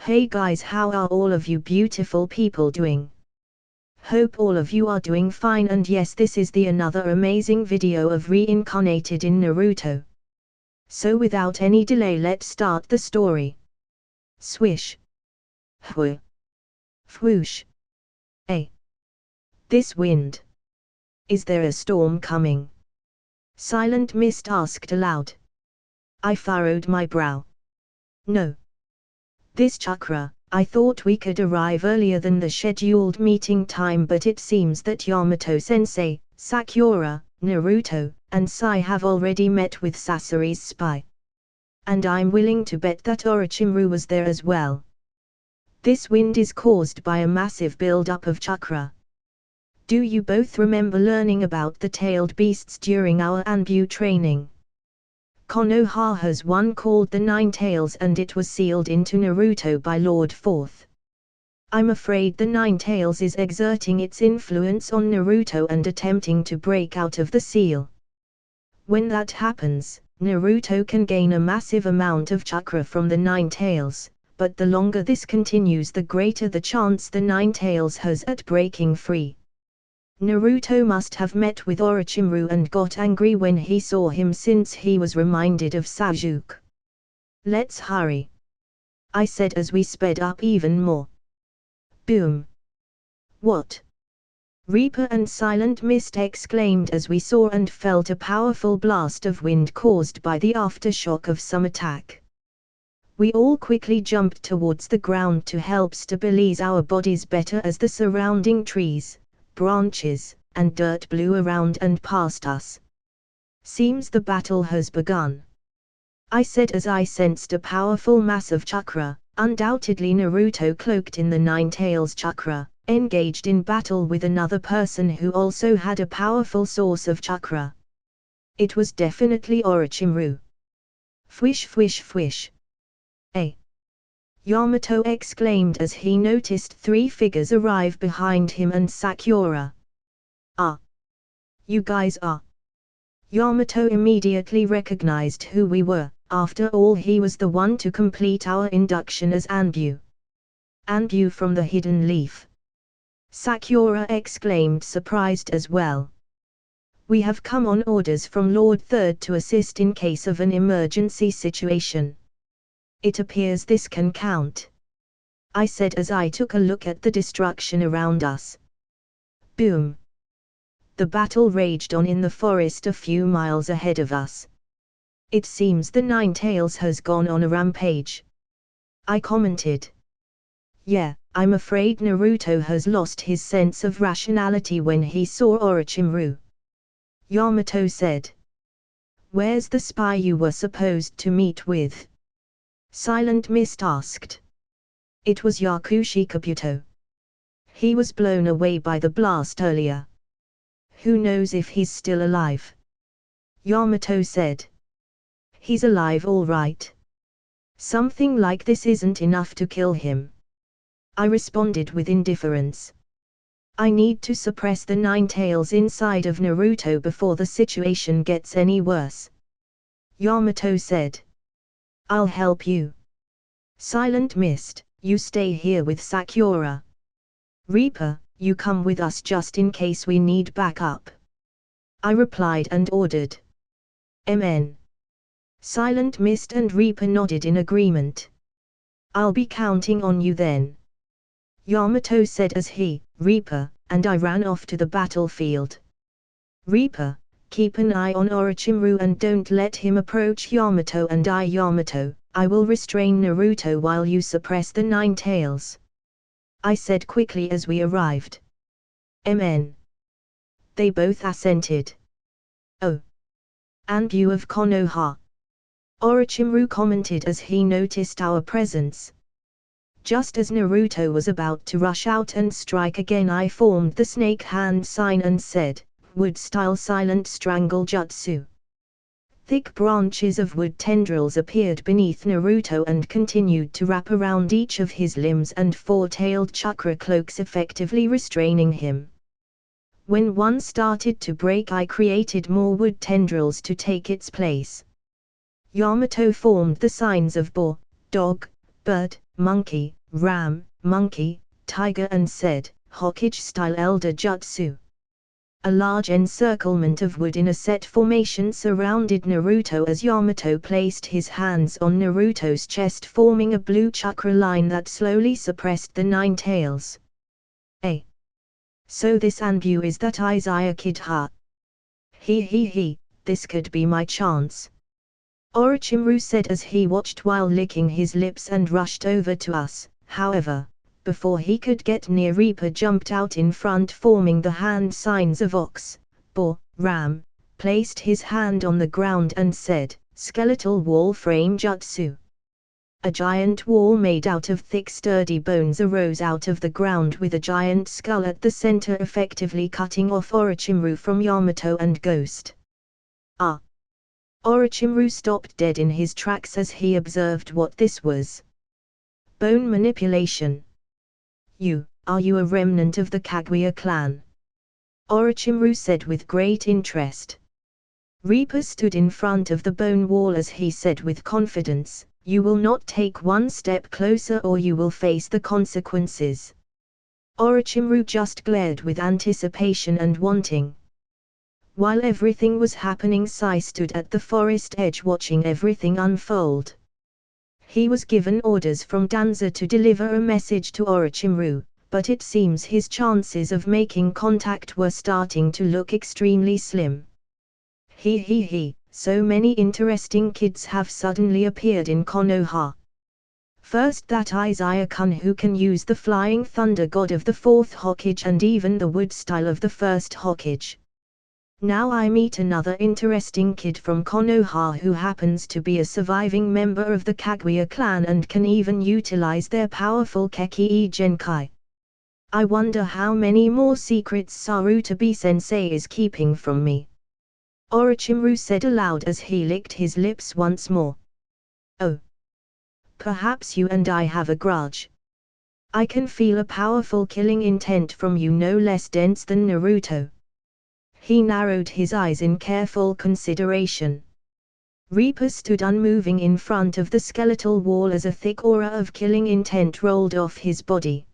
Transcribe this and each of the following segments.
Hey guys, how are all of you beautiful people doing? Hope all of you are doing fine, and yes, this is the another amazing video of Reincarnated in Naruto. So without any delay, let's start the story. Swish. Hwoo. Whoosh. This wind. Is there a storm coming? Silent Mist asked aloud. I furrowed my brow. No. This chakra, I thought we could arrive earlier than the scheduled meeting time, but it seems that Yamato-sensei, Sakura, Naruto, and Sai have already met with Sasori's spy. And I'm willing to bet that Orochimaru was there as well. This wind is caused by a massive build-up of chakra. Do you both remember learning about the tailed beasts during our Anbu training? Konoha has one called the Nine Tails, and it was sealed into Naruto by Lord Fourth. I'm afraid the Nine Tails is exerting its influence on Naruto and attempting to break out of the seal. When that happens, Naruto can gain a massive amount of chakra from the Nine Tails, but the longer this continues, the greater the chance the Nine Tails has at breaking free. Naruto must have met with Orochimaru and got angry when he saw him, since he was reminded of Sasuke. Let's hurry, I said as we sped up even more. Boom. What? Reaper and Silent Mist exclaimed as we saw and felt a powerful blast of wind caused by the aftershock of some attack. We all quickly jumped towards the ground to help stabilize our bodies better as the surrounding trees, branches, and dirt blew around and past us. Seems the battle has begun, I said as I sensed a powerful mass of chakra, undoubtedly Naruto cloaked in the Nine Tails chakra, engaged in battle with another person who also had a powerful source of chakra. It was definitely Orochimaru. Fwish fwish fwish. Yamato exclaimed as he noticed three figures arrive behind him and Sakura. Ah! You guys are. Yamato immediately recognized who we were. After all, he was the one to complete our induction as Anbu. Anbu from the Hidden Leaf. Sakura exclaimed, surprised as well. We have come on orders from Lord Third to assist in case of an emergency situation. It appears this can count, I said as I took a look at the destruction around us. Boom. The battle raged on in the forest a few miles ahead of us. It seems the Nine Tails has gone on a rampage, I commented. Yeah, I'm afraid Naruto has lost his sense of rationality when he saw Orochimaru, Yamato said. Where's the spy you were supposed to meet with? Silent Mist asked. It was Yakushi Kabuto. He was blown away by the blast earlier. Who knows if he's still alive? Yamato said. He's alive all right. Something like this isn't enough to kill him, I responded with indifference. I need to suppress the Nine Tails inside of Naruto before the situation gets any worse, Yamato said. I'll help you. Silent Mist, you stay here with Sakura. Reaper, you come with us just in case we need backup, I replied and ordered. Amen. Silent Mist and Reaper nodded in agreement. I'll be counting on you then, Yamato said as he, Reaper, and I ran off to the battlefield. Reaper, keep an eye on Orochimaru and don't let him approach Yamato, and Yamato, I will restrain Naruto while you suppress the Nine Tails, I said quickly as we arrived. Amen. They both assented. Oh. Anbu of Konoha, Orochimaru commented as he noticed our presence. Just as Naruto was about to rush out and strike again, I formed the snake hand sign and said, wood-style silent strangle jutsu. Thick branches of wood tendrils appeared beneath Naruto and continued to wrap around each of his limbs and four-tailed chakra cloaks, effectively restraining him. When one started to break, I created more wood tendrils to take its place. Yamato formed the signs of boar, dog, bird, monkey, ram, monkey, tiger and said, Hokage-style elder jutsu. A large encirclement of wood in a set formation surrounded Naruto as Yamato placed his hands on Naruto's chest, forming a blue chakra line that slowly suppressed the nine tails. So this Anbu is that Izaya kid, huh? He, this could be my chance. Orochimaru said as he watched while licking his lips and rushed over to us. However, before he could get near, Reaper jumped out in front, forming the hand signs of ox, boar, ram, placed his hand on the ground and said, skeletal wall frame jutsu. A giant wall made out of thick sturdy bones arose out of the ground with a giant skull at the center, effectively cutting off Orochimaru from Yamato and Ghost. Orochimaru stopped dead in his tracks as he observed what this was. Bone manipulation. Are you a remnant of the Kaguya clan? Orochimaru said with great interest. Reaper stood in front of the bone wall as he said with confidence, you will not take one step closer or you will face the consequences. Orochimaru just glared with anticipation and wanting. While everything was happening, Sai stood at the forest edge watching everything unfold. He was given orders from Danza to deliver a message to Orochimaru, but it seems his chances of making contact were starting to look extremely slim. So many interesting kids have suddenly appeared in Konoha. First that Izaya-kun who can use the flying thunder god of the fourth Hokage and even the wood style of the first Hokage. Now I meet another interesting kid from Konoha who happens to be a surviving member of the Kaguya clan and can even utilize their powerful Keki Genkai. I wonder how many more secrets Sarutobi-sensei is keeping from me. Orochimaru said aloud as he licked his lips once more. Oh. Perhaps you and I have a grudge. I can feel a powerful killing intent from you, no less dense than Naruto. He narrowed his eyes in careful consideration. Reaper stood unmoving in front of the skeletal wall as a thick aura of killing intent rolled off his body.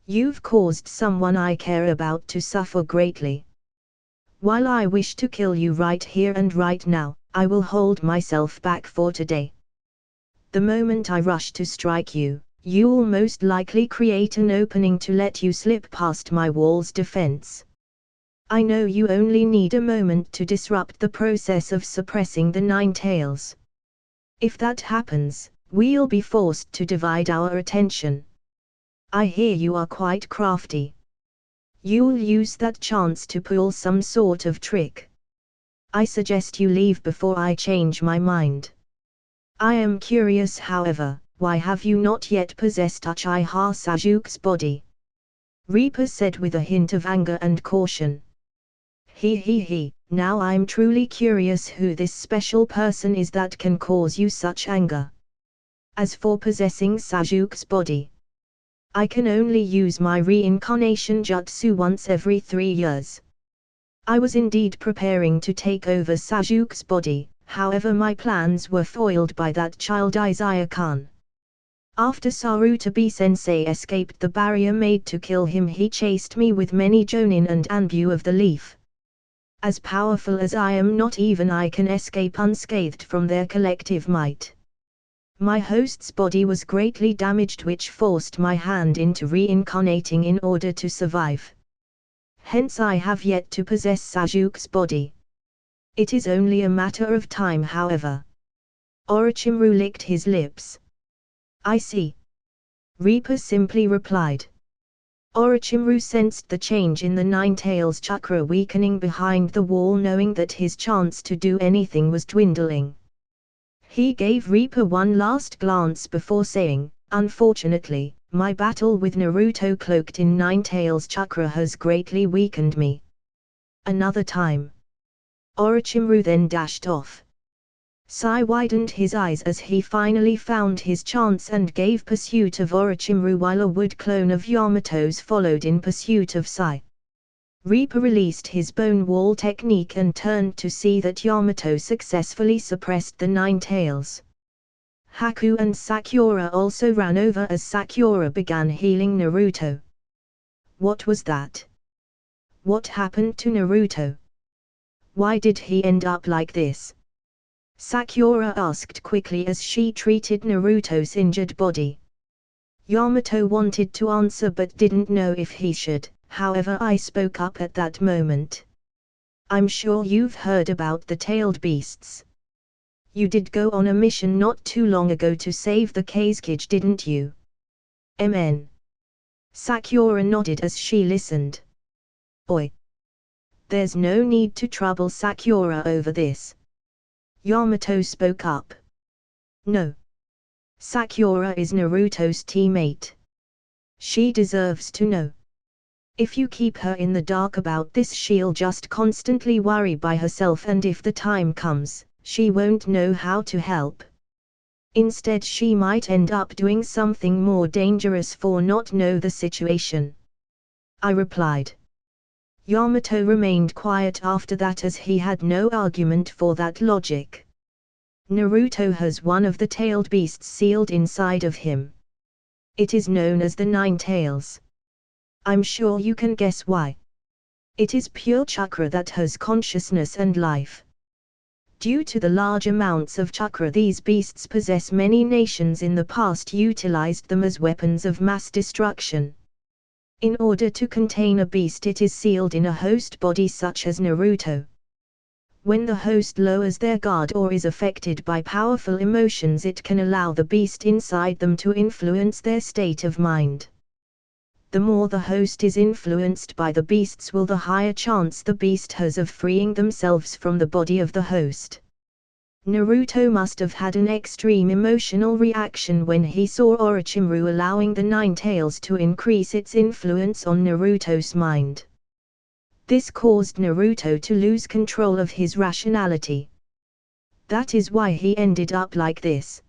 You've caused someone I care about to suffer greatly. While I wish to kill you right here and right now, I will hold myself back for today. The moment I rush to strike you, you'll most likely create an opening to let you slip past my wall's defense. I know you only need a moment to disrupt the process of suppressing the nine tails. If that happens, we'll be forced to divide our attention. I hear you are quite crafty. You'll use that chance to pull some sort of trick. I suggest you leave before I change my mind. I am curious, however, why have you not yet possessed Uchiha Sasuke's body? Reaper said with a hint of anger and caution. Now I'm truly curious who this special person is that can cause you such anger. As for possessing Sasuke's body, I can only use my reincarnation jutsu once every 3 years. I was indeed preparing to take over Sasuke's body, however my plans were foiled by that child Izaya-kun. After Sarutobi-sensei escaped the barrier made to kill him, he chased me with many Jonin and Anbu of the leaf. As powerful as I am, not even I can escape unscathed from their collective might. My host's body was greatly damaged, which forced my hand into reincarnating in order to survive. Hence I have yet to possess Sasuke's body. It is only a matter of time, however. Orochimaru licked his lips. I see. Reaper simply replied. Orochimaru sensed the change in the Nine Tails chakra weakening behind the wall, knowing that his chance to do anything was dwindling. He gave Reaper one last glance before saying, unfortunately, my battle with Naruto cloaked in Nine Tails chakra has greatly weakened me. Another time. Orochimaru then dashed off. Sai widened his eyes as he finally found his chance and gave pursuit of Orochimaru, while a wood clone of Yamato's followed in pursuit of Sai. Reaper released his bone wall technique and turned to see that Yamato successfully suppressed the Nine Tails. Haku and Sakura also ran over as Sakura began healing Naruto. What was that? What happened to Naruto? Why did he end up like this? Sakura asked quickly as she treated Naruto's injured body. Yamato wanted to answer but didn't know if he should, however I spoke up at that moment. I'm sure you've heard about the tailed beasts. You did go on a mission not too long ago to save the Kazekage, didn't you? MN. Sakura nodded as she listened. Oi. There's no need to trouble Sakura over this. Yamato spoke up. No. Sakura is Naruto's teammate. She deserves to know. If you keep her in the dark about this, she'll just constantly worry by herself, and if the time comes, she won't know how to help. Instead, she might end up doing something more dangerous for not know the situation. I replied. Yamato remained quiet after that as he had no argument for that logic. Naruto has one of the tailed beasts sealed inside of him. It is known as the Nine Tails. I'm sure you can guess why. It is pure chakra that has consciousness and life. Due to the large amounts of chakra these beasts possess, many nations in the past utilized them as weapons of mass destruction. In order to contain a beast, it is sealed in a host body such as Naruto. When the host lowers their guard or is affected by powerful emotions, it can allow the beast inside them to influence their state of mind. The more the host is influenced by the beasts, the higher chance the beast has of freeing themselves from the body of the host. Naruto must have had an extreme emotional reaction when he saw Orochimaru allowing the Nine Tails to increase its influence on Naruto's mind. This caused Naruto to lose control of his rationality. That is why he ended up like this.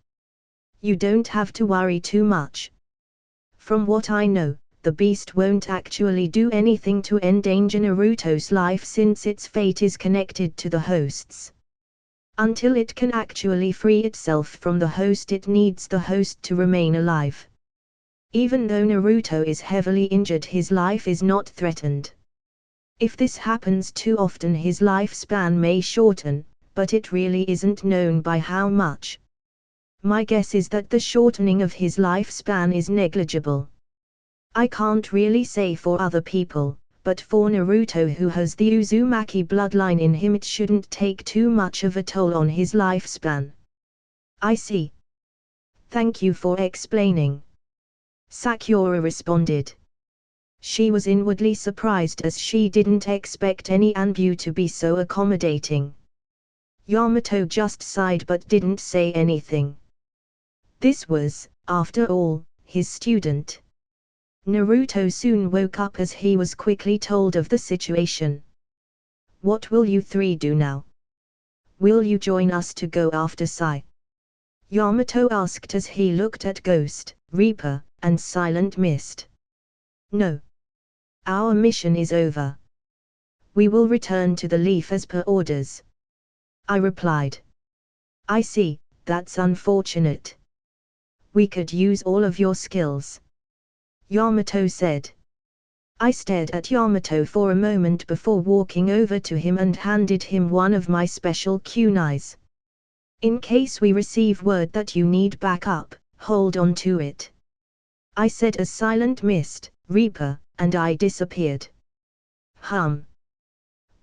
You don't have to worry too much. From what I know, the beast won't actually do anything to endanger Naruto's life since its fate is connected to the host's. Until it can actually free itself from the host, it needs the host to remain alive. Even though Naruto is heavily injured, his life is not threatened. If this happens too often, his lifespan may shorten, but it really isn't known by how much. My guess is that the shortening of his lifespan is negligible. I can't really say for other people, but for Naruto, who has the Uzumaki bloodline in him, it shouldn't take too much of a toll on his lifespan. I see. Thank you for explaining. Sakura responded. She was inwardly surprised as she didn't expect any Anbu to be so accommodating. Yamato just sighed but didn't say anything. This was, after all, his student. Naruto soon woke up as he was quickly told of the situation. What will you three do now? Will you join us to go after Sai? Yamato asked as he looked at Ghost, Reaper, and Silent Mist. No. Our mission is over. We will return to the Leaf as per orders. I replied. I see, that's unfortunate. We could use all of your skills. Yamato said. I stared at Yamato for a moment before walking over to him and handed him one of my special kunais. In case we receive word that you need backup, hold on to it. I said as Silent Mist, Reaper, and I disappeared.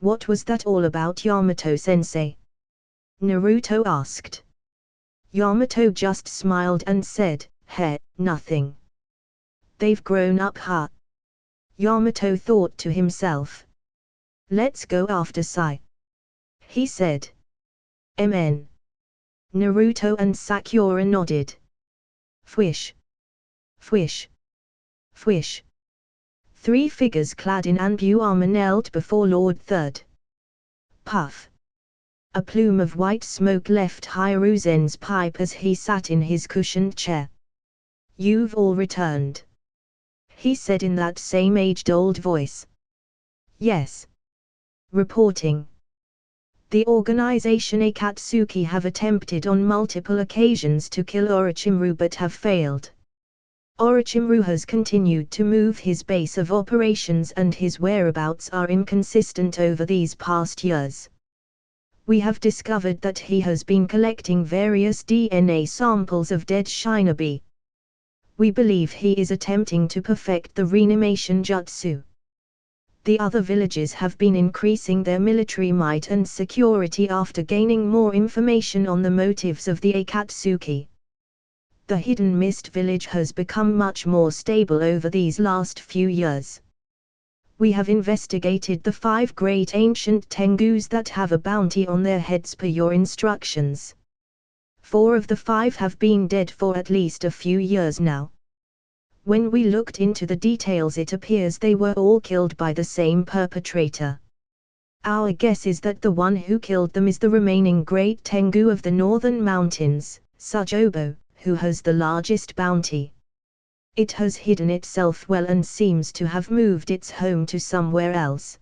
What was that all about, Yamato-sensei? Naruto asked. Yamato just smiled and said, nothing. They've grown up, huh? Yamato thought to himself. Let's go after Sai. He said. MN. Naruto and Sakura nodded. Fwish. Fwish. Fwish. 3 figures clad in Anbu armor knelt before Lord Third. Puff. A plume of white smoke left Hiruzen's pipe as he sat in his cushioned chair. You've all returned. He said in that same aged-old voice. Yes. Reporting. The organization Akatsuki have attempted on multiple occasions to kill Orochimaru but have failed. Orochimaru has continued to move his base of operations and his whereabouts are inconsistent over these past years. We have discovered that he has been collecting various DNA samples of dead shinobi. We believe he is attempting to perfect the reanimation jutsu. The other villages have been increasing their military might and security after gaining more information on the motives of the Akatsuki. The Hidden Mist village has become much more stable over these last few years. We have investigated the 5 great ancient Tengus that have a bounty on their heads per your instructions. 4 of the 5 have been dead for at least a few years now. When we looked into the details, it appears they were all killed by the same perpetrator. Our guess is that the one who killed them is the remaining great Tengu of the northern mountains, Sujobo, who has the largest bounty. It has hidden itself well and seems to have moved its home to somewhere else.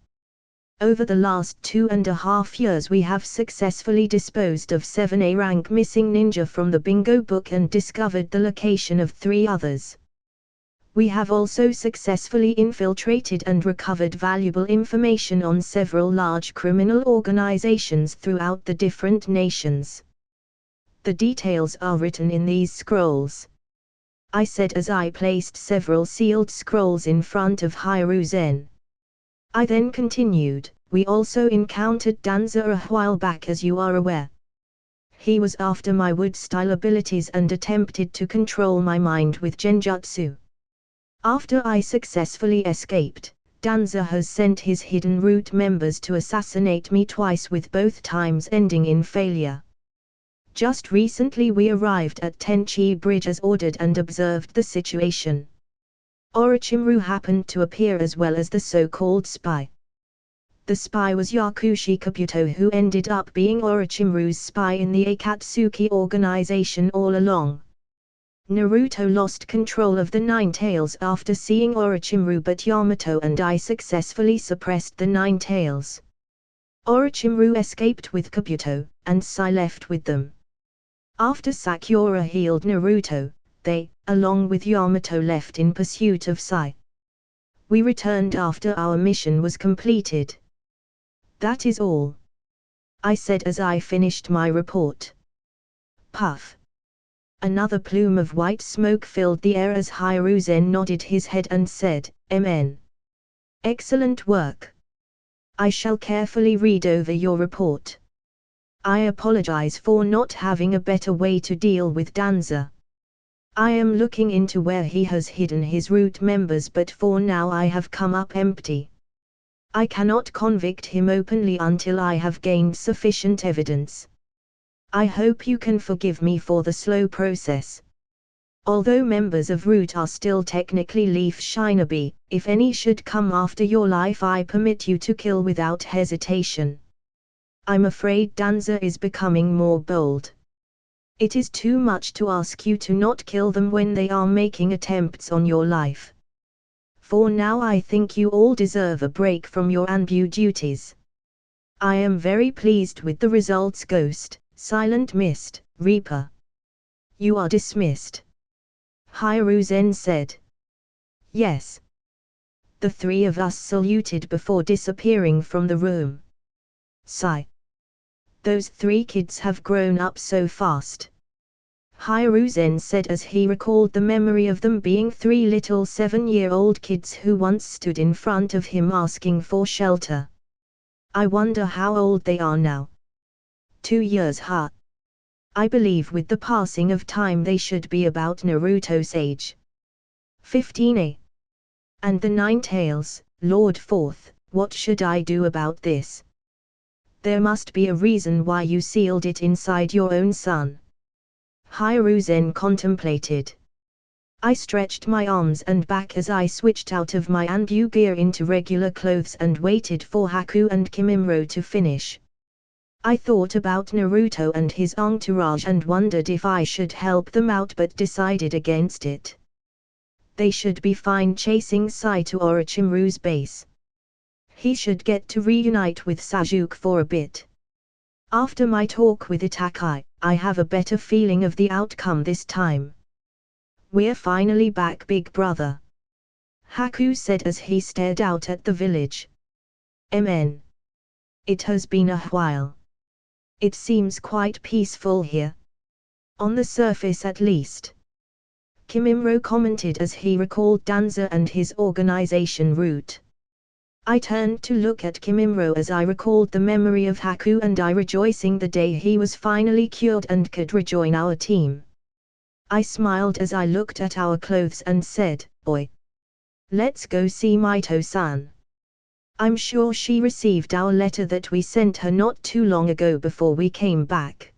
Over the last 2.5 years we have successfully disposed of 7 A-rank missing ninja from the bingo book and discovered the location of 3 others. We have also successfully infiltrated and recovered valuable information on several large criminal organizations throughout the different nations. The details are written in these scrolls, I said as I placed several sealed scrolls in front of Hiruzen. I then continued, we also encountered Danza a while back, as you are aware. He was after my wood-style abilities and attempted to control my mind with genjutsu. After I successfully escaped, Danza has sent his hidden root members to assassinate me twice, with both times ending in failure. Just recently we arrived at Tenchi Bridge as ordered and observed the situation. Orochimaru happened to appear as well as the so-called spy. The spy was Yakushi Kabuto, who ended up being Orochimaru's spy in the Akatsuki organization all along. Naruto lost control of the Nine Tails after seeing Orochimaru, but Yamato and I successfully suppressed the Nine Tails. Orochimaru escaped with Kabuto, and Sai left with them. After Sakura healed Naruto, they, along with Yamato, left in pursuit of Sai. We returned after our mission was completed. That is all, I said as I finished my report. Puff. Another plume of white smoke filled the air as Hiruzen nodded his head and said, "Amen. Excellent work. I shall carefully read over your report. I apologize for not having a better way to deal with Danza. I am looking into where he has hidden his root members, but for now I have come up empty. I cannot convict him openly until I have gained sufficient evidence. I hope you can forgive me for the slow process. Although members of Root are still technically Leaf Shinobi, if any should come after your life, I permit you to kill without hesitation. I'm afraid Danza is becoming more bold. It is too much to ask you to not kill them when they are making attempts on your life. For now I think you all deserve a break from your Anbu duties. I am very pleased with the results, Ghost, Silent Mist, Reaper. You are dismissed," Hiruzen said. "Yes." The 3 of us saluted before disappearing from the room. Sigh. Those 3 kids have grown up so fast, Hiruzen said as he recalled the memory of them being 3 little 7-year-old kids who once stood in front of him asking for shelter. I wonder how old they are now. 2 years, huh? I believe with the passing of time they should be about Naruto's age. 15. And the Nine Tails, Lord Fourth, what should I do about this? There must be a reason why you sealed it inside your own son. Hiruzen contemplated. I stretched my arms and back as I switched out of my Anbu gear into regular clothes and waited for Haku and Kimimaro to finish. I thought about Naruto and his entourage and wondered if I should help them out, but decided against it. They should be fine chasing Sai to Orochimaru's base. He should get to reunite with Sasuke for a bit. After my talk with Itakai, I have a better feeling of the outcome this time. We're finally back, big brother. Haku said as he stared out at the village. Amen. It has been a while. It seems quite peaceful here. On the surface at least. Kimimaro commented as he recalled Danza and his organization route. I turned to look at Kimimaro as I recalled the memory of Haku and I rejoicing the day he was finally cured and could rejoin our team. I smiled as I looked at our clothes and said, "Oi. Let's go see Mito-san. I'm sure she received our letter that we sent her not too long ago before we came back.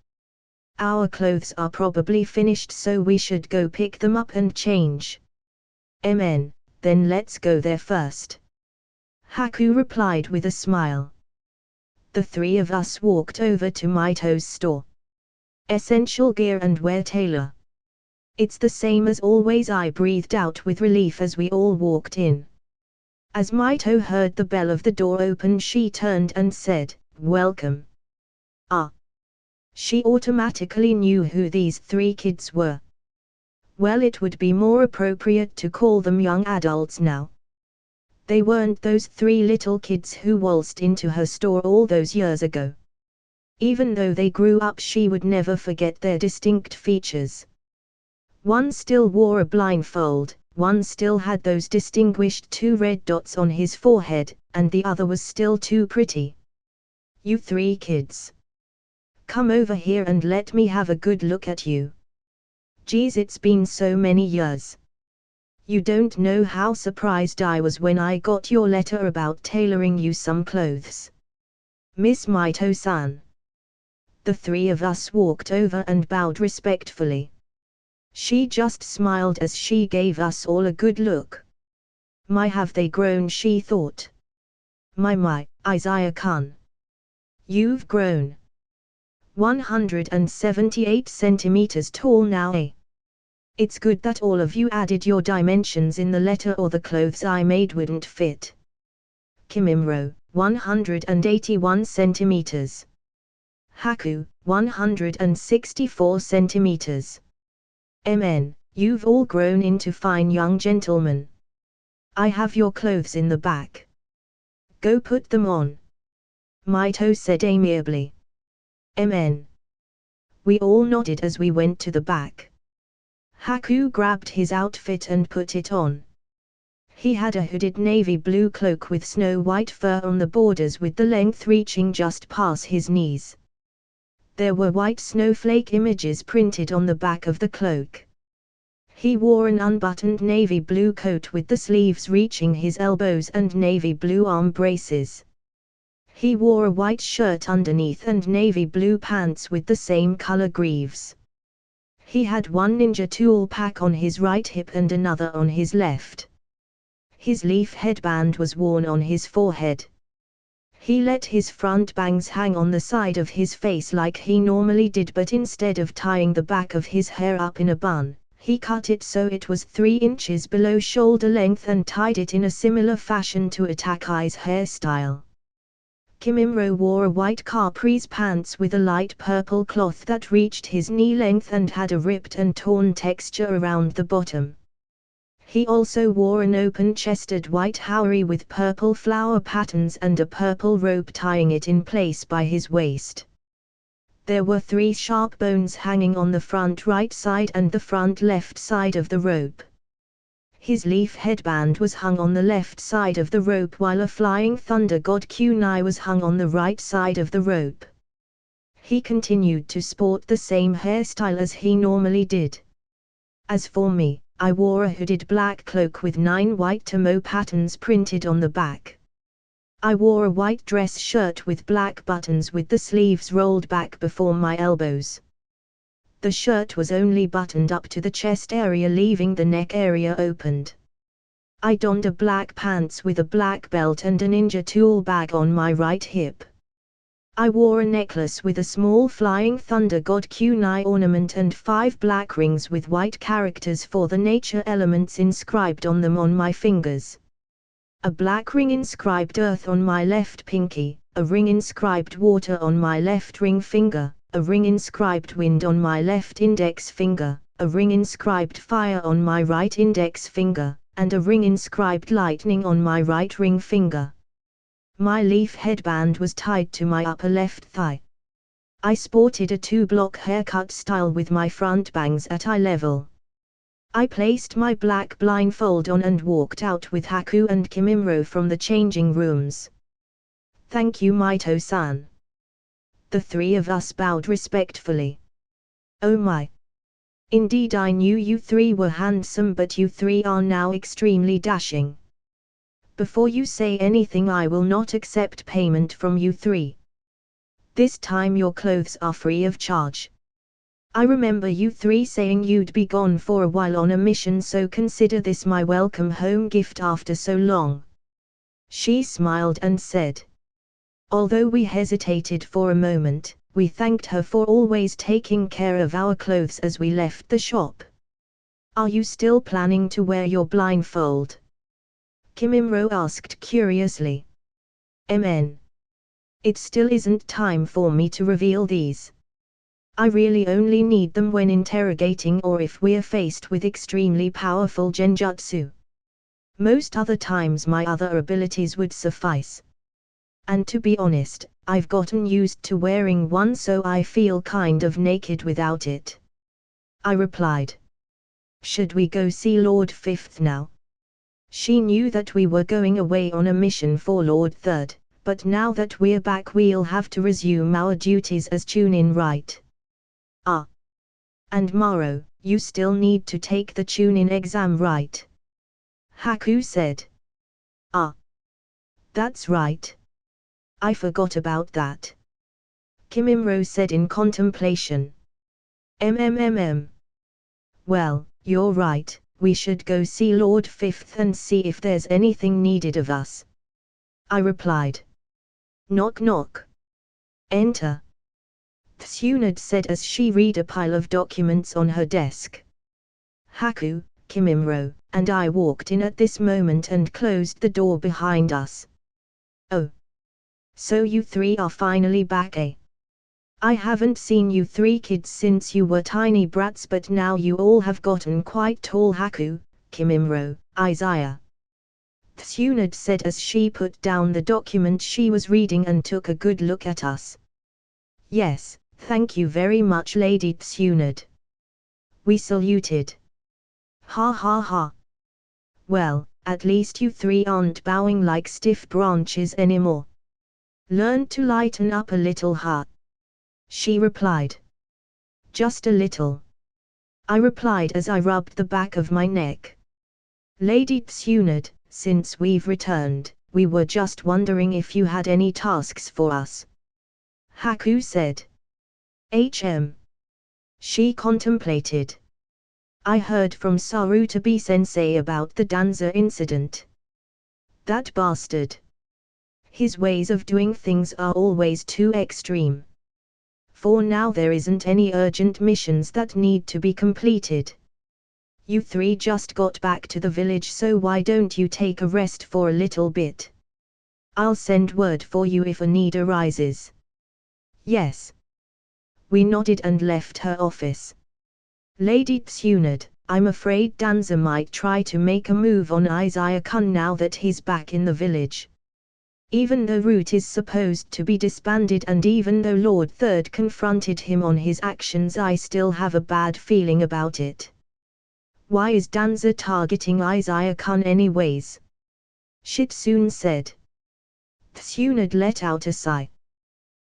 Our clothes are probably finished, so we should go pick them up and change." Amen, then let's go there first. Haku replied with a smile. The three of us walked over to Mito's store. Essential gear and wear tailor. It's the same as always, I breathed out with relief as we all walked in. As Mito heard the bell of the door open, she turned and said, "Welcome." Ah. She automatically knew who these three kids were. Well, it would be more appropriate to call them young adults now. They weren't those three little kids who waltzed into her store all those years ago. Even though they grew up, she would never forget their distinct features. One still wore a blindfold, one still had those distinguished 2 red dots on his forehead, and the other was still too pretty. "You three kids. Come over here and let me have a good look at you. Geez, it's been so many years. You don't know how surprised I was when I got your letter about tailoring you some clothes. Miss Mito-san." The three of us walked over and bowed respectfully. She just smiled as she gave us all a good look. My, have they grown, she thought. My, Izaya-kun. You've grown. 178 centimeters tall now, eh? It's good that all of you added your dimensions in the letter or the clothes I made wouldn't fit. Kimimaro, 181 centimeters. Haku, 164 centimeters. Amen, you've all grown into fine young gentlemen. I have your clothes in the back. Go put them on. Mito said amiably. Amen. We all nodded as we went to the back. Haku grabbed his outfit and put it on. He had a hooded navy blue cloak with snow-white fur on the borders with the length reaching just past his knees. There were white snowflake images printed on the back of the cloak. He wore an unbuttoned navy blue coat with the sleeves reaching his elbows and navy blue arm braces. He wore a white shirt underneath and navy blue pants with the same color greaves. He had one ninja tool pack on his right hip and another on his left. His leaf headband was worn on his forehead. He let his front bangs hang on the side of his face like he normally did, but instead of tying the back of his hair up in a bun, he cut it so it was 3 inches below shoulder length and tied it in a similar fashion to Itakai's hairstyle. Kimimaro wore a white capris pants with a light purple cloth that reached his knee length and had a ripped and torn texture around the bottom. He also wore an open-chested white haori with purple flower patterns and a purple rope tying it in place by his waist. There were 3 sharp bones hanging on the front right side and the front left side of the rope. His leaf headband was hung on the left side of the rope while a flying thunder god kunai was hung on the right side of the rope. He continued to sport the same hairstyle as he normally did. As for me, I wore a hooded black cloak with 9 white tomo patterns printed on the back. I wore a white dress shirt with black buttons with the sleeves rolled back before my elbows. The shirt was only buttoned up to the chest area, leaving the neck area opened. I donned a black pants with a black belt and a ninja tool bag on my right hip. I wore a necklace with a small flying thunder god kunai ornament and 5 black rings with white characters for the nature elements inscribed on them on my fingers. A black ring inscribed earth on my left pinky, a ring inscribed water on my left ring finger, a ring inscribed wind on my left index finger, a ring inscribed fire on my right index finger, and a ring inscribed lightning on my right ring finger. My leaf headband was tied to my upper left thigh. I sported a 2-block haircut style with my front bangs at eye level. I placed my black blindfold on and walked out with Haku and Kimimaro from the changing rooms. "Thank you, Maito-san." The three of us bowed respectfully. "Oh my. Indeed, I knew you three were handsome, but you three are now extremely dashing. Before you say anything, I will not accept payment from you three. This time your clothes are free of charge. I remember you three saying you'd be gone for a while on a mission, so consider this my welcome home gift after so long." She smiled and said. Although we hesitated for a moment, we thanked her for always taking care of our clothes as we left the shop. "Are you still planning to wear your blindfold?" Kimimaro asked curiously. "MN. It still isn't time for me to reveal these. I really only need them when interrogating or if we're faced with extremely powerful genjutsu. Most other times my other abilities would suffice. And to be honest, I've gotten used to wearing one, so I feel kind of naked without it," I replied. "Should we go see Lord Fifth now?" She knew that we were going away on a mission for Lord Third, but now that we're back we'll have to resume our duties as Chunin, right? "Ah. And Maro, you still need to take the Chunin exam, right?" Haku said. "Ah. That's right. I forgot about that," Kimimaro said in contemplation. Well, you're right, we should go see Lord Fifth and see if there's anything needed of us," I replied. Knock knock. "Enter," Tsunade said as she read a pile of documents on her desk. Haku, Kimimaro, and I walked in at this moment and closed the door behind us. "Oh. So you three are finally back, eh? I haven't seen you three kids since you were tiny brats, but now you all have gotten quite tall." Haku, Kimimaro, Izaya, Tsunade said as she put down the document she was reading and took a good look at us. "Yes, thank you very much, Lady Tsunade." We saluted. Ha ha ha. "Well, at least you three aren't bowing like stiff branches anymore. Learn to lighten up a little, huh?" she replied. "Just a little," I replied as I rubbed the back of my neck. "Lady Tsunade, since we've returned, we were just wondering if you had any tasks for us," Haku said. She contemplated. "I heard from Sarutobi-sensei about the Danza incident. That bastard. His ways of doing things are always too extreme. For now there isn't any urgent missions that need to be completed. You three just got back to the village, so why don't you take a rest for a little bit? I'll send word for you if a need arises." "Yes." We nodded and left her office. "Lady Tsunade, I'm afraid Danza might try to make a move on Izaya-kun now that he's back in the village. Even though Root is supposed to be disbanded and even though Lord Third confronted him on his actions, I still have a bad feeling about it. Why is Danza targeting Izaya-kun anyways?" Shitsune said. Tsunade let out a sigh.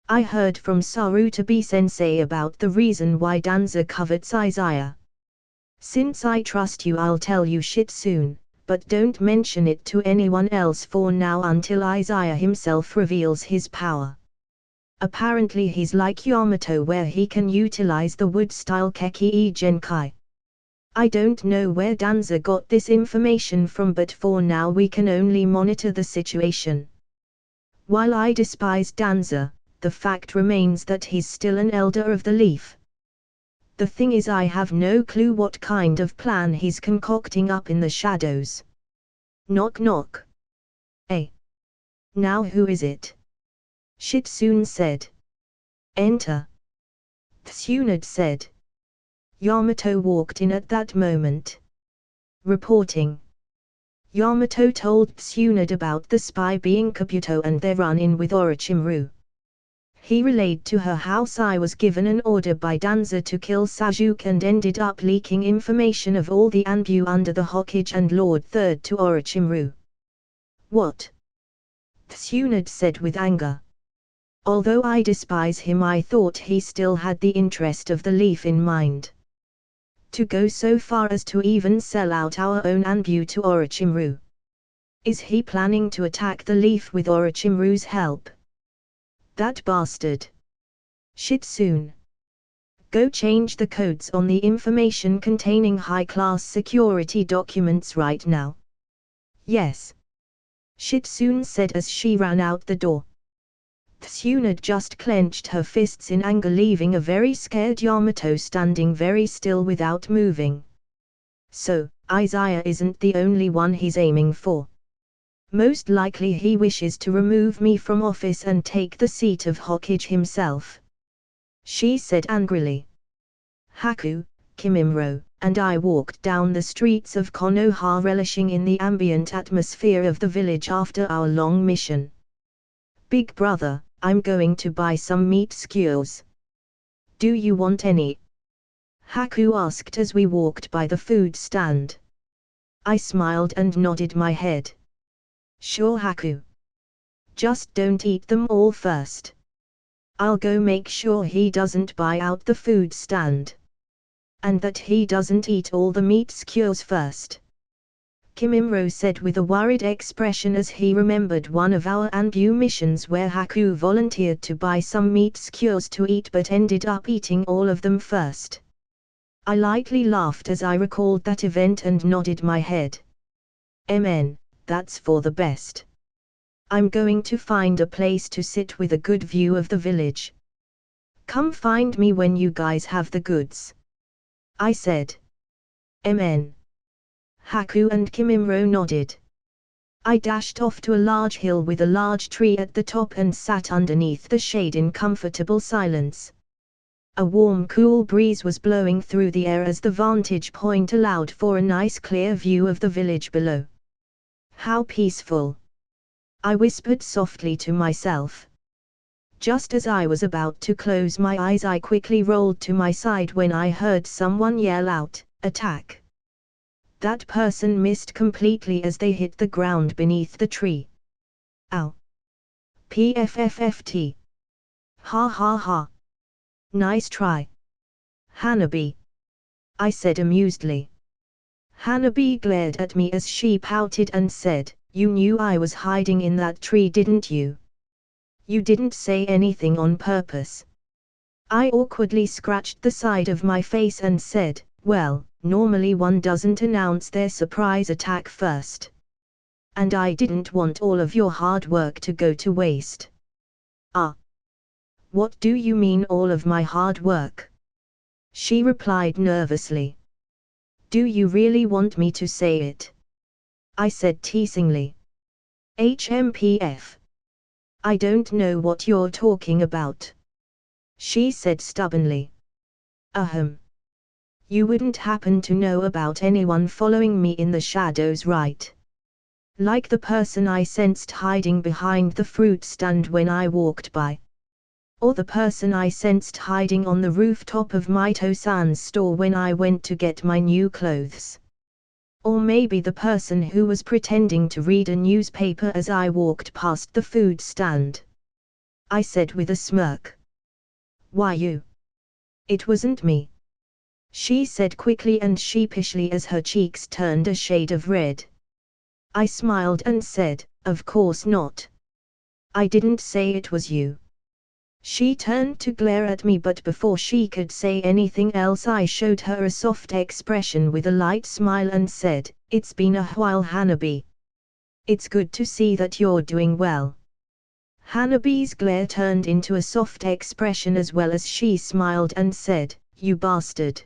"I heard from Sarutobi-sensei about the reason why Danza covets Izaya. Since I trust you, I'll tell you Shitsune, but don't mention it to anyone else for now until Izaya himself reveals his power. Apparently he's like Yamato, where he can utilize the wood-style Keki Genkai. I don't know where Danza got this information from, but for now we can only monitor the situation. While I despise Danza, the fact remains that he's still an elder of the leaf. The thing is, I have no clue what kind of plan he's concocting up in the shadows." Knock knock. "Hey. Now who is it?" Shitsune said. Enter. Tsunade said. Yamato walked in at that moment. Reporting. Yamato told Tsunade about the spy being Kabuto and their run-in with Orochimaru. He relayed to her how Sai was given an order by Danza to kill Sasuke and ended up leaking information of all the Anbu under the Hokage and Lord Third to Orochimaru. What? Tsunade said with anger. Although I despise him, I thought he still had the interest of the leaf in mind. To go so far as to even sell out our own Anbu to Orochimaru. Is he planning to attack the leaf with Orochimaru's help? That bastard. Shitsune. Go change the codes on the information containing high-class security documents right now. Yes. Shitsune said as she ran out the door. Tsunade just clenched her fists in anger, leaving a very scared Yamato standing very still without moving. So, Izaya isn't the only one he's aiming for. Most likely he wishes to remove me from office and take the seat of Hokage himself. She said angrily. Haku, Kimimaro, and I walked down the streets of Konoha relishing in the ambient atmosphere of the village after our long mission. Big brother, I'm going to buy some meat skewers. Do you want any? Haku asked as we walked by the food stand. I smiled and nodded my head. Sure Haku. Just don't eat them all first. I'll go make sure he doesn't buy out the food stand. And that he doesn't eat all the meat skewers first. Kimimaro said with a worried expression as he remembered one of our Anbu missions where Haku volunteered to buy some meat skewers to eat but ended up eating all of them first. I lightly laughed as I recalled that event and nodded my head. MN, that's for the best. I'm going to find a place to sit with a good view of the village. Come find me when you guys have the goods. I said. MN. Haku and Kimimaro nodded. I dashed off to a large hill with a large tree at the top and sat underneath the shade in comfortable silence. A warm cool breeze was blowing through the air as the vantage point allowed for a nice clear view of the village below. How peaceful! I whispered softly to myself. Just as I was about to close my eyes, I quickly rolled to my side when I heard someone yell out, "Attack!" That person missed completely as they hit the ground beneath the tree. Ow! PFFFT! Ha ha ha! Nice try! Hanabi! I said amusedly. Hanabi glared at me as she pouted and said, "You knew I was hiding in that tree, didn't you? You didn't say anything on purpose." I awkwardly scratched the side of my face and said, "Well, normally one doesn't announce their surprise attack first. And I didn't want all of your hard work to go to waste." "Ah. What do you mean all of my hard work?" she replied nervously. "Do you really want me to say it?" I said teasingly. "HMPF. I don't know what you're talking about," she said stubbornly. "Ahem. You wouldn't happen to know about anyone following me in the shadows, right? Like the person I sensed hiding behind the fruit stand when I walked by. Or the person I sensed hiding on the rooftop of Mito-san's store when I went to get my new clothes. Or maybe the person who was pretending to read a newspaper as I walked past the food stand," I said with a smirk. "Why you? It wasn't me," she said quickly and sheepishly as her cheeks turned a shade of red. I smiled and said, "Of course not. I didn't say it was you." She turned to glare at me, but before she could say anything else I showed her a soft expression with a light smile and said, "It's been a while, Hanabi. It's good to see that you're doing well." Hanabi's glare turned into a soft expression as well as she smiled and said, "You bastard.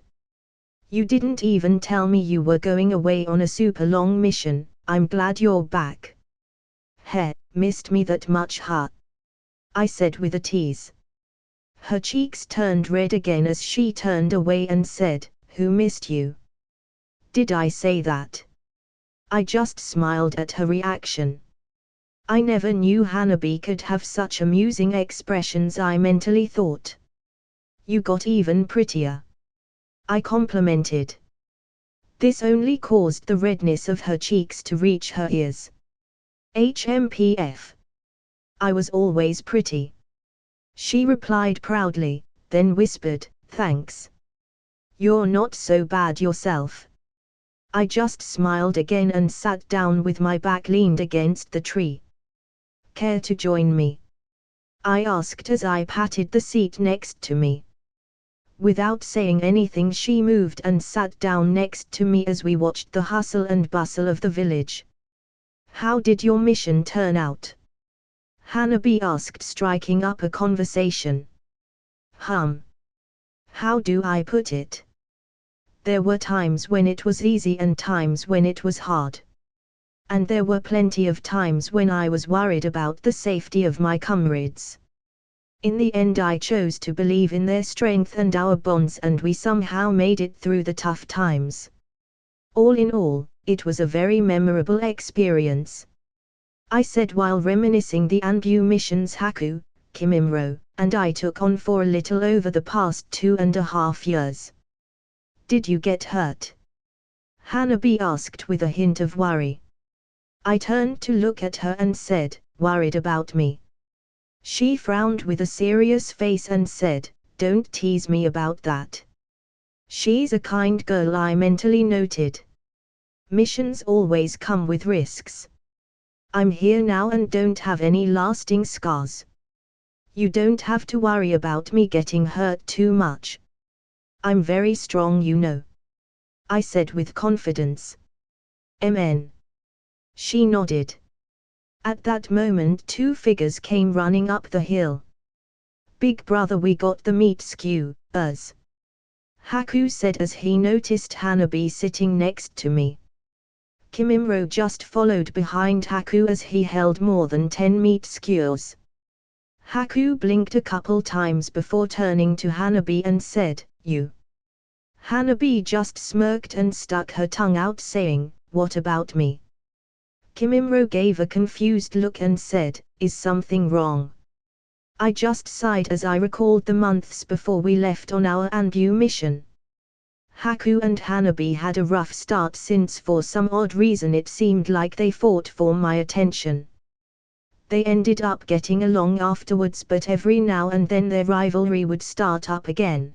You didn't even tell me you were going away on a super long mission. I'm glad you're back." "Heh, missed me that much, huh?" I said with a tease. Her cheeks turned red again as she turned away and said, "Who missed you?" Did I say that? I just smiled at her reaction. I never knew Hanabi could have such amusing expressions, I mentally thought. You got even prettier, I complimented. This only caused the redness of her cheeks to reach her ears. HMPF. I was always pretty, she replied proudly, then whispered, "Thanks. You're not so bad yourself." I just smiled again and sat down with my back leaned against the tree. Care to join me? I asked as I patted the seat next to me. Without saying anything, she moved and sat down next to me as we watched the hustle and bustle of the village. How did your mission turn out? Hanabi asked, striking up a conversation. How do I put it? There were times when it was easy and times when it was hard. And there were plenty of times when I was worried about the safety of my comrades. In the end, I chose to believe in their strength and our bonds, and we somehow made it through the tough times. All in all, it was a very memorable experience, I said while reminiscing the Anbu missions Haku, Kimimro, and I took on for a little over the past 2.5 years. Did you get hurt? Hanabi asked with a hint of worry. I turned to look at her and said, "Worried about me?" She frowned with a serious face and said, "Don't tease me about that." She's a kind girl, I mentally noted. Missions always come with risks. I'm here now and don't have any lasting scars. You don't have to worry about me getting hurt too much. I'm very strong, you know, I said with confidence. Mn. She nodded. At that moment 2 figures came running up the hill. "Big brother, we got the meat skew, Haku said as he noticed Hanabi sitting next to me. Kimimro just followed behind Haku as he held more than 10 meat skewers. Haku blinked a couple times before turning to Hanabi and said, "You." Hanabi just smirked and stuck her tongue out, saying, "What about me?" Kimimro gave a confused look and said, "Is something wrong?" I just sighed as I recalled the months before we left on our Anbu mission. Haku and Hanabi had a rough start since for some odd reason it seemed like they fought for my attention. They ended up getting along afterwards, but every now and then their rivalry would start up again.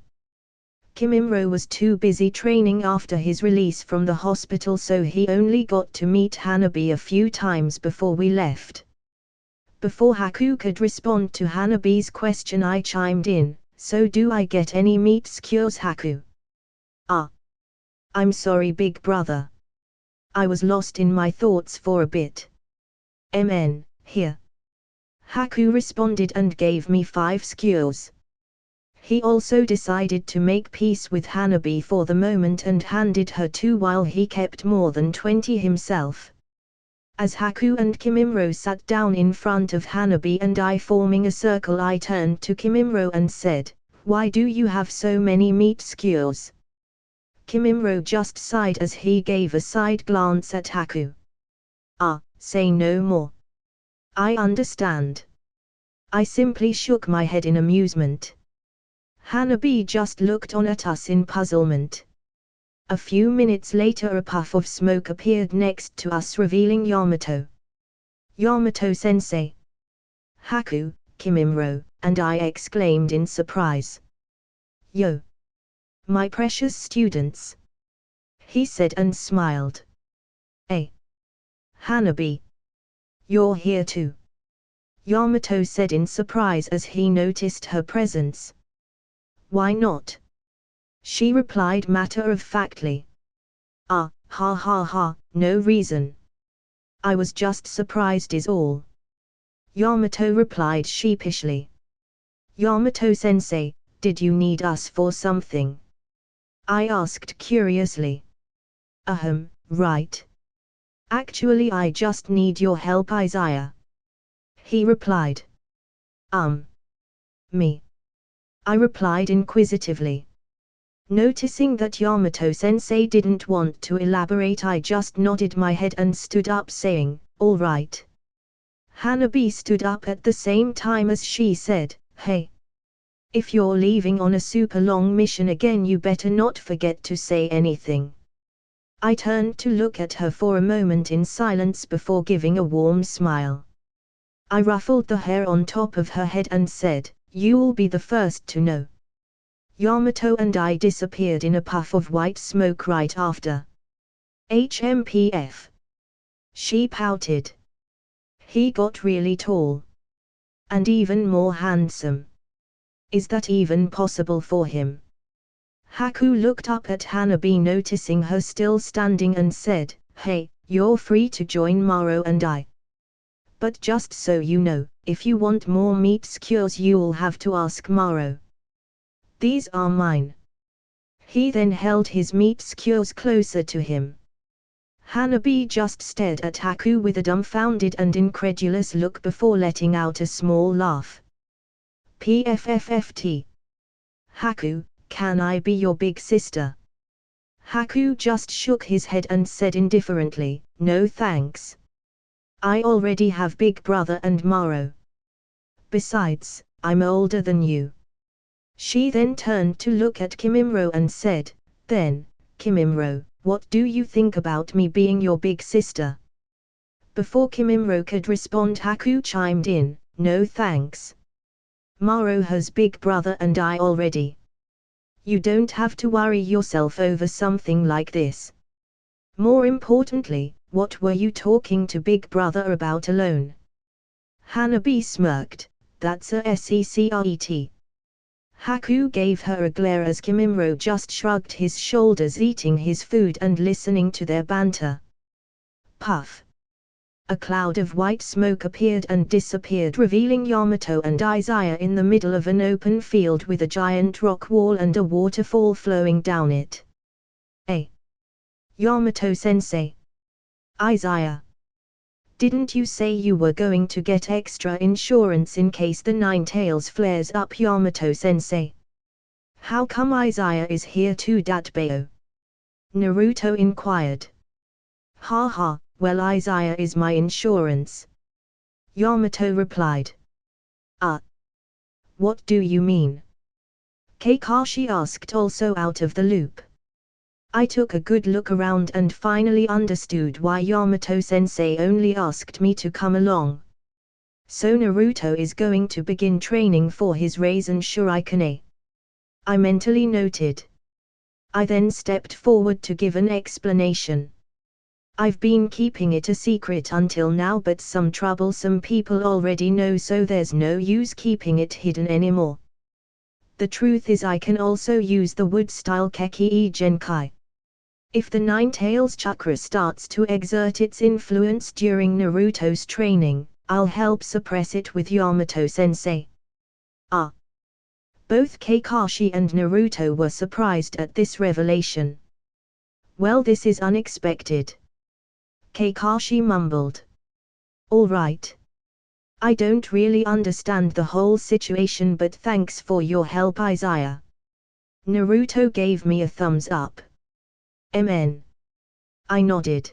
Kimimro was too busy training after his release from the hospital, so he only got to meet Hanabi a few times before we left. Before Haku could respond to Hanabi's question, I chimed in, "So do I get any meat skewers, Haku?" I'm sorry, big brother. I was lost in my thoughts for a bit. Mn, here. Haku responded and gave me 5 skewers. He also decided to make peace with Hanabi for the moment and handed her 2 while he kept more than 20 himself. As Haku and Kimimro sat down in front of Hanabi and I forming a circle, I turned to Kimimro and said, "Why do you have so many meat skewers?" Kimimro just sighed as he gave a side glance at Haku. Say no more. I understand. I simply shook my head in amusement. Hanabi just looked on at us in puzzlement. A few minutes later a puff of smoke appeared next to us, revealing Yamato. "Yamato-sensei!" Haku, Kimimro, and I exclaimed in surprise. "Yo! My precious students!" he said and smiled. "Hey! Hanabi! You're here too!" Yamato said in surprise as he noticed her presence. "Why not?" she replied matter-of-factly. Ha ha ha, no reason. I was just surprised is all." Yamato replied sheepishly. "Yamato-sensei, did you need us for something?" I asked curiously. Right. Actually I just need your help, Izaya," he replied. Me. I replied inquisitively. Noticing that Yamato-sensei didn't want to elaborate, I just nodded my head and stood up saying, "All right." Hanabi stood up at the same time as she said, "Hey. If you're leaving on a super long mission again, you better not forget to say anything." I turned to look at her for a moment in silence before giving a warm smile. I ruffled the hair on top of her head and said, "You'll be the first to know." Yamato and I disappeared in a puff of white smoke right after. HMPF. She pouted. He got really tall. And even more handsome. Is that even possible for him? Haku looked up at Hanabi, noticing her still standing, and said, "Hey, you're free to join Maro and I. But just so you know, if you want more meat skewers, you'll have to ask Maro. These are mine." He then held his meat skewers closer to him. Hanabi just stared at Haku with a dumbfounded and incredulous look before letting out a small laugh. "PFFFT. Haku, can I be your big sister?" Haku just shook his head and said indifferently, "No thanks. I already have Big Brother and Maro. Besides, I'm older than you." She then turned to look at Kimimaro and said, "Then, Kimimaro, what do you think about me being your big sister?" Before Kimimaro could respond, Haku chimed in, "No thanks. Maro has Big Brother and I already. You don't have to worry yourself over something like this. More importantly, what were you talking to Big Brother about alone?" Hanabi smirked, "That's a secret." Haku gave her a glare as Kimimaro just shrugged his shoulders, eating his food and listening to their banter. Puff. A cloud of white smoke appeared and disappeared, revealing Yamato and Izaya in the middle of an open field with a giant rock wall and a waterfall flowing down it. "Hey! Yamato-sensei! Izaya! Didn't you say you were going to get extra insurance in case the Nine Tails flares up, Yamato-sensei? How come Izaya is here too, Datbeo?" Naruto inquired. "Ha ha, well, Izaya is my insurance," Yamato replied. What do you mean?" Kakashi asked, also out of the loop. I took a good look around and finally understood why Yamato-sensei only asked me to come along. So Naruto is going to begin training for his Raisen Shuriken. I mentally noted. I then stepped forward to give an explanation. I've been keeping it a secret until now, but some troublesome people already know, so there's no use keeping it hidden anymore. The truth is, I can also use the wood-style Keki Genkai. If the Nine Tails chakra starts to exert its influence during Naruto's training, I'll help suppress it with Yamato-sensei. Both Kakashi and Naruto were surprised at this revelation. "Well, this is unexpected," Kakashi mumbled. "All right. I don't really understand the whole situation, but thanks for your help, Izaya." Naruto gave me a thumbs up. "MN." I nodded.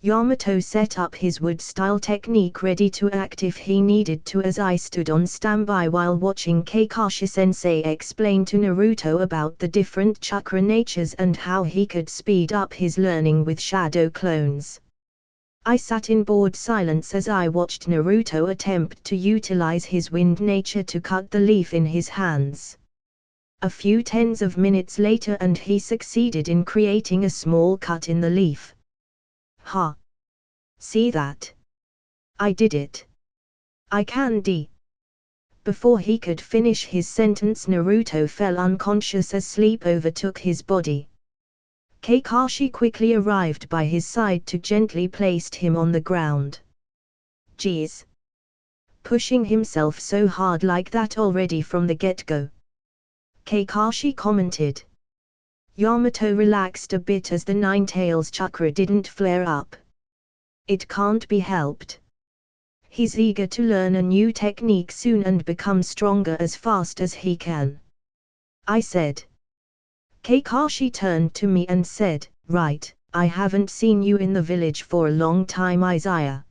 Yamato set up his wood-style technique, ready to act if he needed to, as I stood on standby while watching Kakashi-sensei explain to Naruto about the different chakra natures and how he could speed up his learning with shadow clones. I sat in bored silence as I watched Naruto attempt to utilize his wind nature to cut the leaf in his hands. A few tens of minutes later, and he succeeded in creating a small cut in the leaf. "Ha! See that? I did it. I can do." Before he could finish his sentence, Naruto fell unconscious as sleep overtook his body. Kakashi quickly arrived by his side to gently place him on the ground. "Geez. Pushing himself so hard like that already from the get-go," Kakashi commented. Yamato relaxed a bit as the Nine Tails chakra didn't flare up. "It can't be helped. He's eager to learn a new technique soon and become stronger as fast as he can. I said. Kakashi turned to me and said, "Right, I haven't seen you in the village for a long time, Izaya.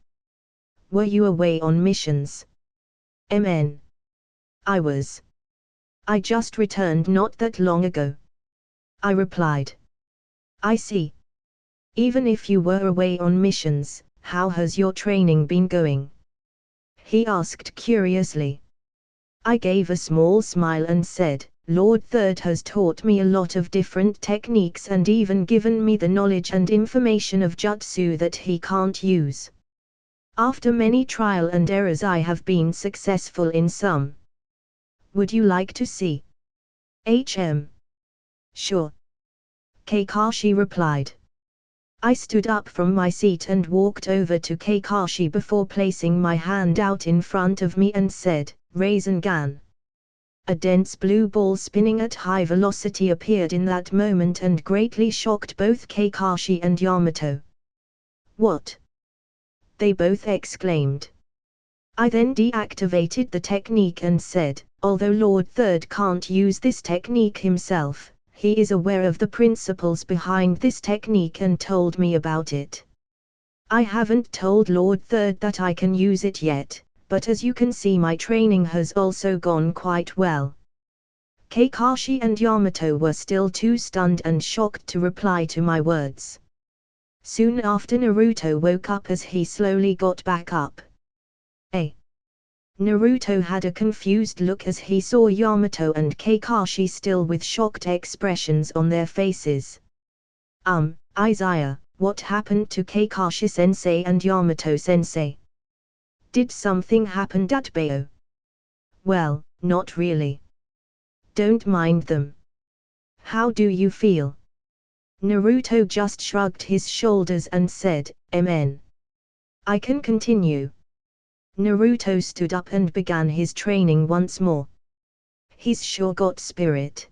Were you away on missions?" I was. I just returned not that long ago," I replied. "I see. Even if you were away on missions, how has your training been going?" he asked curiously. I gave a small smile and said, "Lord Third has taught me a lot of different techniques and even given me the knowledge and information of jutsu that he can't use. After many trial and errors I have been successful in some. Would you like to see?" "Sure," Kakashi replied. I stood up from my seat and walked over to Kakashi before placing my hand out in front of me and said, "Rasengan." A dense blue ball spinning at high velocity appeared in that moment and greatly shocked both Kakashi and Yamato. "What?" they both exclaimed. I then deactivated the technique and said, "Although Lord Third can't use this technique himself, he is aware of the principles behind this technique and told me about it. I haven't told Lord Third that I can use it yet, but as you can see my training has also gone quite well." Kakashi and Yamato were still too stunned and shocked to reply to my words. Soon after Naruto woke up as he slowly got back up. Naruto had a confused look as he saw Yamato and Kakashi still with shocked expressions on their faces. Izaya, what happened to Kakashi-sensei and Yamato-sensei? Did something happen at Bayo?" "Well, not really. Don't mind them. How do you feel?" Naruto just shrugged his shoulders and said, I can continue." Naruto stood up and began his training once more. He's sure got spirit.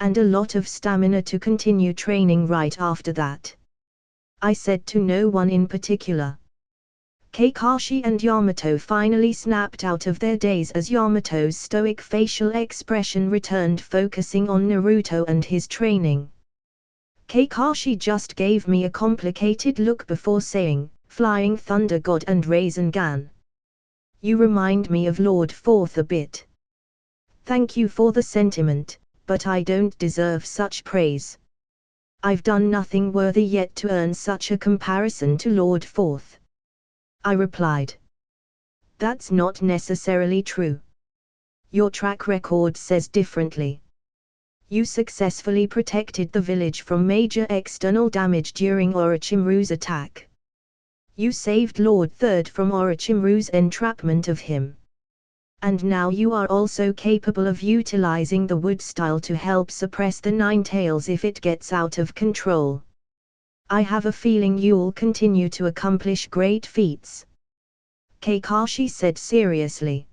And a lot of stamina to continue training right after that. I said to no one in particular. Kakashi and Yamato finally snapped out of their daze as Yamato's stoic facial expression returned, focusing on Naruto and his training. Kakashi just gave me a complicated look before saying, "Flying Thunder God and Rasengan. You remind me of Lord Fourth a bit. Thank you for the sentiment, but I don't deserve such praise. I've done nothing worthy yet to earn such a comparison to Lord Fourth," I replied. "That's not necessarily true. Your track record says differently. You successfully protected the village from major external damage during Orochimaru's attack. You saved Lord Third from Orochimaru's entrapment of him. And now you are also capable of utilizing the wood style to help suppress the Nine Tails if it gets out of control. I have a feeling you'll continue to accomplish great feats," Kakashi said seriously.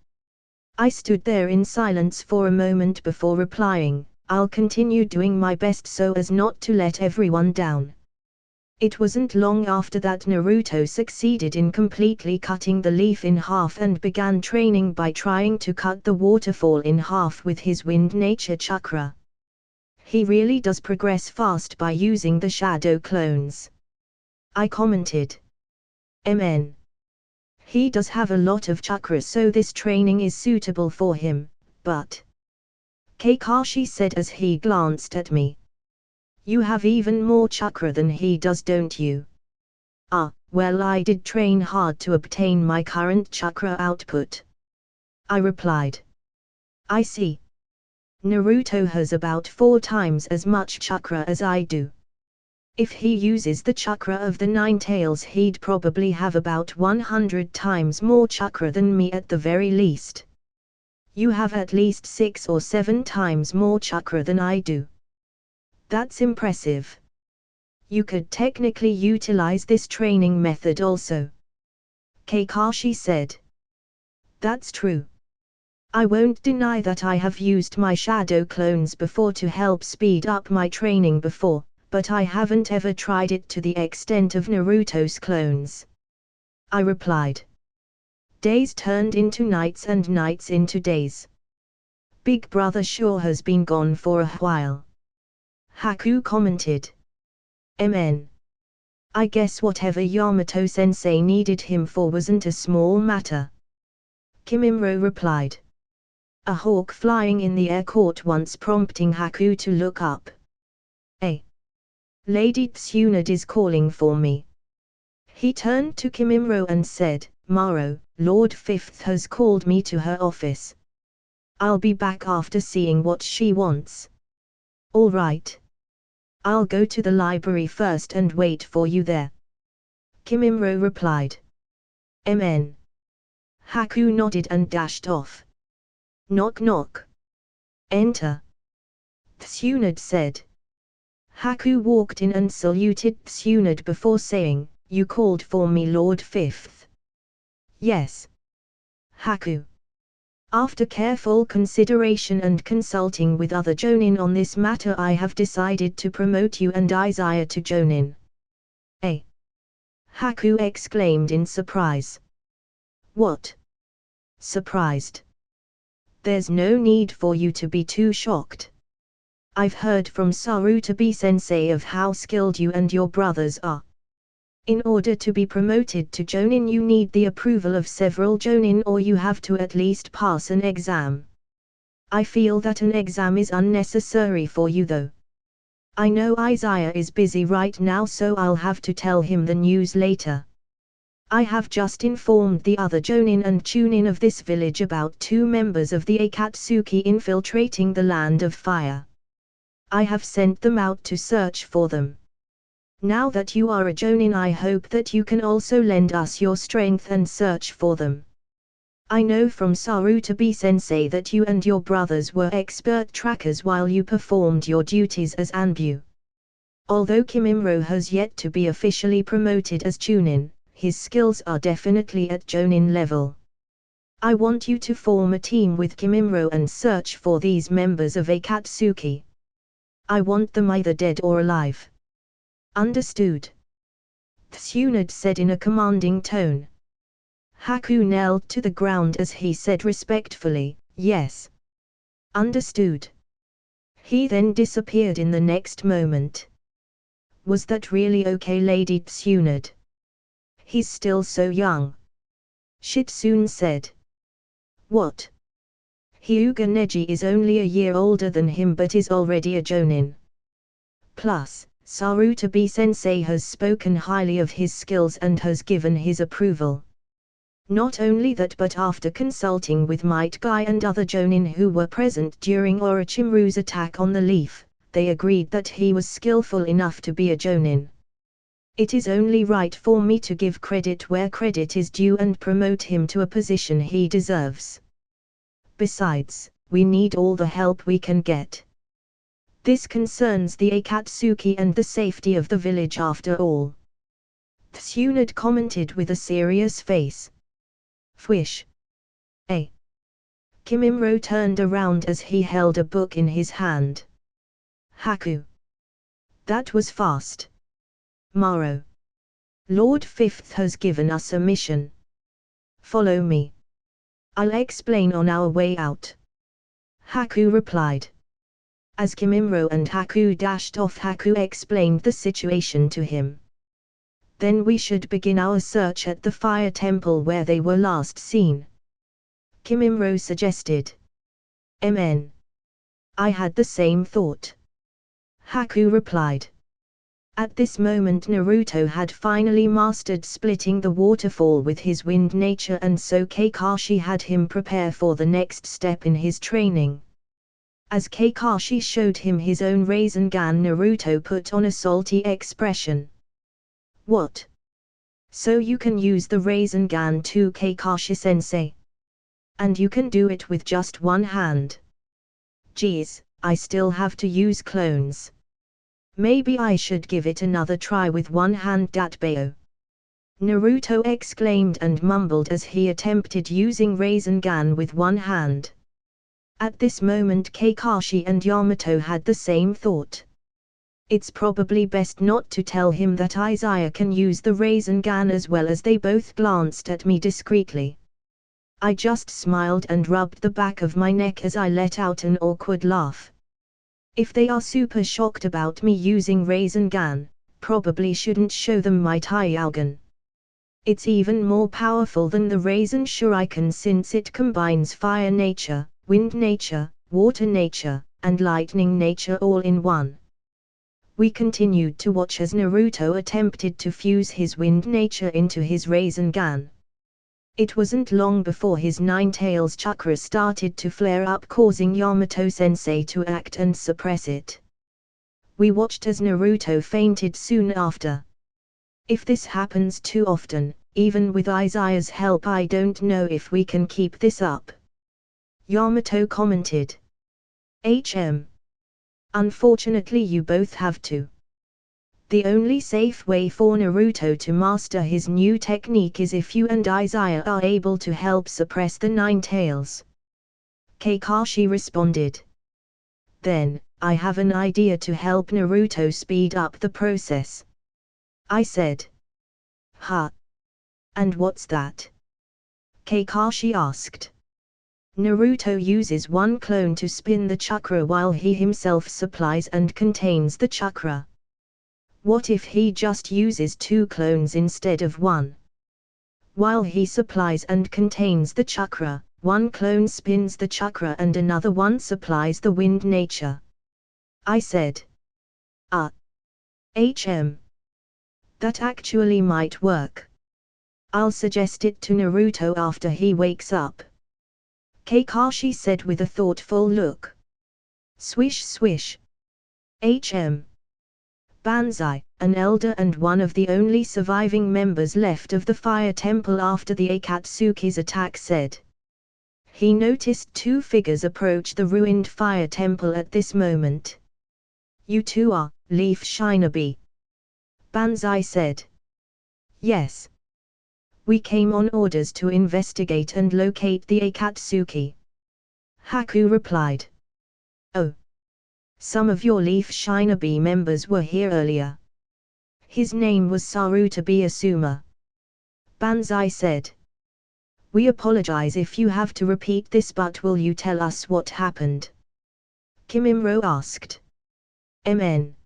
I stood there in silence for a moment before replying, "I'll continue doing my best so as not to let everyone down." It wasn't long after that Naruto succeeded in completely cutting the leaf in half and began training by trying to cut the waterfall in half with his wind nature chakra. He really does progress fast by using the shadow clones, I commented. He does have a lot of chakra, so this training is suitable for him, but Kakashi said as he glanced at me. You have even more chakra than he does, don't you? Well, I did train hard to obtain my current chakra output, I replied. I see. Naruto has about 4 times as much chakra as I do. If he uses the chakra of the Nine Tails, he'd probably have about 100 times more chakra than me at the very least. You have at least 6 or 7 times more chakra than I do. That's impressive. You could technically utilize this training method also, Kakashi said. That's true. I won't deny that I have used my shadow clones before to help speed up my training before, but I haven't ever tried it to the extent of Naruto's clones, I replied. Days turned into nights and nights into days. Big Brother sure has been gone for a while. Haku commented. I guess whatever Yamato-sensei needed him for wasn't a small matter. Kimimaro replied. A hawk flying in the air caught once, prompting Haku to look up. Lady Tsunade is calling for me. He turned to Kimimaro and said, Maro, Lord Fifth has called me to her office. I'll be back after seeing what she wants. All right. I'll go to the library first and wait for you there. Kimimaro replied. Haku nodded and dashed off. Knock knock. Enter. Tsunade said. Haku walked in and saluted Tsunade before saying, You called for me, Lord Fifth. Yes. Haku. After careful consideration and consulting with other Jonin on this matter, I have decided to promote you and Izaya to Jonin. Haku exclaimed in surprise. What? Surprised? There's no need for you to be too shocked. I've heard from Sarutobi-sensei of how skilled you and your brothers are. In order to be promoted to Jonin, you need the approval of several Jonin, or you have to at least pass an exam. I feel that an exam is unnecessary for you though. I know Izaya is busy right now, so I'll have to tell him the news later. I have just informed the other Jonin and Chunin of this village about 2 members of the Akatsuki infiltrating the Land of Fire. I have sent them out to search for them. Now that you are a Jonin, I hope that you can also lend us your strength and search for them. I know from Sarutobi-sensei that you and your brothers were expert trackers while you performed your duties as Anbu. Although Kimimaro has yet to be officially promoted as Chunin, his skills are definitely at Jonin level. I want you to form a team with Kimimaro and search for these members of Akatsuki. I want them either dead or alive. Understood? Tsunade said in a commanding tone. Haku knelt to the ground as he said respectfully, Yes. Understood. He then disappeared in the next moment. Was that really okay, Lady Tsunade? He's still so young. Shitsune said. What? Hyuga Neji is only a year older than him but is already a Jonin. Plus, Sarutobi-sensei has spoken highly of his skills and has given his approval. Not only that, but after consulting with Might Guy and other Jonin who were present during Orochimaru's attack on the leaf, they agreed that he was skillful enough to be a Jonin. It is only right for me to give credit where credit is due and promote him to a position he deserves. Besides, we need all the help we can get. This concerns the Akatsuki and the safety of the village after all. Tsunade commented with a serious face. Fwish. Kimimaro turned around as he held a book in his hand. Haku. That was fast. Maro. Lord Fifth has given us a mission. Follow me. I'll explain on our way out. Haku replied. As Kimimaro and Haku dashed off, Haku explained the situation to him. Then we should begin our search at the fire temple where they were last seen. Kimimaro suggested. I had the same thought. Haku replied. At this moment Naruto had finally mastered splitting the waterfall with his wind nature, and so Kakashi had him prepare for the next step in his training. As Kakashi showed him his own Rasengan, Naruto put on a salty expression. What? So you can use the Rasengan too, Kakashi-sensei? And you can do it with just one hand? Geez, I still have to use clones. Maybe I should give it another try with one hand, Datbeo. Naruto exclaimed and mumbled as he attempted using Rasengan with one hand. At this moment Kakashi and Yamato had the same thought. It's probably best not to tell him that Izaya can use the Rasengan as well, as they both glanced at me discreetly. I just smiled and rubbed the back of my neck as I let out an awkward laugh. If they are super shocked about me using Rasengan, probably shouldn't show them my Taiaugan. It's even more powerful than the Rasen Shuriken since it combines fire nature, wind nature, water nature, and lightning nature all in one. We continued to watch as Naruto attempted to fuse his wind nature into his Rasengan. It wasn't long before his Nine Tails chakra started to flare up, causing Yamato-sensei to act and suppress it. We watched as Naruto fainted soon after. If this happens too often, even with Izaya's help, I don't know if we can keep this up. Yamato commented. Unfortunately you both have to. The only safe way for Naruto to master his new technique is if you and Izaya are able to help suppress the Nine Tails. Kakashi responded. Then, I have an idea to help Naruto speed up the process. I said. Huh? And what's that? Kakashi asked. Naruto uses one clone to spin the chakra while he himself supplies and contains the chakra. What if he just uses two clones instead of one? While he supplies and contains the chakra, one clone spins the chakra and another one supplies the wind nature. I said. That actually might work. I'll suggest it to Naruto after he wakes up. Kakashi said with a thoughtful look. Swish swish. Banzai, an elder and one of the only surviving members left of the fire temple after the Akatsuki's attack, said. He noticed two figures approach the ruined fire temple at this moment. You two are Leaf Shinobi. Banzai said. Yes. We came on orders to investigate and locate the Akatsuki. Haku replied. Oh. Some of your Leaf Shinobi members were here earlier. His name was Sarutobi Asuma. Banzai said. We apologize if you have to repeat this, but will you tell us what happened? Kimimaro asked. MN.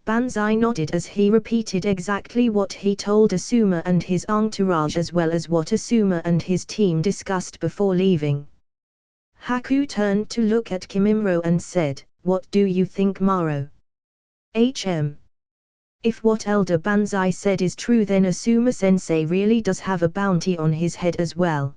Banzai nodded as he repeated exactly what he told Asuma and his entourage, as well as what Asuma and his team discussed before leaving. Haku turned to look at Kimimaro and said, What do you think, Maro? If what Elder Banzai said is true, then Asuma-sensei really does have a bounty on his head as well.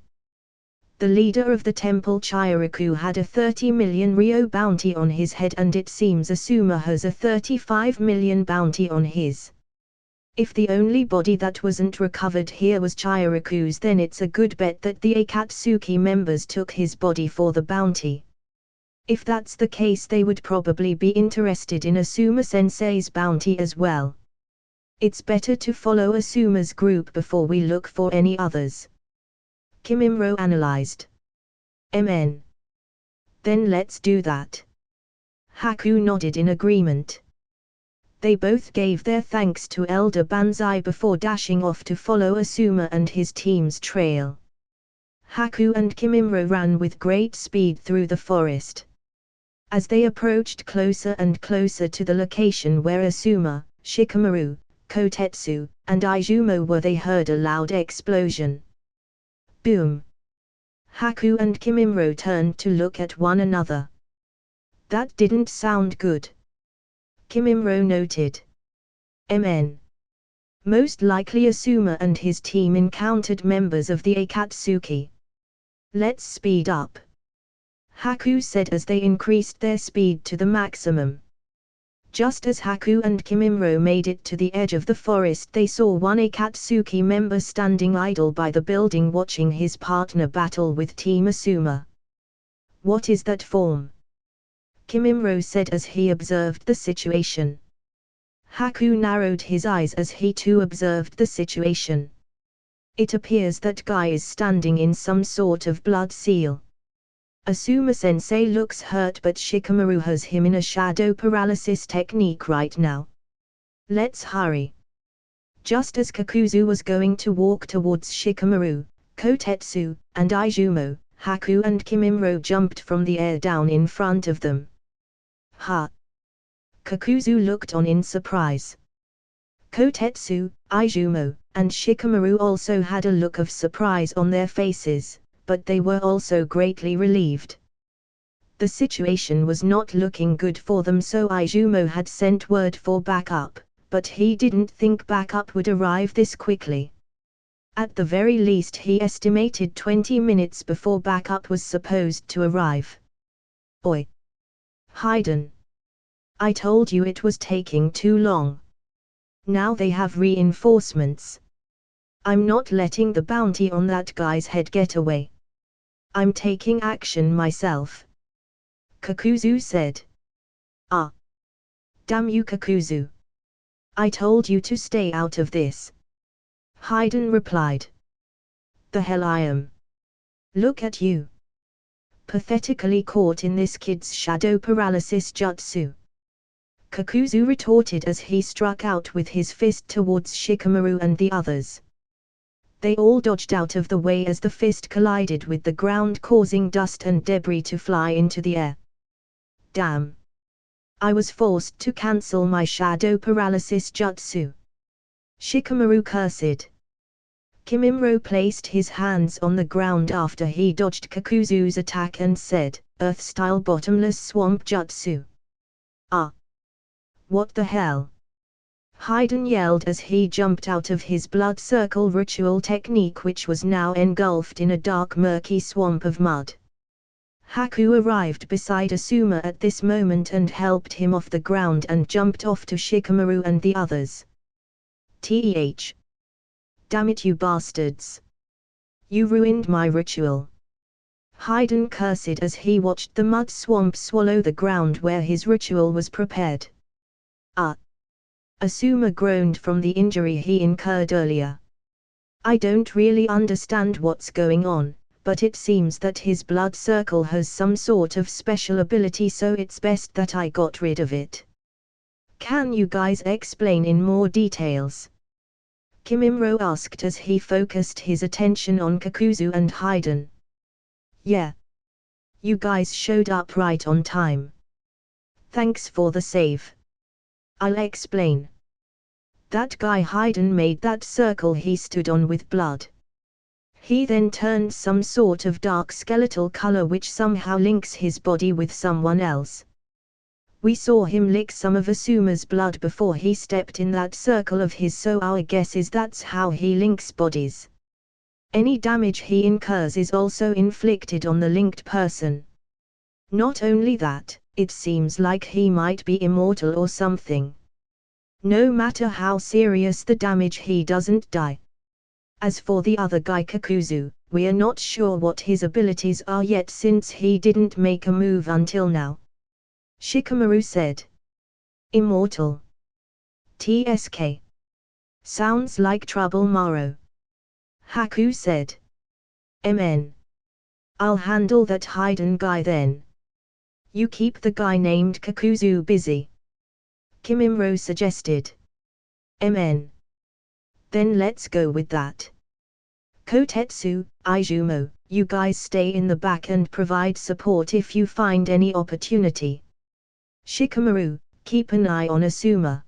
The leader of the temple Chiraku had a 30 million Ryo bounty on his head, and it seems Asuma has a 35 million bounty on his. If the only body that wasn't recovered here was Chiraku's, then it's a good bet that the Akatsuki members took his body for the bounty. If that's the case, they would probably be interested in Asuma-sensei's bounty as well. It's better to follow Asuma's group before we look for any others. Kimimaro analyzed. MN. Then let's do that. Haku nodded in agreement. They both gave their thanks to Elder Banzai before dashing off to follow Asuma and his team's trail. Haku and Kimimaro ran with great speed through the forest. As they approached closer and closer to the location where Asuma, Shikamaru, Kotetsu, and Izumo were, they heard a loud explosion. Boom! Haku and Kimimaro turned to look at one another. That didn't sound good. Kimimaro noted. MN. Most likely Asuma and his team encountered members of the Akatsuki. Let's speed up. Haku said as they increased their speed to the maximum. Just as Haku and Kimimaro made it to the edge of the forest, they saw one Akatsuki member standing idle by the building watching his partner battle with Team Asuma. What is that form? Kimimaro said as he observed the situation. Haku narrowed his eyes as he too observed the situation. It appears that guy is standing in some sort of blood seal. Asuma-sensei looks hurt, but Shikamaru has him in a shadow paralysis technique right now. Let's hurry. Just as Kakuzu was going to walk towards Shikamaru, Kotetsu, and Izumo, Haku and Kimimaro jumped from the air down in front of them. Ha! Kakuzu looked on in surprise. Kotetsu, Izumo, and Shikamaru also had a look of surprise on their faces, but they were also greatly relieved. The situation was not looking good for them, so Izumo had sent word for backup, but he didn't think backup would arrive this quickly. At the very least he estimated 20 minutes before backup was supposed to arrive. Oi! Hayden! I told you it was taking too long. Now they have reinforcements. I'm not letting the bounty on that guy's head get away. I'm taking action myself. Kakuzu said. Ah! Damn you, Kakuzu! I told you to stay out of this. Hayden replied. The hell I am. Look at you. Pathetically caught in this kid's shadow paralysis jutsu. Kakuzu retorted as he struck out with his fist towards Shikamaru and the others. They all dodged out of the way as the fist collided with the ground, causing dust and debris to fly into the air. Damn! I was forced to cancel my shadow paralysis jutsu. Shikamaru cursed. Kimimaro placed his hands on the ground after he dodged Kakuzu's attack and said, Earth-style bottomless swamp jutsu. Ah! What the hell? Hayden yelled as he jumped out of his blood circle ritual technique, which was now engulfed in a dark murky swamp of mud. Haku arrived beside Asuma at this moment and helped him off the ground and jumped off to Shikamaru and the others. Teh! Damn it, you bastards! You ruined my ritual! Hayden cursed as he watched the mud swamp swallow the ground where his ritual was prepared. Ah! Asuma groaned from the injury he incurred earlier. I don't really understand what's going on, but it seems that his blood circle has some sort of special ability, so it's best that I got rid of it. Can you guys explain in more details? Kimimaro asked as he focused his attention on Kakuzu and Hayden. Yeah. You guys showed up right on time. Thanks for the save. I'll explain. That guy Hayden made that circle he stood on with blood. He then turned some sort of dark skeletal color which somehow links his body with someone else. We saw him lick some of Asuma's blood before he stepped in that circle of his, so our guess is that's how he links bodies. Any damage he incurs is also inflicted on the linked person. Not only that, it seems like he might be immortal or something. No matter how serious the damage, he doesn't die. As for the other guy Kakuzu, we are not sure what his abilities are yet since he didn't make a move until now. Shikamaru said. Immortal. TSK. Sounds like trouble, Maro. Haku said. MN. I'll handle that Hayden guy then. You keep the guy named Kakuzu busy. Kimimaro suggested. MN. Then let's go with that. Kotetsu, Izumo, you guys stay in the back and provide support if you find any opportunity. Shikamaru, keep an eye on Asuma.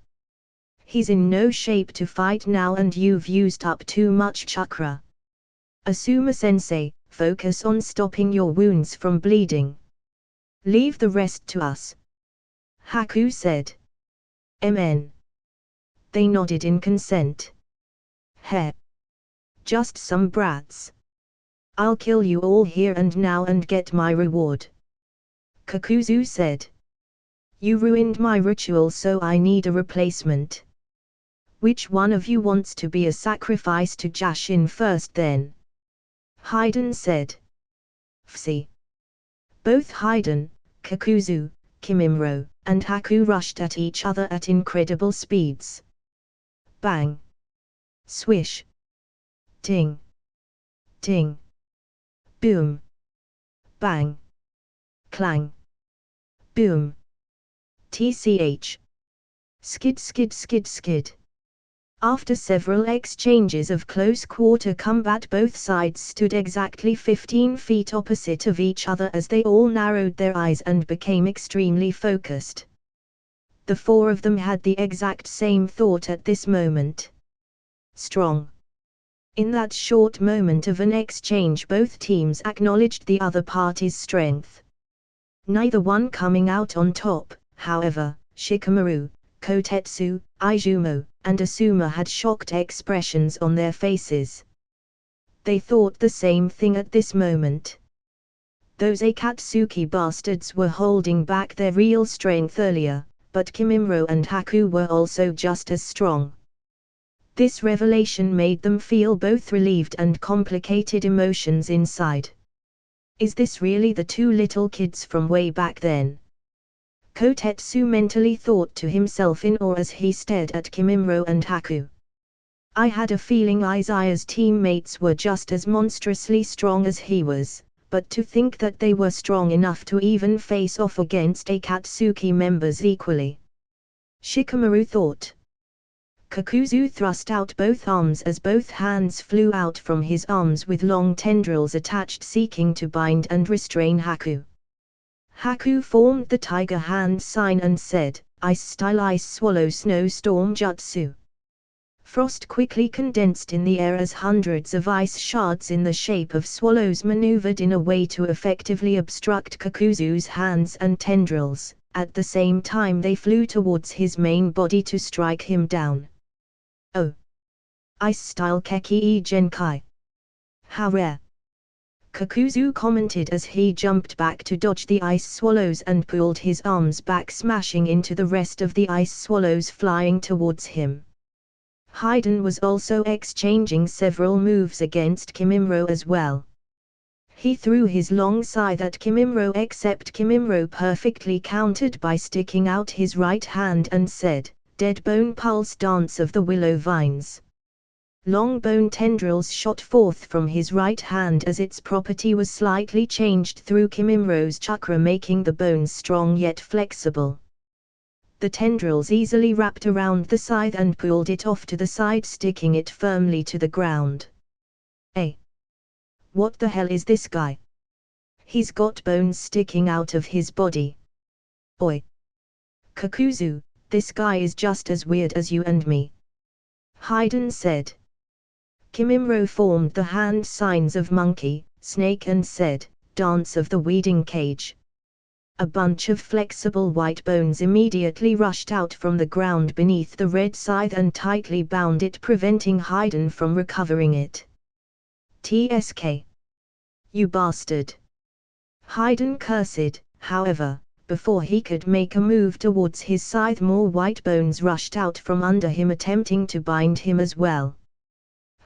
He's in no shape to fight now and you've used up too much chakra. Asuma-sensei, focus on stopping your wounds from bleeding. Leave the rest to us. Haku said. MN. They nodded in consent. Heh. Just some brats. I'll kill you all here and now and get my reward. Kakuzu said. You ruined my ritual, so I need a replacement. Which one of you wants to be a sacrifice to Jashin first then? Hayden said. Fsi. Both Hayden, Kakuzu, Kimimaro, and Haku rushed at each other at incredible speeds. Bang! Swish! Ting! Ting! Boom! Bang! Clang! Boom! TCH! Skid skid skid skid! After several exchanges of close-quarter combat, both sides stood exactly 15 feet opposite of each other as they all narrowed their eyes and became extremely focused. The four of them had the exact same thought at this moment. Strong. In that short moment of an exchange, both teams acknowledged the other party's strength. Neither one coming out on top, however. Shikamaru, Kotetsu, Izumo, and Asuma had shocked expressions on their faces. They thought the same thing at this moment. Those Akatsuki bastards were holding back their real strength earlier, but Kimimaro and Haku were also just as strong. This revelation made them feel both relieved and complicated emotions inside. Is this really the two little kids from way back then? Kotetsu mentally thought to himself in awe as he stared at Kimimaro and Haku. I had a feeling Izaya's teammates were just as monstrously strong as he was, but to think that they were strong enough to even face off against Akatsuki members equally. Shikamaru thought. Kakuzu thrust out both arms as both hands flew out from his arms with long tendrils attached, seeking to bind and restrain Haku. Haku formed the tiger hand sign and said, Ice style ice swallow snowstorm jutsu. Frost quickly condensed in the air as hundreds of ice shards in the shape of swallows maneuvered in a way to effectively obstruct Kakuzu's hands and tendrils. At the same time they flew towards his main body to strike him down. Oh! Ice style Keki Genkai. How rare! Kakuzu commented as he jumped back to dodge the ice swallows and pulled his arms back, smashing into the rest of the ice swallows flying towards him. Haiden was also exchanging several moves against Kimimaro as well. He threw his long scythe at Kimimaro, except Kimimaro perfectly countered by sticking out his right hand and said, Dead Bone Pulse Dance of the Willow Vines. Long bone tendrils shot forth from his right hand as its property was slightly changed through Kimimaro's chakra, making the bones strong yet flexible. The tendrils easily wrapped around the scythe and pulled it off to the side, sticking it firmly to the ground. Hey! What the hell is this guy? He's got bones sticking out of his body. Oi! Kakuzu, this guy is just as weird as you and me. Haiden said. Kimimaro formed the hand signs of monkey, snake and said, Dance of the Weeding Cage. A bunch of flexible white bones immediately rushed out from the ground beneath the red scythe and tightly bound it, preventing Haiden from recovering it. TSK. You bastard! Haiden cursed, however, before he could make a move towards his scythe more white bones rushed out from under him, attempting to bind him as well.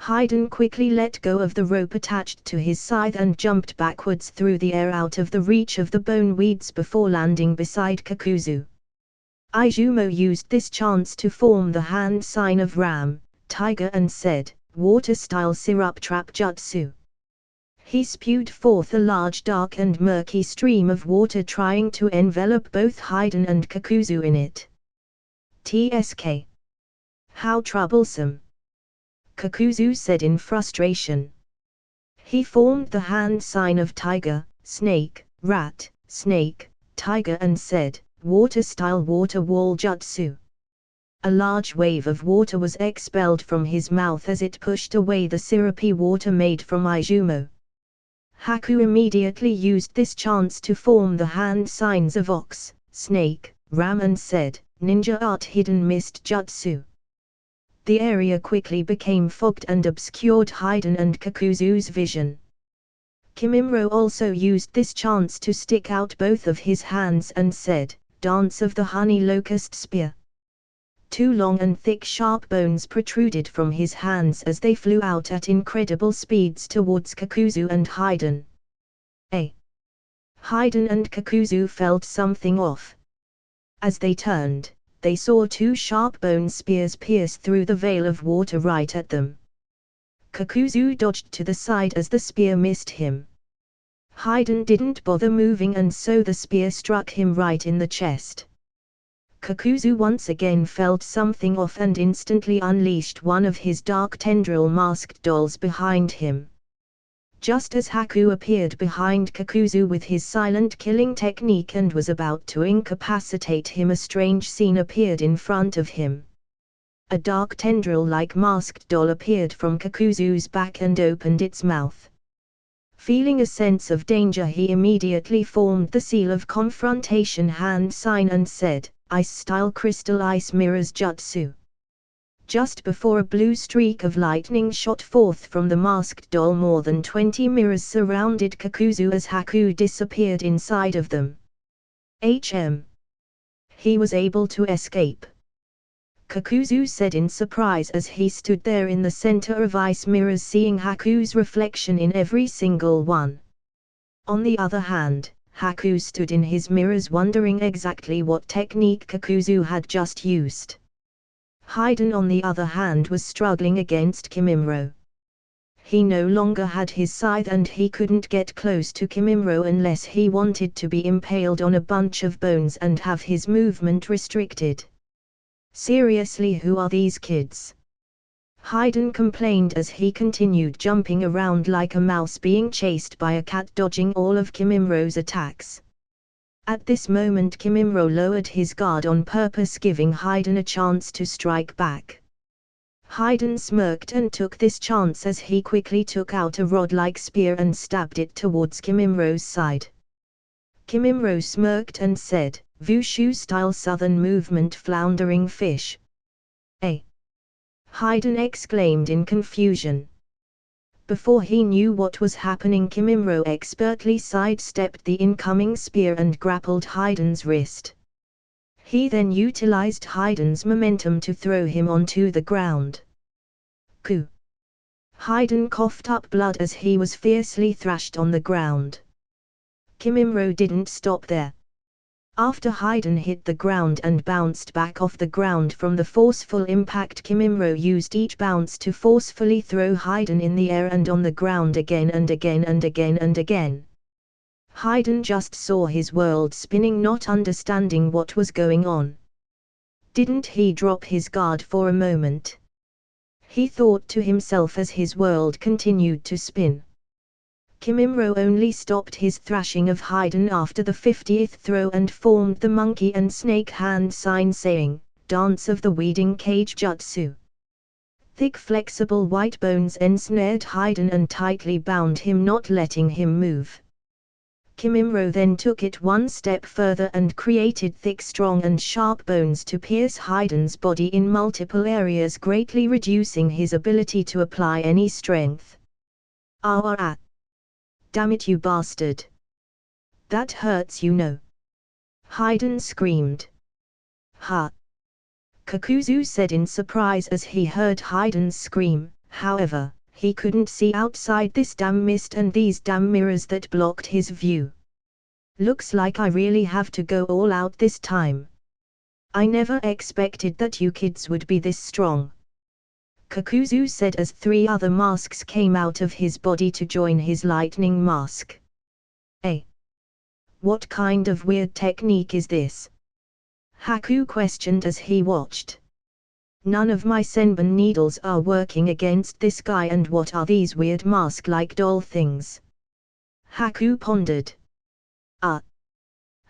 Haiden quickly let go of the rope attached to his scythe and jumped backwards through the air out of the reach of the bone weeds before landing beside Kakuzu. Izumo used this chance to form the hand sign of Ram, Tiger and said, Water-style syrup trap jutsu. He spewed forth a large dark and murky stream of water, trying to envelop both Haiden and Kakuzu in it. TSK. How troublesome! Kakuzu said in frustration. He formed the hand sign of tiger, snake, rat, snake, tiger and said, Water-style water wall jutsu. A large wave of water was expelled from his mouth as it pushed away the syrupy water made from Izumo. Haku immediately used this chance to form the hand signs of ox, snake, ram and said, Ninja art hidden mist jutsu. The area quickly became fogged and obscured Haiden and Kakuzu's vision. Kimimaro also used this chance to stick out both of his hands and said, Dance of the Honey Locust Spear. Two long and thick sharp bones protruded from his hands as they flew out at incredible speeds towards Kakuzu and Haiden. Haiden and Kakuzu felt something off. As they turned, they saw two sharp bone spears pierce through the veil of water right at them. Kakuzu dodged to the side as the spear missed him. Haiden didn't bother moving and so the spear struck him right in the chest. Kakuzu once again felt something off and instantly unleashed one of his dark tendril masked dolls behind him. Just as Haku appeared behind Kakuzu with his silent killing technique and was about to incapacitate him, a strange scene appeared in front of him. A dark tendril-like masked doll appeared from Kakuzu's back and opened its mouth. Feeling a sense of danger, he immediately formed the seal of confrontation hand sign and said, "Ice-style crystal ice mirrors jutsu." Just before a blue streak of lightning shot forth from the masked doll, more than 20 mirrors surrounded Kakuzu as Haku disappeared inside of them. He was able to escape," Kakuzu said in surprise as he stood there in the center of ice mirrors, seeing Haku's reflection in every single one. On the other hand, Haku stood in his mirrors wondering exactly what technique Kakuzu had just used. Haiden on the other hand was struggling against Kimimro. He no longer had his scythe and he couldn't get close to Kimimro unless he wanted to be impaled on a bunch of bones and have his movement restricted. "Seriously, who are these kids?" Haiden complained as he continued jumping around like a mouse being chased by a cat, dodging all of Kimimro's attacks. At this moment Kimimro lowered his guard on purpose, giving Haiden a chance to strike back. Haiden smirked and took this chance as he quickly took out a rod-like spear and stabbed it towards Kimimro's side. Kimimro smirked and said, "Wushu-style southern movement floundering fish." Haiden exclaimed in confusion. Before he knew what was happening, Kimimro expertly sidestepped the incoming spear and grappled Haiden's wrist. He then utilized Haiden's momentum to throw him onto the ground. "Ku!" Haiden coughed up blood as he was fiercely thrashed on the ground. Kimimro didn't stop there. After Haiden hit the ground and bounced back off the ground from the forceful impact, Kimimro used each bounce to forcefully throw Haiden in the air and on the ground again and again and again and again. Haiden just saw his world spinning, not understanding what was going on. Didn't he drop his guard for a moment? He thought to himself as his world continued to spin. Kimimro only stopped his thrashing of Haiden after the 50th throw and formed the monkey and snake hand sign, saying, "Dance of the weeding cage jutsu." Thick flexible white bones ensnared Haiden and tightly bound him, not letting him move. Kimimro then took it one step further and created thick, strong and sharp bones to pierce Haiden's body in multiple areas, greatly reducing his ability to apply any strength. "Ah! Damn it, you bastard! That hurts, you know!" Haiden screamed. "Ha!" Kakuzu said in surprise as he heard Haiden's scream. However, he couldn't see outside this damn mist and these damn mirrors that blocked his view. "Looks like I really have to go all out this time. I never expected that you kids would be this strong," Kakuzu said as 3 other masks came out of his body to join his lightning mask. What kind of weird technique is this?" Haku questioned as he watched. "None of my senbon needles are working against this guy, and what are these weird mask-like doll things?" Haku pondered.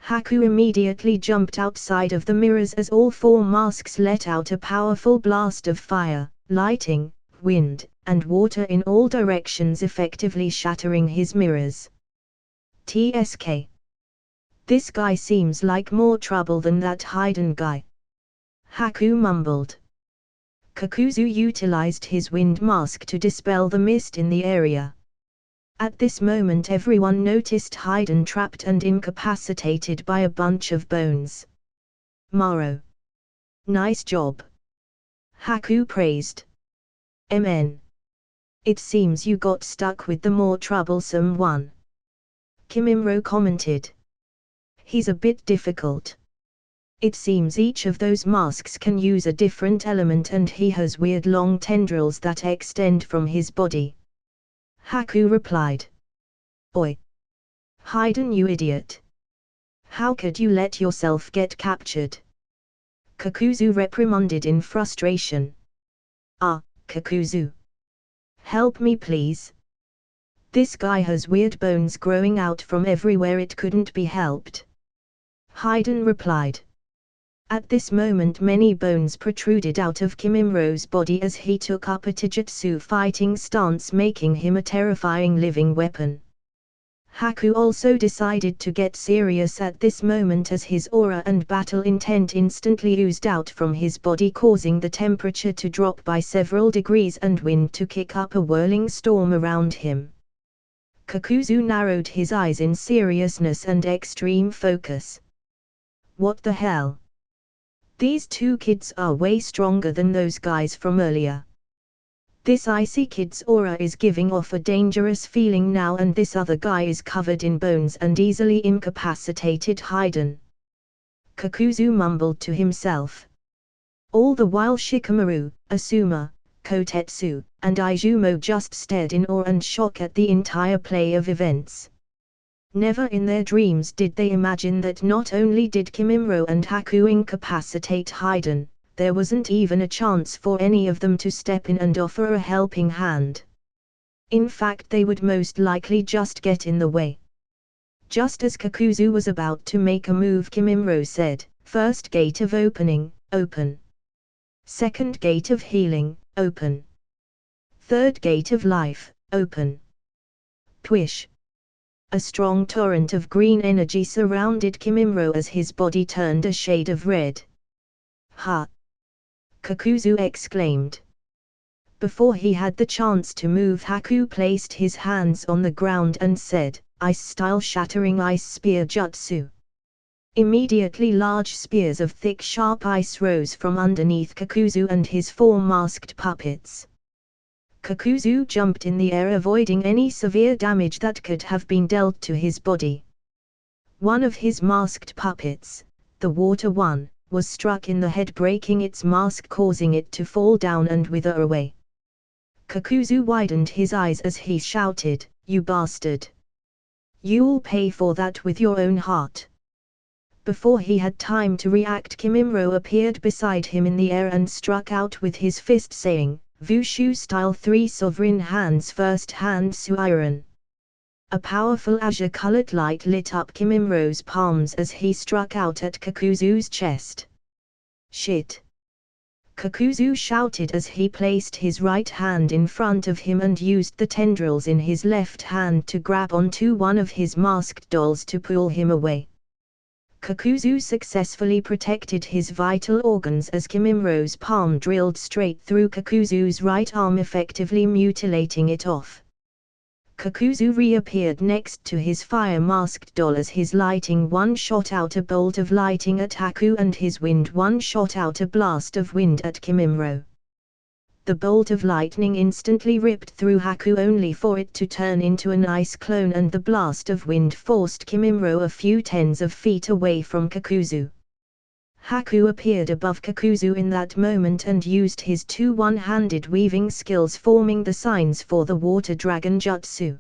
Haku immediately jumped outside of the mirrors as all 4 masks let out a powerful blast of fire, lighting, wind, and water in all directions, effectively shattering his mirrors. "TSK. This guy seems like more trouble than that Haiden guy," Haku mumbled. Kakuzu utilized his wind mask to dispel the mist in the area. At this moment everyone noticed Haiden trapped and incapacitated by a bunch of bones. "Maro. Nice job," Haku praised. "MN. It seems you got stuck with the more troublesome one," Kimimro commented. "He's a bit difficult. It seems each of those masks can use a different element and he has weird long tendrils that extend from his body," Haku replied. "Oi! Haiden, you idiot! How could you let yourself get captured? Kakuzu reprimanded in frustration. "Ah, Kakuzu. Help me please. This guy has weird bones growing out from everywhere, it couldn't be helped." Haiden replied. At this moment many bones protruded out of Kimimro's body as he took up a taijutsu fighting stance, making him a terrifying living weapon. Haku also decided to get serious at this moment as his aura and battle intent instantly oozed out from his body, causing the temperature to drop by several degrees and wind to kick up a whirling storm around him. Kakuzu narrowed his eyes in seriousness and extreme focus. What the hell? These two kids are way stronger than those guys from earlier. This icy kid's aura is giving off a dangerous feeling now, and this other guy is covered in bones and easily incapacitated. Haiden. Kakuzu mumbled to himself. All the while Shikamaru, Asuma, Kotetsu, and Izumo just stared in awe and shock at the entire play of events. Never in their dreams did they imagine that not only did Kimimro and Haku incapacitate Haiden, there wasn't even a chance for any of them to step in and offer a helping hand. In fact, they would most likely just get in the way. Just as Kakuzu was about to make a move, Kimimro said, "First gate of opening, open. Second gate of healing, open. Third gate of life, open." Pwish! A strong torrent of green energy surrounded Kimimro as his body turned a shade of red. "Ha!" Kakuzu exclaimed. Before he had the chance to move, Haku placed his hands on the ground and said, "Ice-style shattering ice spear jutsu." Immediately large spears of thick sharp ice rose from underneath Kakuzu and his four masked puppets. Kakuzu jumped in the air, avoiding any severe damage that could have been dealt to his body. One of his masked puppets, the water one, was struck in the head, breaking its mask, causing it to fall down and wither away. Kakuzu widened his eyes as he shouted, "You bastard! You'll pay for that with your own heart." Before he had time to react, Kimimro appeared beside him in the air and struck out with his fist, saying, "Wushu style 3 sovereign hands, first hand Suiron." A powerful azure-colored light lit up Kimimro's palms as he struck out at Kakuzu's chest. "Shit!" Kakuzu shouted as he placed his right hand in front of him and used the tendrils in his left hand to grab onto one of his masked dolls to pull him away. Kakuzu successfully protected his vital organs as Kimimro's palm drilled straight through Kakuzu's right arm, effectively mutilating it off. Kakuzu reappeared next to his fire-masked doll as his lighting one shot out a bolt of lighting at Haku and his wind one shot out a blast of wind at Kimimro. The bolt of lightning instantly ripped through Haku, only for it to turn into an ice clone, and the blast of wind forced Kimimro a few tens of feet away from Kakuzu. Haku appeared above Kakuzu in that moment and used his two one-handed weaving skills, forming the signs for the water dragon jutsu.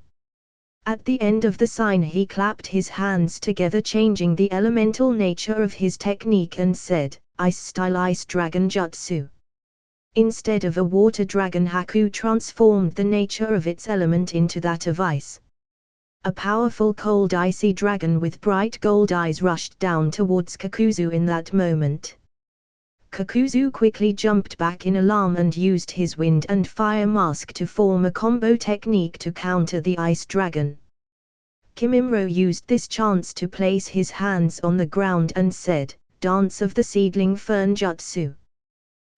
At the end of the sign he clapped his hands together, changing the elemental nature of his technique, and said, "Ice-style ice dragon jutsu." Instead of a water dragon, Haku transformed the nature of its element into that of ice. A powerful cold icy dragon with bright gold eyes rushed down towards Kakuzu in that moment. Kakuzu quickly jumped back in alarm and used his wind and fire mask to form a combo technique to counter the ice dragon. Kimimro used this chance to place his hands on the ground and said, "Dance of the seedling fern jutsu."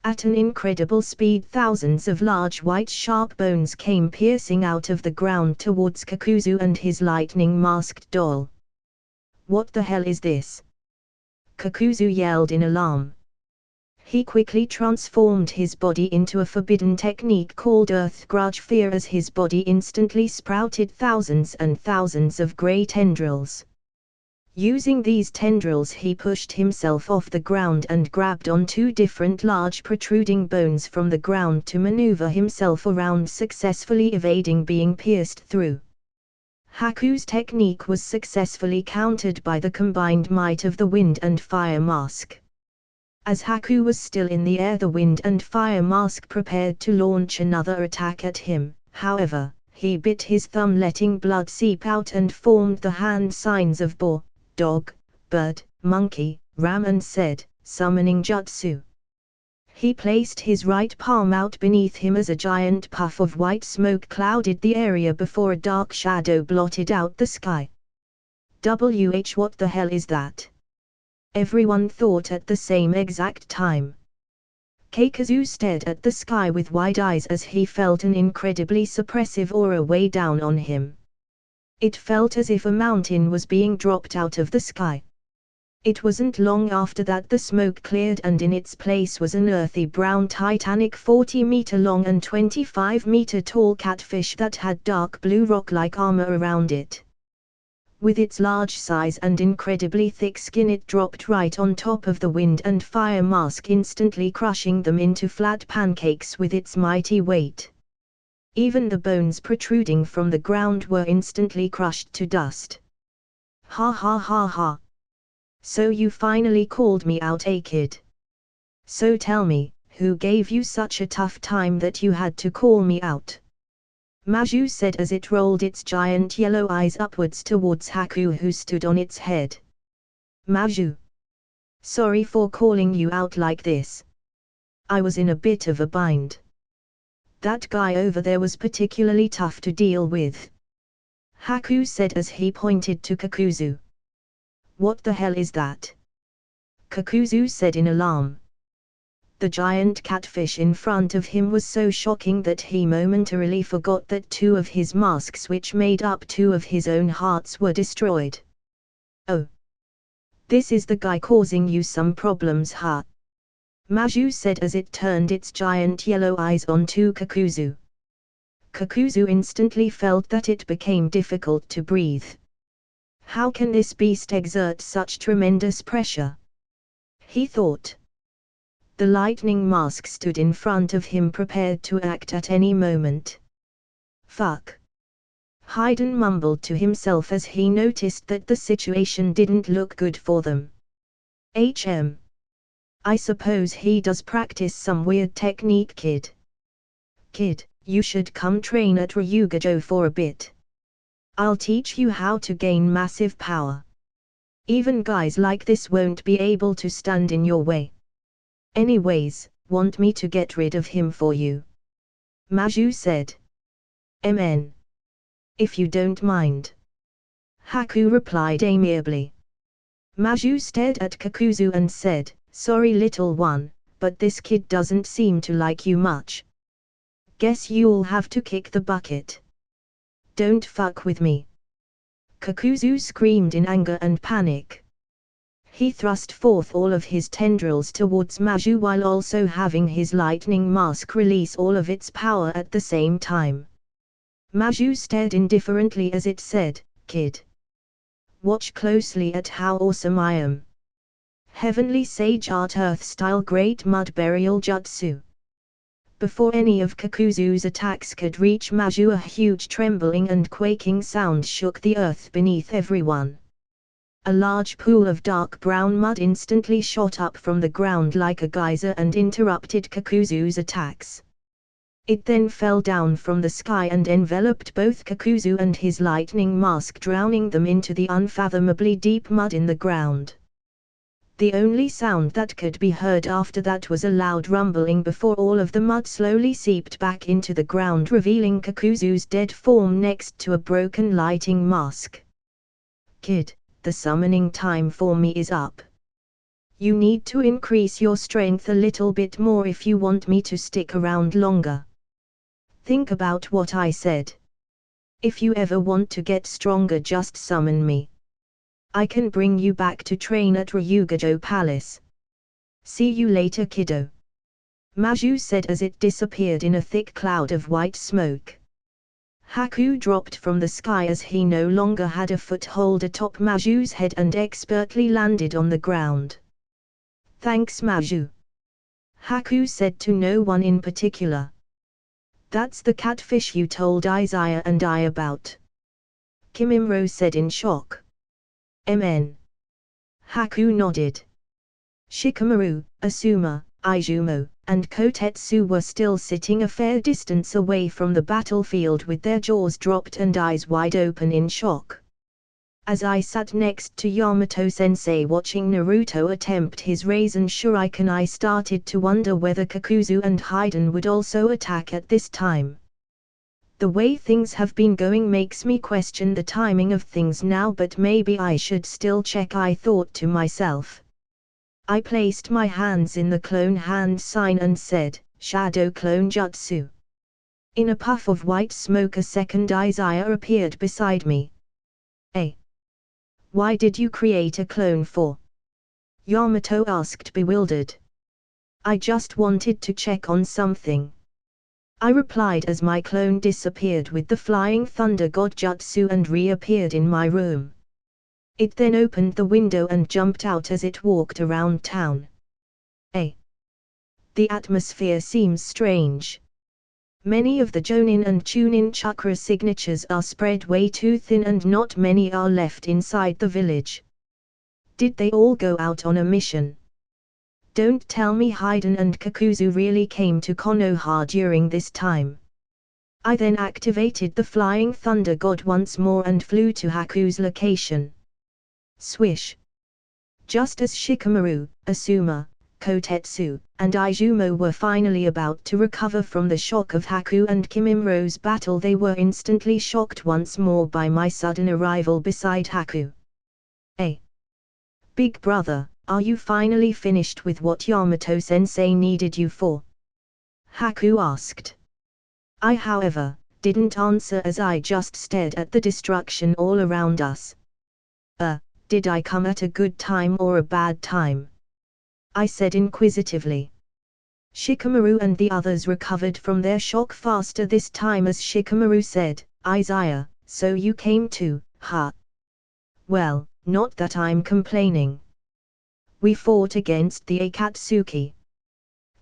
At an incredible speed, thousands of large white sharp bones came piercing out of the ground towards Kakuzu and his lightning-masked doll. "What the hell is this?" Kakuzu yelled in alarm. He quickly transformed his body into a forbidden technique called Earth Grudge Fear as his body instantly sprouted thousands and thousands of grey tendrils. Using these tendrils he pushed himself off the ground and grabbed on two different large protruding bones from the ground to maneuver himself around, successfully evading being pierced through. Haku's technique was successfully countered by the combined might of the wind and fire mask. As Haku was still in the air, the wind and fire mask prepared to launch another attack at him. However, he bit his thumb, letting blood seep out, and formed the hand signs of boar, dog, bird, monkey, ram, and said, "Summoning jutsu." He placed his right palm out beneath him as a giant puff of white smoke clouded the area before a dark shadow blotted out the sky. What the hell is that? Everyone thought at the same exact time. Keikazu stared at the sky with wide eyes as he felt an incredibly suppressive aura weigh down on him. It felt as if a mountain was being dropped out of the sky. It wasn't long after that the smoke cleared, and in its place was an earthy brown titanic 40-meter long and 25-meter tall catfish that had dark blue rock-like armor around it. With its large size and incredibly thick skin, it dropped right on top of the wind and fire mask, instantly crushing them into flat pancakes with its mighty weight. Even the bones protruding from the ground were instantly crushed to dust. Ha ha ha ha. So you finally called me out, kid? So tell me, who gave you such a tough time that you had to call me out? Maju said as it rolled its giant yellow eyes upwards towards Haku, who stood on its head. Maju. Sorry for calling you out like this. I was in a bit of a bind. That guy over there was particularly tough to deal with. Haku said as he pointed to Kakuzu. What the hell is that? Kakuzu said in alarm. The giant catfish in front of him was so shocking that he momentarily forgot that two of his masks, which made up two of his own hearts, were destroyed. Oh. This is the guy causing you some problems, huh? Maju said as it turned its giant yellow eyes onto Kakuzu. Kakuzu instantly felt that it became difficult to breathe. How can this beast exert such tremendous pressure? He thought. The lightning mask stood in front of him, prepared to act at any moment. Fuck. Hayden mumbled to himself as he noticed that the situation didn't look good for them. I suppose he does practice some weird technique, kid. Kid, you should come train at Ryugajo for a bit. I'll teach you how to gain massive power. Even guys like this won't be able to stand in your way. Anyways, want me to get rid of him for you? Maju said. Mn. If you don't mind. Haku replied amiably. Maju stared at Kakuzu and said, Sorry little one, but this kid doesn't seem to like you much. Guess you'll have to kick the bucket. Don't fuck with me. Kakuzu screamed in anger and panic. He thrust forth all of his tendrils towards Maju while also having his lightning mask release all of its power at the same time. Maju stared indifferently as it said, Kid. Watch closely at how awesome I am. Heavenly Sage Art Earth-style Great Mud Burial Jutsu. Before any of Kakuzu's attacks could reach Maju, a huge trembling and quaking sound shook the earth beneath everyone. A large pool of dark brown mud instantly shot up from the ground like a geyser and interrupted Kakuzu's attacks. It then fell down from the sky and enveloped both Kakuzu and his lightning mask, drowning them into the unfathomably deep mud in the ground. The only sound that could be heard after that was a loud rumbling before all of the mud slowly seeped back into the ground, revealing Kakuzu's dead form next to a broken lighting mask. Kid, the summoning time for me is up. You need to increase your strength a little bit more if you want me to stick around longer. Think about what I said. If you ever want to get stronger, just summon me. I can bring you back to train at Ryugajo Palace. See you later, kiddo. Maju said as it disappeared in a thick cloud of white smoke. Haku dropped from the sky as he no longer had a foothold atop Maju's head and expertly landed on the ground. Thanks, Maju. Haku said to no one in particular. That's the catfish you told Izaya and I about. Kimimaro said in shock. Mn. Haku nodded. Shikamaru, Asuma, Izumo, and Kotetsu were still sitting a fair distance away from the battlefield with their jaws dropped and eyes wide open in shock. As I sat next to Yamato-sensei watching Naruto attempt his Rasen Shuriken, I started to wonder whether Kakuzu and Haiden would also attack at this time. The way things have been going makes me question the timing of things now, but maybe I should still check, I thought to myself. I placed my hands in the clone hand sign and said, Shadow Clone Jutsu. In a puff of white smoke a second Izaya appeared beside me. Why did you create a clone for? Yamato asked, bewildered. I just wanted to check on something, I replied as my clone disappeared with the flying thunder god jutsu and reappeared in my room. It then opened the window and jumped out as it walked around town. The atmosphere seems strange. Many of the Jonin and Chunin chakra signatures are spread way too thin and not many are left inside the village. Did they all go out on a mission? Don't tell me Haiden and Kakuzu really came to Konoha during this time. I then activated the flying thunder god once more and flew to Haku's location. Swish! Just as Shikamaru, Asuma, Kotetsu, and Izumo were finally about to recover from the shock of Haku and Kimimro's battle, they were instantly shocked once more by my sudden arrival beside Haku. Big brother, are you finally finished with what Yamato-sensei needed you for? Haku asked. I, however, didn't answer as I just stared at the destruction all around us. Did I come at a good time or a bad time? I said inquisitively. Shikamaru and the others recovered from their shock faster this time as Shikamaru said, Izaya, so you came too, huh? Well, not that I'm complaining. We fought against the Akatsuki.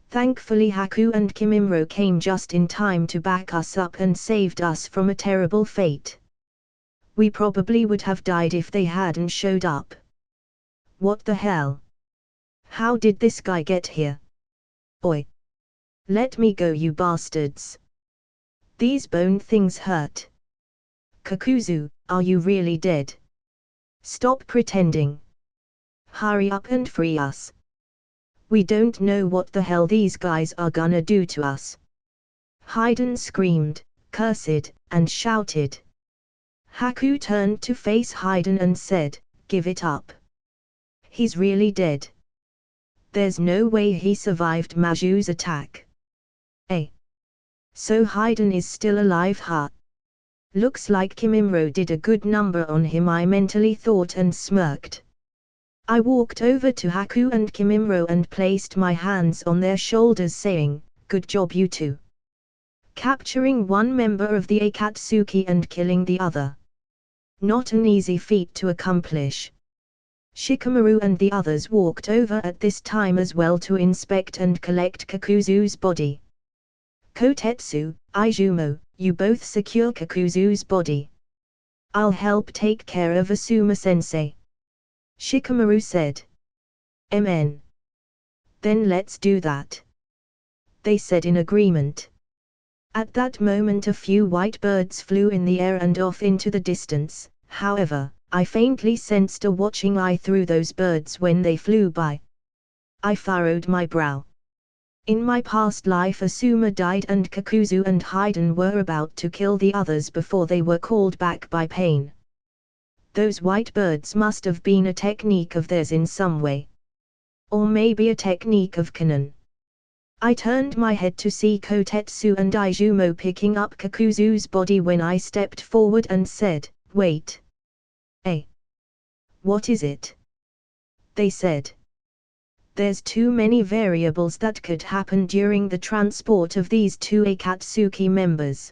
Thankfully Haku and Kimimro came just in time to back us up and saved us from a terrible fate. We probably would have died if they hadn't showed up. What the hell? How did this guy get here? Oi! Let me go, you bastards! These bone things hurt. Kakuzu, are you really dead? Stop pretending. Hurry up and free us. We don't know what the hell these guys are gonna do to us. Haiden screamed, cursed, and shouted. Haku turned to face Haiden and said, give it up. He's really dead. There's no way he survived Maju's attack. So Haiden is still alive, huh? Looks like Kimimro did a good number on him, I mentally thought and smirked. I walked over to Haku and Kimimro and placed my hands on their shoulders saying, good job you two. Capturing one member of the Akatsuki and killing the other. Not an easy feat to accomplish. Shikamaru and the others walked over at this time as well to inspect and collect Kakuzu's body. Kotetsu, Izumo, you both secure Kakuzu's body. I'll help take care of Asuma-sensei. Shikamaru said. Amen. Then let's do that. They said in agreement. At that moment a few white birds flew in the air and off into the distance, however, I faintly sensed a watching eye through those birds when they flew by. I furrowed my brow. In my past life Asuma died and Kakuzu and Haiden were about to kill the others before they were called back by pain. Those white birds must have been a technique of theirs in some way. Or maybe a technique of Kanon. I turned my head to see Kotetsu and Izumo picking up Kakuzu's body when I stepped forward and said, wait. What is it? They said. There's too many variables that could happen during the transport of these two Akatsuki members.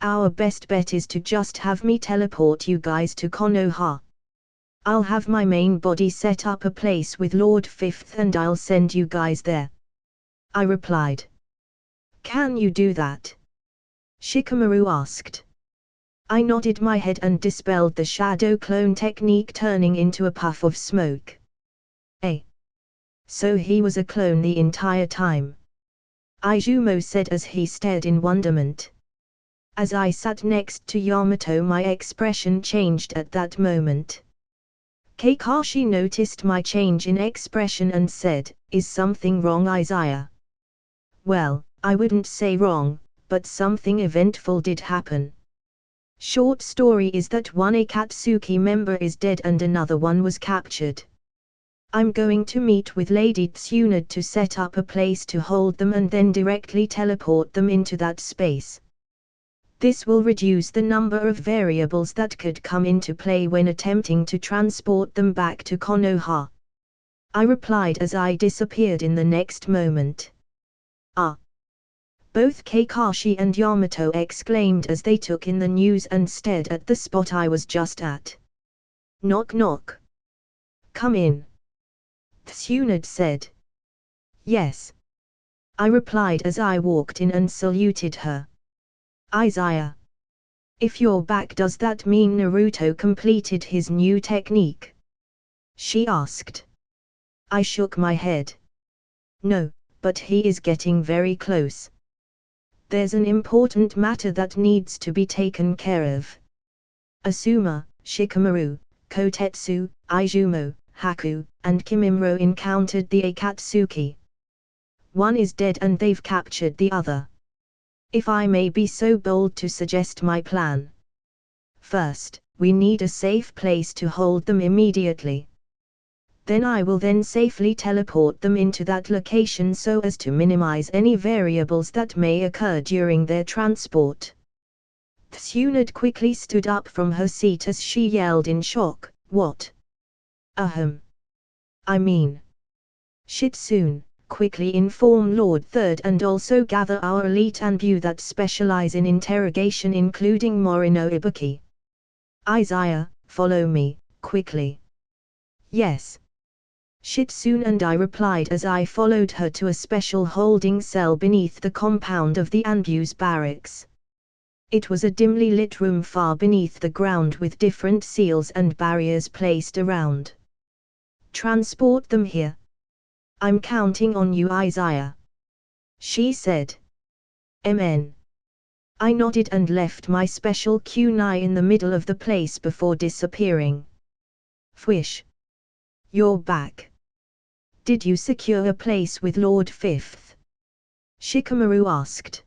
Our best bet is to just have me teleport you guys to Konoha. I'll have my main body set up a place with Lord Fifth and I'll send you guys there. I replied. Can you do that? Shikamaru asked. I nodded my head and dispelled the shadow clone technique, turning into a puff of smoke. So he was a clone the entire time, Izumo said as he stared in wonderment. As I sat next to Yamato, my expression changed at that moment. Kakashi noticed my change in expression and said, "Is something wrong, Izaya?" Well, I wouldn't say wrong, but something eventful did happen. Short story is that one Akatsuki member is dead and another one was captured. I'm going to meet with Lady Tsunade to set up a place to hold them and then directly teleport them into that space. This will reduce the number of variables that could come into play when attempting to transport them back to Konoha. I replied as I disappeared in the next moment. Ah! Both Kakashi and Yamato exclaimed as they took in the news and stared at the spot I was just at. Knock knock. Come in, Tsunade said. Yes, I replied as I walked in and saluted her. Izaya, if you're back, does that mean Naruto completed his new technique? She asked. I shook my head. No, but he is getting very close. There's an important matter that needs to be taken care of. Asuma, Shikamaru, Kotetsu, Izumo, Haku, and Kimimaro encountered the Akatsuki. One is dead and they've captured the other. If I may be so bold to suggest my plan. First, we need a safe place to hold them immediately. Then I will safely teleport them into that location so as to minimize any variables that may occur during their transport. Tsunade quickly stood up from her seat as she yelled in shock, "What? Ahem. I mean, Shitsun, quickly inform Lord Third and also gather our elite Anbu that specialize in interrogation including Morino Ibuki. Izaya, follow me, quickly." Yes. Shitsun and I replied as I followed her to a special holding cell beneath the compound of the Anbu's barracks. It was a dimly lit room far beneath the ground with different seals and barriers placed around. Transport them here. I'm counting on you, Izaya, she said. Amen. I nodded and left my special kunai in the middle of the place before disappearing. Fwish. You're back. Did you secure a place with Lord Fifth? Shikamaru asked.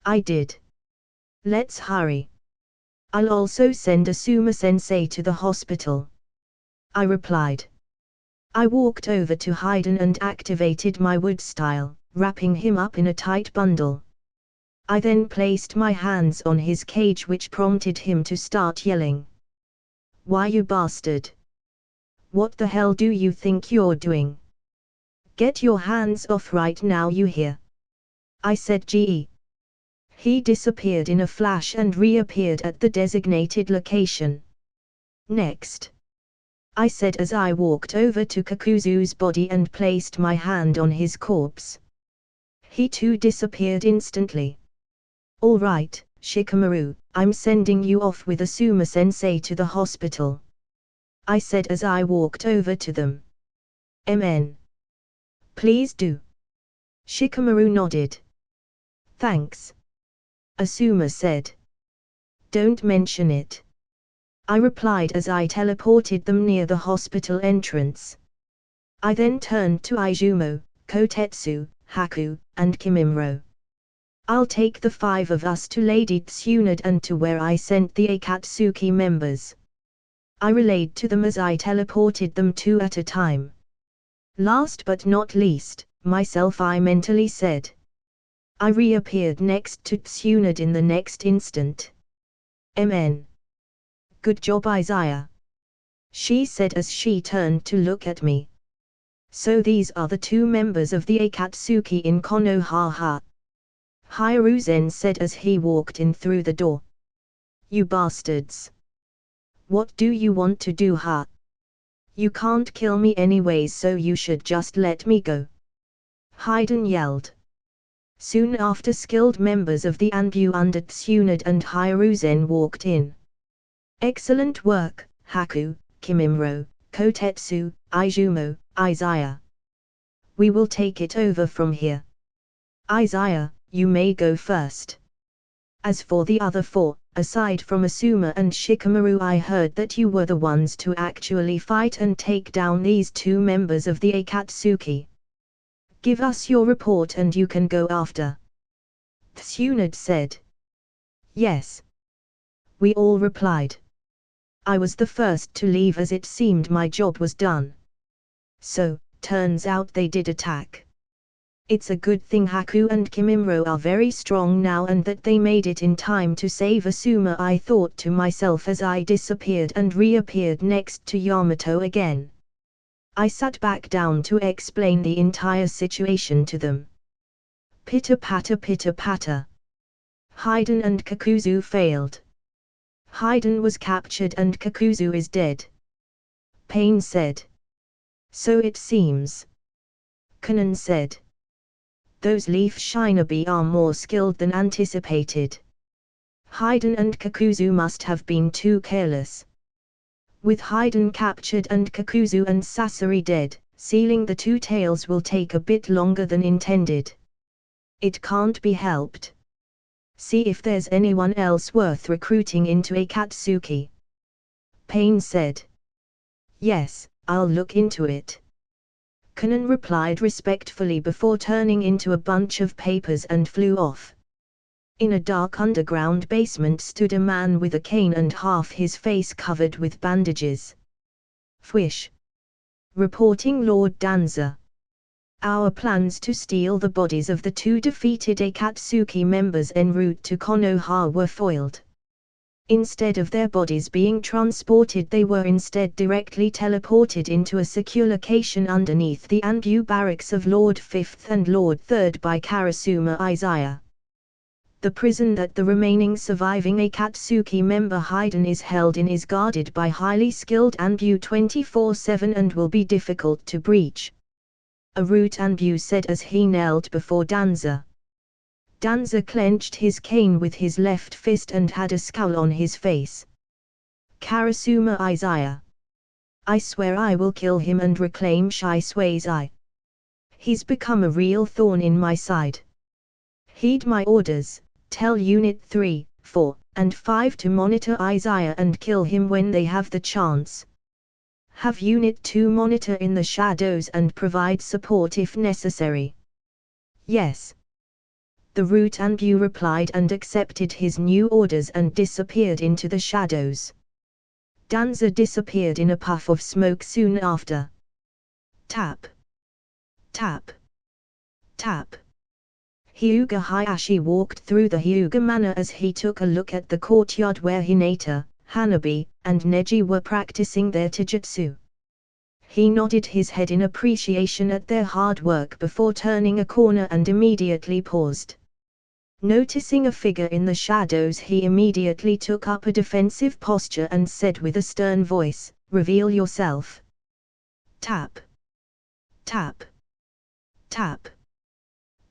I did. Let's hurry. I'll also send Asuma-sensei to the hospital, I replied. I walked over to Hayden and activated my wood style, wrapping him up in a tight bundle. I then placed my hands on his cage, which prompted him to start yelling. Why, you bastard? What the hell do you think you're doing? Get your hands off right now, you hear? I said. Gee. He disappeared in a flash and reappeared at the designated location. Next, I said as I walked over to Kakuzu's body and placed my hand on his corpse. He too disappeared instantly. All right, Shikamaru, I'm sending you off with Asuma-sensei to the hospital, I said as I walked over to them. Amen. Please do. Shikamaru nodded. Thanks, Asuma said. Don't mention it, I replied as I teleported them near the hospital entrance. I then turned to Izumo, Kotetsu, Haku, and Kimimaro. I'll take the 5 of us to Lady Tsunade and to where I sent the Akatsuki members, I relayed to them as I teleported them 2 at a time. Last but not least, myself, I mentally said. I reappeared next to Tsunade in the next instant. Amen. Good job, Izaya, she said as she turned to look at me. So these are the 2 members of the Akatsuki in Konoha. Hiruzen said as he walked in through the door. You bastards. What do you want to do, huh? You can't kill me anyways, so you should just let me go, Hayden yelled. Soon after, skilled members of the Anbu under Tsunade and Hiruzen walked in. Excellent work, Haku, Kimimaro, Kotetsu, Izumo, Izaya, We will take it over from here. Izaya, you may go first. As for the other four, aside from Asuma and Shikamaru, I heard that you were the ones to actually fight and take down these two members of the Akatsuki. Give us your report and you can go after. Tsunade said. Yes. We all replied. I was the first to leave as it seemed my job was done. So, turns out they did attack. It's a good thing Haku and Kimimaro are very strong now and that they made it in time to save Asuma, I thought to myself as I disappeared and reappeared next to Yamato again. I sat back down to explain the entire situation to them. Pitter-patter pitter-patter. Haiden and Kakuzu failed. Haiden was captured and Kakuzu is dead. Pain said. So it seems. Kanan said. Those leaf shinobi are more skilled than anticipated. Haiden and Kakuzu must have been too careless. With Haiden captured and Kakuzu and Sasori dead, sealing the two tails will take a bit longer than intended. It can't be helped. See if there's anyone else worth recruiting into Akatsuki. Pain said. Yes, I'll look into it. Kanan replied respectfully before turning into a bunch of papers and flew off. In a dark underground basement stood a man with a cane and half his face covered with bandages. Fwish. Reporting Lord Danza. Our plans to steal the bodies of the two defeated Akatsuki members en route to Konoha were foiled. Instead of their bodies being transported, they were instead directly teleported into a secure location underneath the Anbu barracks of Lord 5th and Lord 3rd by Karasuma Izaya. The prison that the remaining surviving Akatsuki member Haiden is held in is guarded by highly skilled Anbu 24/7 and will be difficult to breach. A root Anbu said as he knelt before Danza. Danza clenched his cane with his left fist and had a scowl on his face. Karasuma Izaya. I swear I will kill him and reclaim Shisei's eye. He's become a real thorn in my side. Heed my orders, tell Unit 3, 4, and 5 to monitor Izaya and kill him when they have the chance. Have Unit 2 monitor in the shadows and provide support if necessary. Yes. The root Anbu replied and accepted his new orders and disappeared into the shadows. Danza disappeared in a puff of smoke soon after. Tap. Tap. Tap. Hyuga Hayashi walked through the Hyuga Manor as he took a look at the courtyard where Hinata, Hanabi, and Neji were practicing their taijutsu. He nodded his head in appreciation at their hard work before turning a corner and immediately paused. Noticing a figure in the shadows, he immediately took up a defensive posture and said with a stern voice, "Reveal yourself." Tap. Tap. Tap.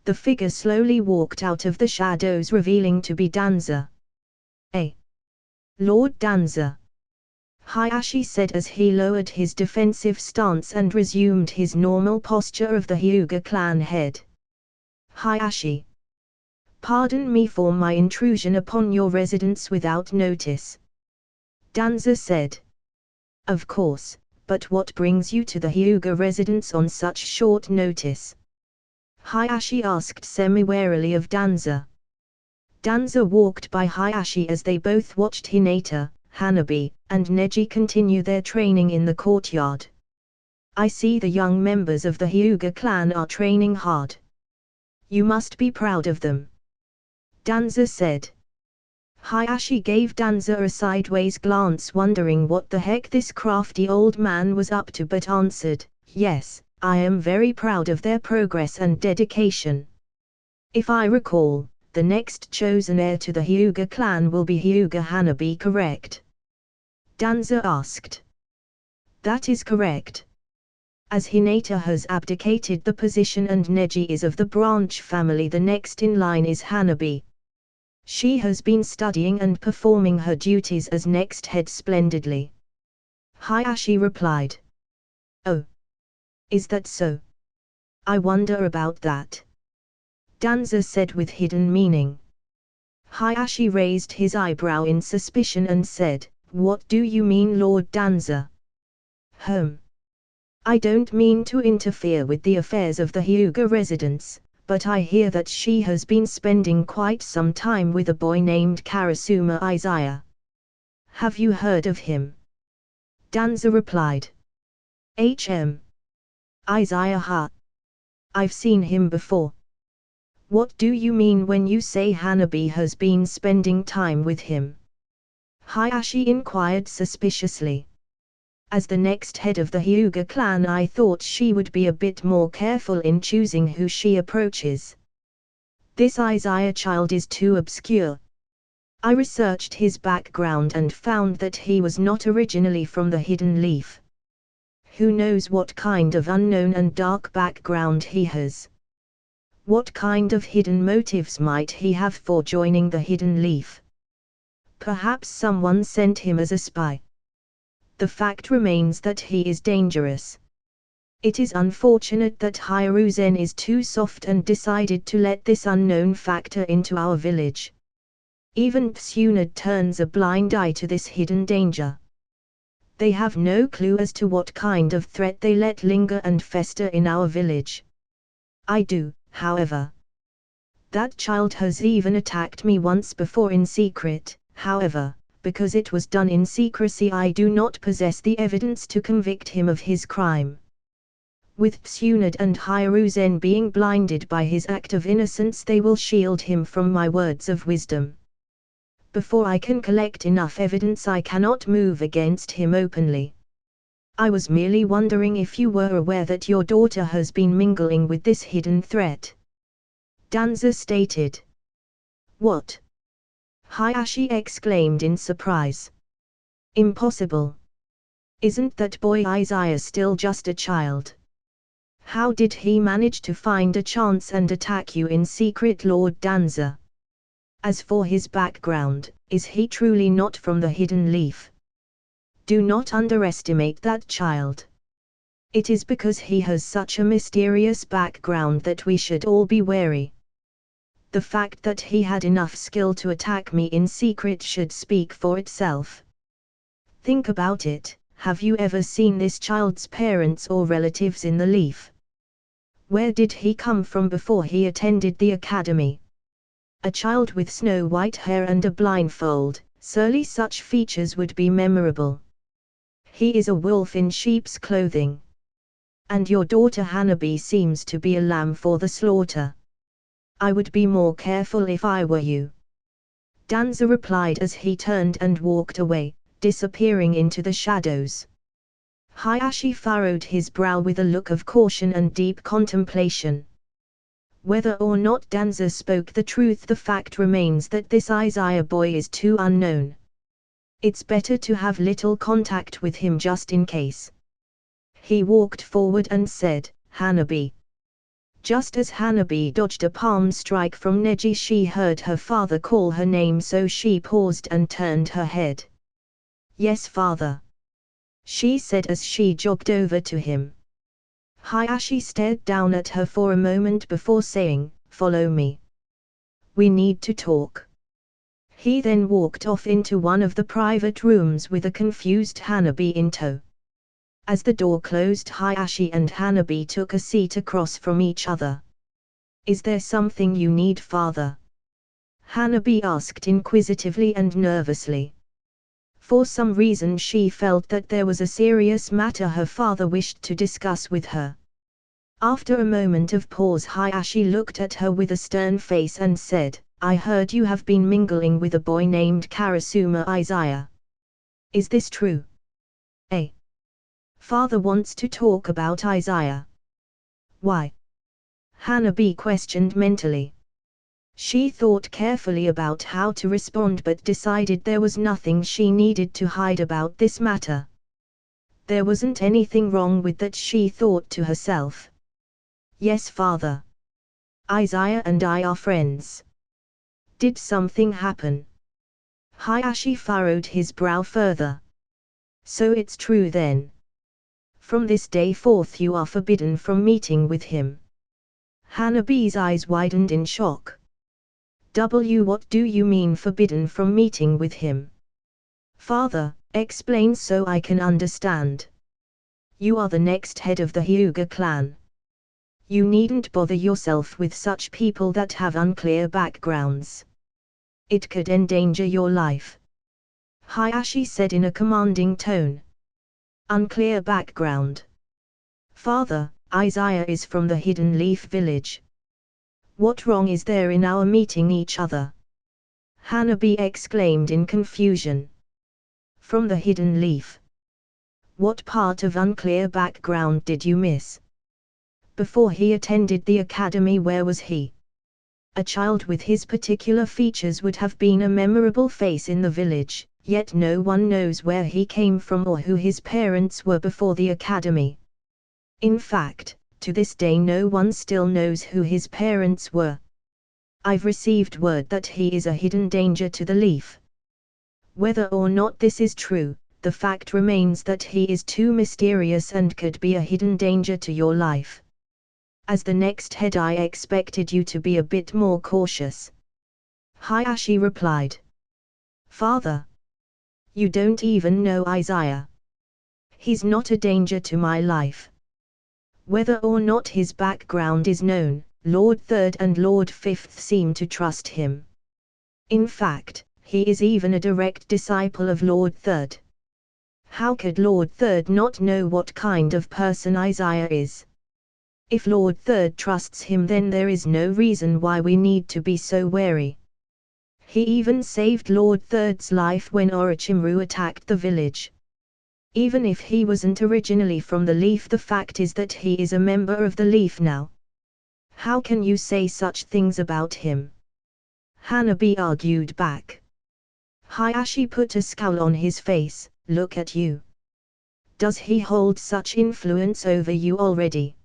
The figure slowly walked out of the shadows, revealing to be Danza. Lord Danza. Hayashi said as he lowered his defensive stance and resumed his normal posture of the Hyuga clan head. Hayashi. Pardon me for my intrusion upon your residence without notice. Danza said. Of course, but what brings you to the Hyuga residence on such short notice? Hayashi asked semi-warily of Danza. Danza walked by Hayashi as they both watched Hinata, Hanabi, and Neji continue their training in the courtyard. I see the young members of the Hyuga clan are training hard. You must be proud of them. Danza said. Hayashi gave Danza a sideways glance, wondering what the heck this crafty old man was up to, but answered, "Yes, I am very proud of their progress and dedication. If I recall, the next chosen heir to the Hyuga clan will be Hyuga Hanabi, correct?" Danza asked. That is correct. As Hinata has abdicated the position and Neji is of the branch family, the next in line is Hanabi. She has been studying and performing her duties as next head splendidly. Hayashi replied. Oh. Is that so? I wonder about that, Danza said with hidden meaning. Hayashi raised his eyebrow in suspicion and said, "What do you mean, Lord Danza?" I don't mean to interfere with the affairs of the Hyuga residents, but I hear that she has been spending quite some time with a boy named Karasuma Izaya. Have you heard of him? Danza replied. Izaya ha. I've seen him before. What do you mean when you say Hanabi has been spending time with him? Hayashi inquired suspiciously. As the next head of the Hyuga clan, I thought she would be a bit more careful in choosing who she approaches. This Izaya child is too obscure. I researched his background and found that he was not originally from the Hidden Leaf. Who knows what kind of unknown and dark background he has? What kind of hidden motives might he have for joining the Hidden Leaf? Perhaps someone sent him as a spy. The fact remains that he is dangerous. It is unfortunate that Hiruzen is too soft and decided to let this unknown factor into our village. Even Tsunade turns a blind eye to this hidden danger. They have no clue as to what kind of threat they let linger and fester in our village. I do, however. That child has even attacked me once before in secret, however, because it was done in secrecy, I do not possess the evidence to convict him of his crime. With Tsunade and Hiruzen being blinded by his act of innocence, they will shield him from my words of wisdom. Before I can collect enough evidence, I cannot move against him openly. I was merely wondering if you were aware that your daughter has been mingling with this hidden threat. Danza stated. What? Hayashi exclaimed in surprise. Impossible. Isn't that boy Izaya still just a child? How did he manage to find a chance and attack you in secret, Lord Danza? As for his background, is he truly not from the Hidden Leaf? Do not underestimate that child. It is because he has such a mysterious background that we should all be wary. The fact that he had enough skill to attack me in secret should speak for itself. Think about it, have you ever seen this child's parents or relatives in the Leaf? Where did he come from before he attended the academy? A child with snow-white hair and a blindfold, surely such features would be memorable. He is a wolf in sheep's clothing. And your daughter Hanabi seems to be a lamb for the slaughter. I would be more careful if I were you. Danza replied as he turned and walked away, disappearing into the shadows. Hayashi furrowed his brow with a look of caution and deep contemplation. Whether or not Danza spoke the truth, the fact remains that this Izaya boy is too unknown. It's better to have little contact with him just in case. He walked forward and said, Hanabi. Just as Hanabi dodged a palm strike from Neji, she heard her father call her name, so she paused and turned her head. Yes, father, she said as she jogged over to him. Hayashi stared down at her for a moment before saying, follow me. We need to talk. He then walked off into one of the private rooms with a confused Hanabi in tow. As the door closed, Hayashi and Hanabi took a seat across from each other. Is there something you need, father? Hanabi asked inquisitively and nervously. For some reason she felt that there was a serious matter her father wished to discuss with her. After a moment of pause, Hayashi looked at her with a stern face and said, I heard you have been mingling with a boy named Karasuma Izaya. Is this true? Father wants to talk about Izaya. Why? Hanabi questioned mentally. She thought carefully about how to respond but decided there was nothing she needed to hide about this matter. There wasn't anything wrong with that, she thought to herself. Yes, father. Izaya and I are friends. Did something happen? Hayashi furrowed his brow further. So it's true then. From this day forth you are forbidden from meeting with him. Hanabi's eyes widened in shock. What do you mean forbidden from meeting with him? Father, explain so I can understand. You are the next head of the Hyuga clan. You needn't bother yourself with such people that have unclear backgrounds. It could endanger your life. Hayashi said in a commanding tone. Unclear background. Father, Izaya is from the Hidden Leaf village. What wrong is there in our meeting each other? Hanabi exclaimed in confusion. From the Hidden Leaf. What part of unclear background did you miss? Before he attended the academy, where was he? A child with his particular features would have been a memorable face in the village, yet no one knows where he came from or who his parents were before the academy. In fact, to this day no one still knows who his parents were. I've received word that he is a hidden danger to the leaf. Whether or not this is true, the fact remains that he is too mysterious and could be a hidden danger to your life. As the next head, I expected you to be a bit more cautious. Hayashi replied. Father, you don't even know Izaya. He's not a danger to my life. Whether or not his background is known, Lord Third and Lord Fifth seem to trust him. In fact, he is even a direct disciple of Lord Third. How could Lord Third not know what kind of person Izaya is? If Lord Third trusts him, then there is no reason why we need to be so wary. He even saved Lord Third's life when Orochimaru attacked the village. Even if he wasn't originally from the Leaf, the fact is that he is a member of the Leaf now. How can you say such things about him? Hanabi argued back. Hayashi put a scowl on his face. Look at you. Does he hold such influence over you already?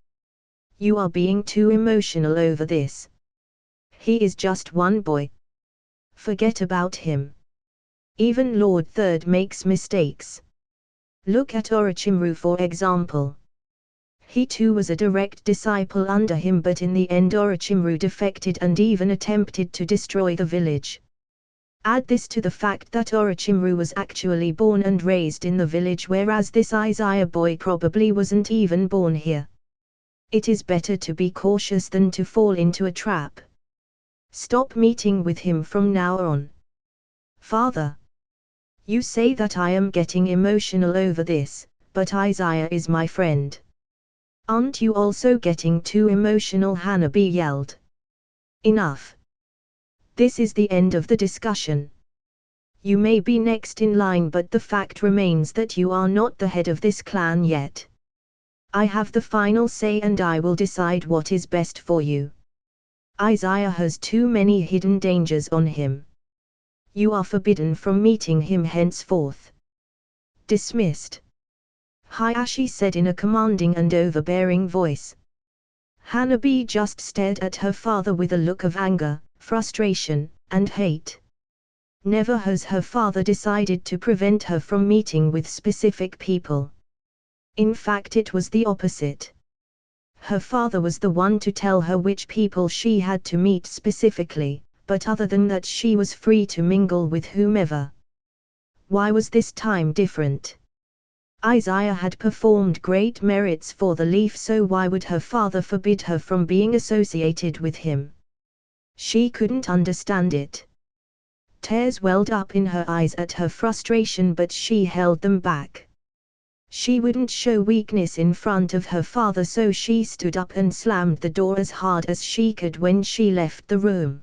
You are being too emotional over this. He is just one boy. Forget about him. Even Lord Third makes mistakes. Look at Orochimaru for example. He too was a direct disciple under him, but in the end Orochimaru defected and even attempted to destroy the village. Add this to the fact that Orochimaru was actually born and raised in the village, whereas this Izaya boy probably wasn't even born here. It is better to be cautious than to fall into a trap. Stop meeting with him from now on. Father, you say that I am getting emotional over this, but Izaya is my friend. Aren't you also getting too emotional? Hanabi yelled. Enough. This is the end of the discussion. You may be next in line, but the fact remains that you are not the head of this clan yet. I have the final say and I will decide what is best for you. Izaya has too many hidden dangers on him. You are forbidden from meeting him henceforth. Dismissed. Hayashi said in a commanding and overbearing voice. Hanabi just stared at her father with a look of anger, frustration, and hate. Never has her father decided to prevent her from meeting with specific people. In fact, it was the opposite. Her father was the one to tell her which people she had to meet specifically, but other than that she was free to mingle with whomever. Why was this time different? Izaya had performed great merits for the Leaf, so why would her father forbid her from being associated with him? She couldn't understand it. Tears welled up in her eyes at her frustration, but she held them back. She wouldn't show weakness in front of her father, so she stood up and slammed the door as hard as she could when she left the room.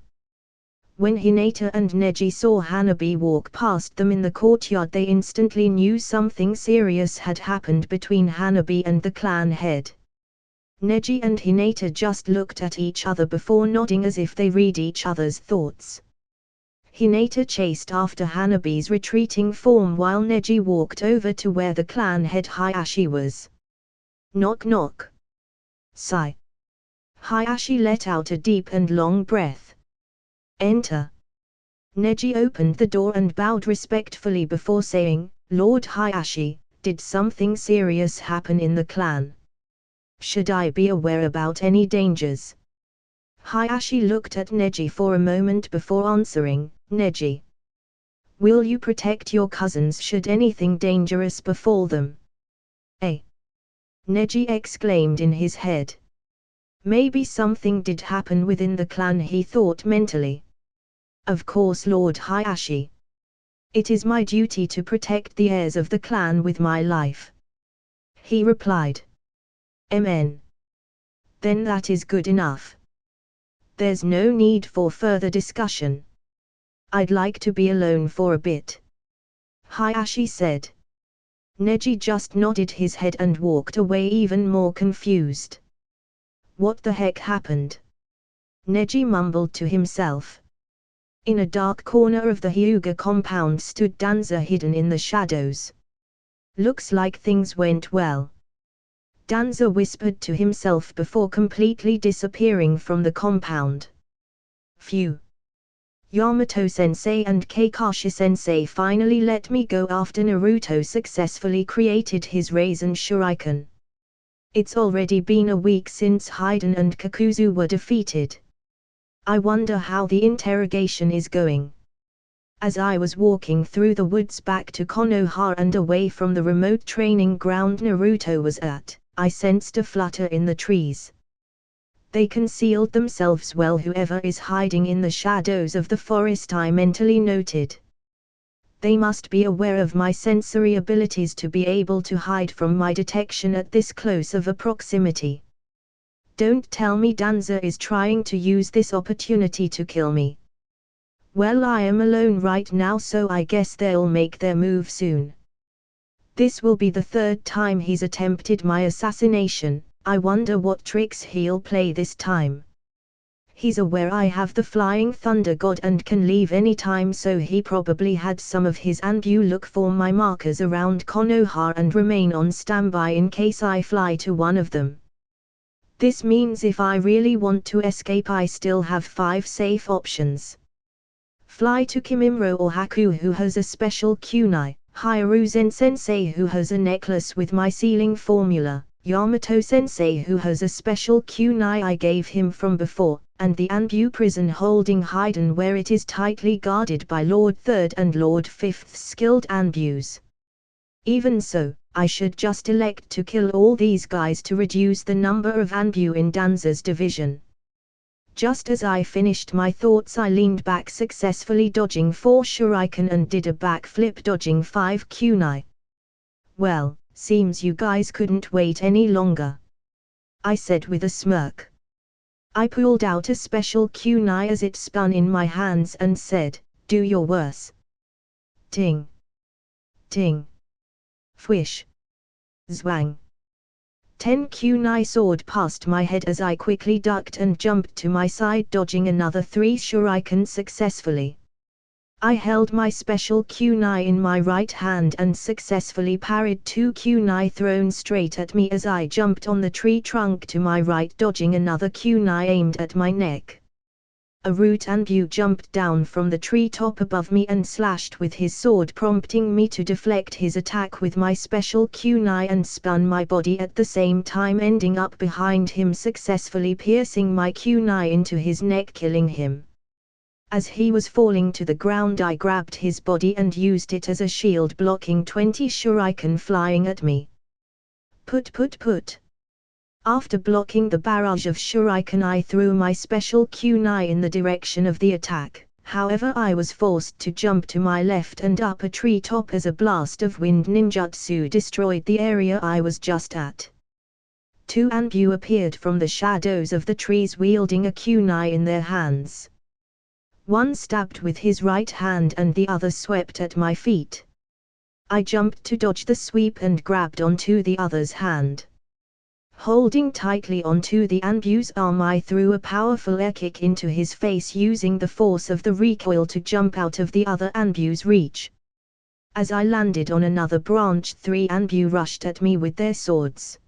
When Hinata and Neji saw Hanabi walk past them in the courtyard, they instantly knew something serious had happened between Hanabi and the clan head. Neji and Hinata just looked at each other before nodding as if they read each other's thoughts. Hinata chased after Hanabi's retreating form while Neji walked over to where the clan head Hayashi was. Knock knock. Sigh. Hayashi let out a deep and long breath. Enter. Neji opened the door and bowed respectfully before saying, Lord Hayashi, did something serious happen in the clan? Should I be aware about any dangers? Hayashi looked at Neji for a moment before answering. Neji, will you protect your cousins should anything dangerous befall them? Neji exclaimed in his head. Maybe something did happen within the clan, he thought mentally. Of course, Lord Hayashi. It is my duty to protect the heirs of the clan with my life, he replied. Amen. Then that is good enough. There's no need for further discussion. I'd like to be alone for a bit, Hayashi said. Neji just nodded his head and walked away even more confused. What the heck happened? Neji mumbled to himself. In a dark corner of the Hyuga compound stood Danza hidden in the shadows. Looks like things went well, Danza whispered to himself before completely disappearing from the compound. Phew. Yamato-sensei and Kakashi-sensei finally let me go after Naruto successfully created his Raisen Shuriken. It's already been a week since Haiden and Kakuzu were defeated. I wonder how the interrogation is going. As I was walking through the woods back to Konoha and away from the remote training ground Naruto was at, I sensed a flutter in the trees. They concealed themselves well. Whoever is hiding in the shadows of the forest, I mentally noted. They must be aware of my sensory abilities to be able to hide from my detection at this close of a proximity. Don't tell me Danza is trying to use this opportunity to kill me. Well, I am alone right now, so I guess they'll make their move soon. This will be the third time he's attempted my assassination. I wonder what tricks he'll play this time. He's aware I have the Flying Thunder God and can leave any time, so he probably had some of his Anbu look for my markers around Konoha and remain on standby in case I fly to one of them. This means if I really want to escape, I still have 5 safe options. Fly to Kimimaro or Haku, who has a special kunai, Hiruzen Sensei, who has a necklace with my sealing formula, Yamato Sensei, who has a special kunai I gave him from before, and the Anbu prison holding Haiden, where it is tightly guarded by Lord 3rd and Lord 5th skilled Anbus. Even so, I should just elect to kill all these guys to reduce the number of Anbu in Danza's division. Just as I finished my thoughts, I leaned back, successfully dodging 4 shuriken and did a backflip dodging 5 kunai. Well, seems you guys couldn't wait any longer, I said with a smirk. I pulled out a special kunai as it spun in my hands and said, do your worst. Ting. Ting. Fwish. Zwang. 10 kunai soared past my head as I quickly ducked and jumped to my side, dodging another 3 shuriken successfully. I held my special kunai in my right hand and successfully parried 2 kunai thrown straight at me as I jumped on the tree trunk to my right, dodging another kunai aimed at my neck. A root Anbu jumped down from the tree top above me and slashed with his sword, prompting me to deflect his attack with my special kunai and spun my body at the same time, ending up behind him, successfully piercing my kunai into his neck, killing him. As he was falling to the ground, I grabbed his body and used it as a shield, blocking 20 shuriken flying at me. Put. After blocking the barrage of shuriken, I threw my special kunai in the direction of the attack. However, I was forced to jump to my left and up a tree top as a blast of wind ninjutsu destroyed the area I was just at. 2 Anbu appeared from the shadows of the trees wielding a kunai in their hands. One stabbed with his right hand and the other swept at my feet. I jumped to dodge the sweep and grabbed onto the other's hand. Holding tightly onto the Anbu's arm, I threw a powerful air kick into his face, using the force of the recoil to jump out of the other Anbu's reach. As I landed on another branch, 3 Anbu rushed at me with their swords.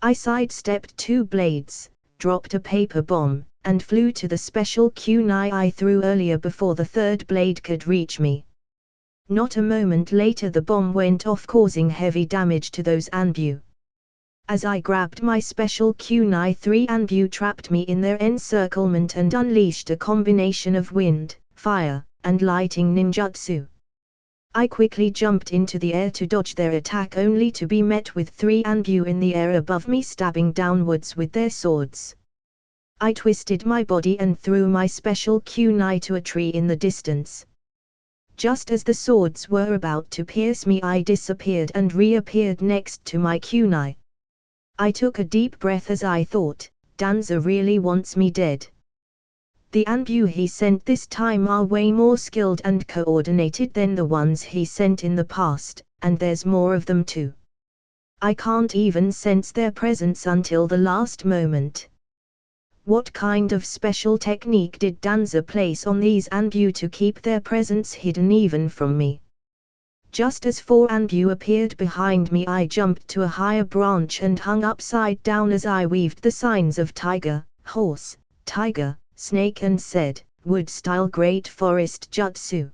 I sidestepped 2 blades, dropped a paper bomb, and flew to the special kunai I threw earlier before the 3rd blade could reach me. Not a moment later, the bomb went off, causing heavy damage to those Anbu. As I grabbed my special kunai, 3 Anbu trapped me in their encirclement and unleashed a combination of wind, fire, and lighting ninjutsu. I quickly jumped into the air to dodge their attack, only to be met with 3 Anbu in the air above me, stabbing downwards with their swords. I twisted my body and threw my special kunai to a tree in the distance. Just as the swords were about to pierce me, I disappeared and reappeared next to my kunai. I took a deep breath as I thought, Danza really wants me dead. The Anbu he sent this time are way more skilled and coordinated than the ones he sent in the past, and there's more of them too. I can't even sense their presence until the last moment. What kind of special technique did Danza place on these Anbu to keep their presence hidden even from me? Just as 4 Anbu appeared behind me, I jumped to a higher branch and hung upside down as I weaved the signs of tiger, horse, tiger, snake and said, wood-style great forest jutsu.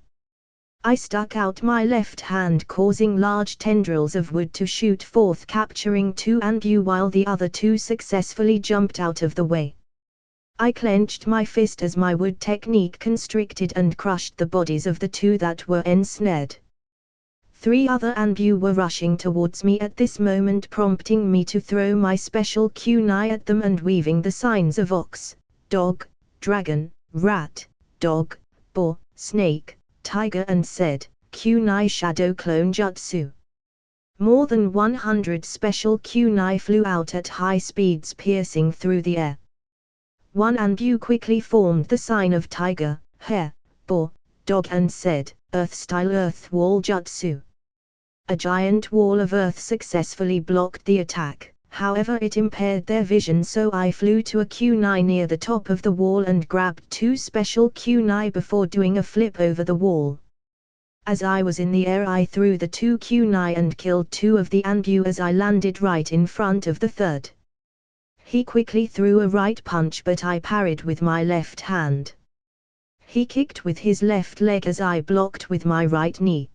I stuck out my left hand, causing large tendrils of wood to shoot forth, capturing 2 Anbu while the other 2 successfully jumped out of the way. I clenched my fist as my wood technique constricted and crushed the bodies of the 2 that were ensnared. 3 other Anbu were rushing towards me at this moment, prompting me to throw my special kunai at them and weaving the signs of ox, dog, dragon, rat, dog, boar, snake, tiger and said, kunai shadow clone jutsu. More than 100 special kunai flew out at high speeds, piercing through the air. 1 Anbu quickly formed the sign of tiger, hare, boar, dog and said, earth-style earth wall jutsu. A giant wall of earth successfully blocked the attack, however it impaired their vision, so I flew to a kunai near the top of the wall and grabbed 2 special kunai before doing a flip over the wall. As I was in the air, I threw the 2 kunai and killed 2 of the Anbu as I landed right in front of the 3rd. He quickly threw a right punch, but I parried with my left hand. He kicked with his left leg as I blocked with my right knee.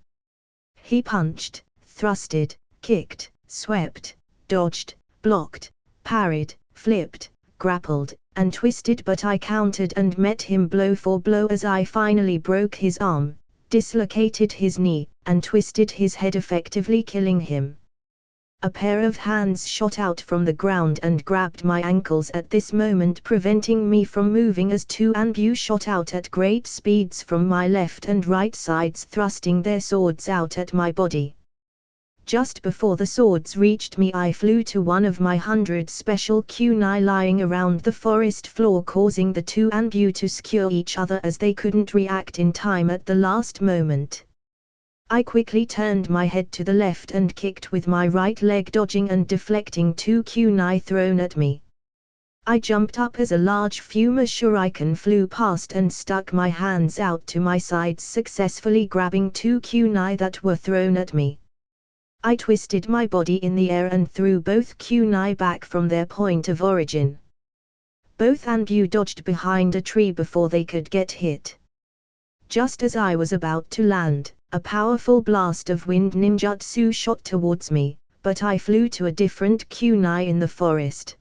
He punched, thrusted, kicked, swept, dodged, blocked, parried, flipped, grappled, and twisted, but I countered and met him blow for blow as I finally broke his arm, dislocated his knee, and twisted his head, effectively killing him. A pair of hands shot out from the ground and grabbed my ankles at this moment, preventing me from moving as 2 Anbu shot out at great speeds from my left and right sides, thrusting their swords out at my body. Just before the swords reached me, I flew to one of my 100 special kunai lying around the forest floor, causing the 2 Anbu to skewer each other as they couldn't react in time at the last moment. I quickly turned my head to the left and kicked with my right leg, dodging and deflecting 2 kunai thrown at me. I jumped up as a large Fuma shuriken flew past and stuck my hands out to my sides, successfully grabbing 2 kunai that were thrown at me. I twisted my body in the air and threw both kunai back from their point of origin. Both Anbu dodged behind a tree before they could get hit. Just as I was about to land, a powerful blast of wind ninjutsu shot towards me, but I flew to a different kunai in the forest.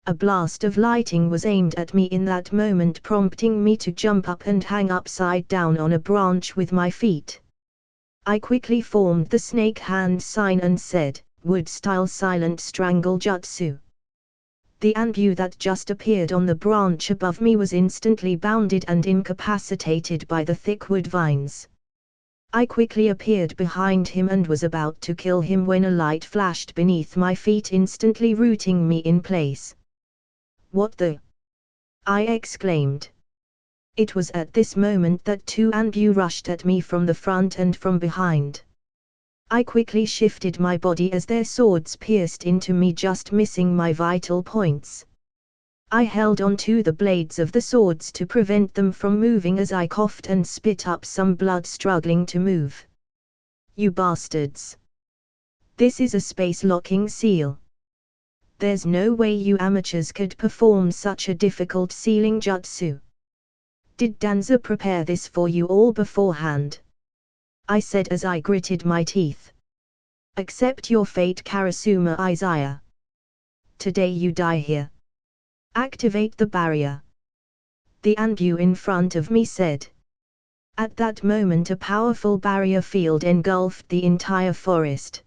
A blast of lightning was aimed at me in that moment, prompting me to jump up and hang upside down on a branch with my feet. I quickly formed the snake hand sign and said, wood-style silent strangle jutsu. The Anbu that just appeared on the branch above me was instantly bounded and incapacitated by the thick wood vines. I quickly appeared behind him and was about to kill him when a light flashed beneath my feet, instantly rooting me in place. What the? I exclaimed. It was at this moment that 2 Anbu rushed at me from the front and from behind. I quickly shifted my body as their swords pierced into me, just missing my vital points. I held on to the blades of the swords to prevent them from moving as I coughed and spit up some blood, struggling to move. You bastards! This is a space-locking seal. There's no way you amateurs could perform such a difficult sealing jutsu. Did Danza prepare this for you all beforehand? I said as I gritted my teeth. Accept your fate, Karasuma Izaya. Today you die here. Activate the barrier. The Anbu in front of me said. At that moment a powerful barrier field engulfed the entire forest.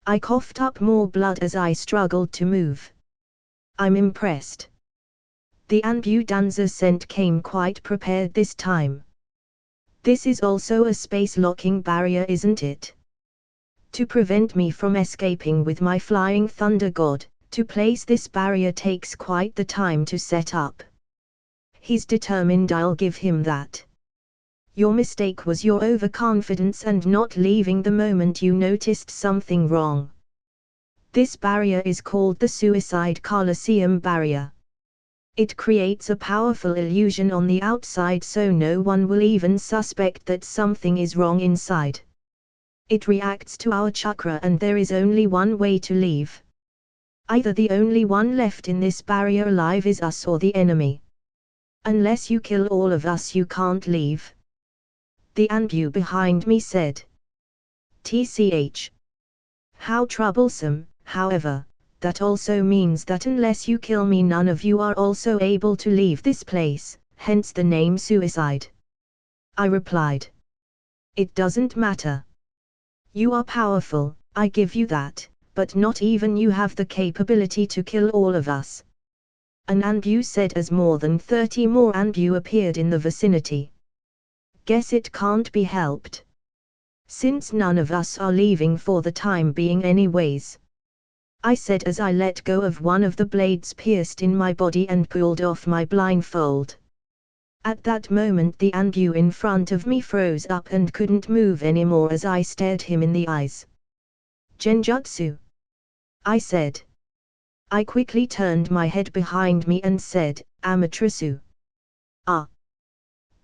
I coughed up more blood as I struggled to move. I'm impressed. The Anbu Danza scent came quite prepared this time. This is also a space-locking barrier, isn't it? To prevent me from escaping with my flying thunder god, to place this barrier takes quite the time to set up. He's determined, I'll give him that. Your mistake was your overconfidence and not leaving the moment you noticed something wrong. This barrier is called the Suicide Colosseum Barrier. It creates a powerful illusion on the outside so no one will even suspect that something is wrong inside. It reacts to our chakra and there is only one way to leave. Either the only one left in this barrier alive is us or the enemy. Unless you kill all of us you can't leave. The Anbu behind me said. TCH. How troublesome, however, that also means that unless you kill me none of you are also able to leave this place, hence the name suicide. I replied. It doesn't matter. You are powerful, I give you that, but not even you have the capability to kill all of us. An Anbu said as more than 30 more Anbu appeared in the vicinity. Guess it can't be helped. Since none of us are leaving for the time being anyways. I said as I let go of one of the blades pierced in my body and pulled off my blindfold. At that moment the Anbu in front of me froze up and couldn't move anymore as I stared him in the eyes. Genjutsu. I said. I quickly turned my head behind me and said, Amaterasu. Ah.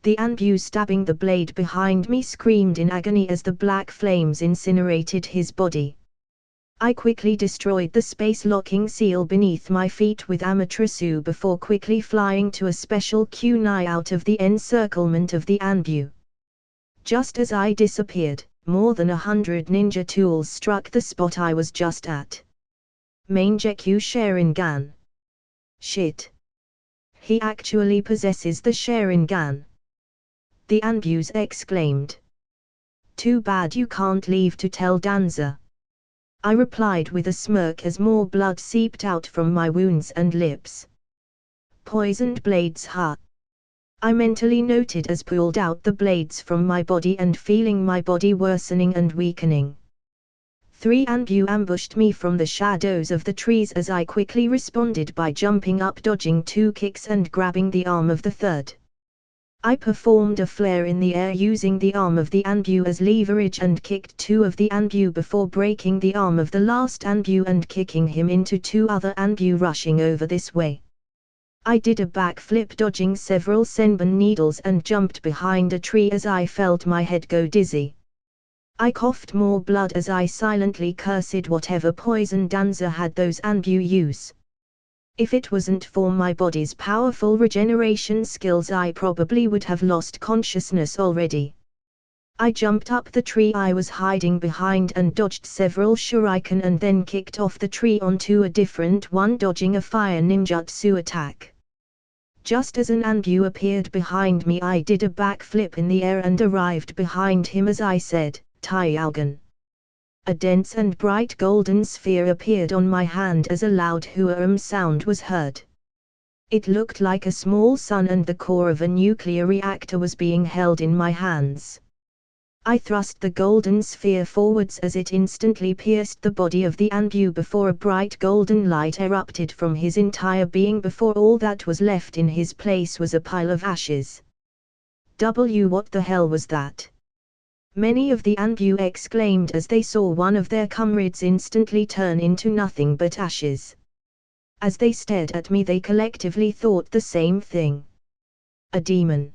The Anbu stabbing the blade behind me screamed in agony as the black flames incinerated his body. I quickly destroyed the space-locking seal beneath my feet with Amaterasu before quickly flying to a special kunai out of the encirclement of the Anbu. Just as I disappeared, more than 100 ninja tools struck the spot I was just at. Mangekyou Sharingan. Shit. He actually possesses the Sharingan. The Anbus exclaimed. Too bad you can't leave to tell Danza. I replied with a smirk as more blood seeped out from my wounds and lips. Poisoned blades, huh? I mentally noted as pulled out the blades from my body and feeling my body worsening and weakening. 3 Anbu ambushed me from the shadows of the trees as I quickly responded by jumping up, dodging 2 kicks and grabbing the arm of the third. I performed a flare in the air using the arm of the Anbu as leverage and kicked 2 of the Anbu before breaking the arm of the last Anbu and kicking him into 2 other Anbu rushing over this way. I did a backflip dodging several senbon needles and jumped behind a tree as I felt my head go dizzy. I coughed more blood as I silently cursed whatever poison Danza had those Anbu use. If it wasn't for my body's powerful regeneration skills I probably would have lost consciousness already. I jumped up the tree I was hiding behind and dodged several shuriken and then kicked off the tree onto a different one, dodging a fire ninjutsu attack. Just as an Anbu appeared behind me I did a backflip in the air and arrived behind him as I said, Taiaugan. A dense and bright golden sphere appeared on my hand as a loud hooam sound was heard. It looked like a small sun and the core of a nuclear reactor was being held in my hands. I thrust the golden sphere forwards as it instantly pierced the body of the Anbu before a bright golden light erupted from his entire being before all that was left in his place was a pile of ashes. What the hell was that? Many of the Anbu exclaimed as they saw one of their comrades instantly turn into nothing but ashes. As they stared at me they collectively thought the same thing. A demon.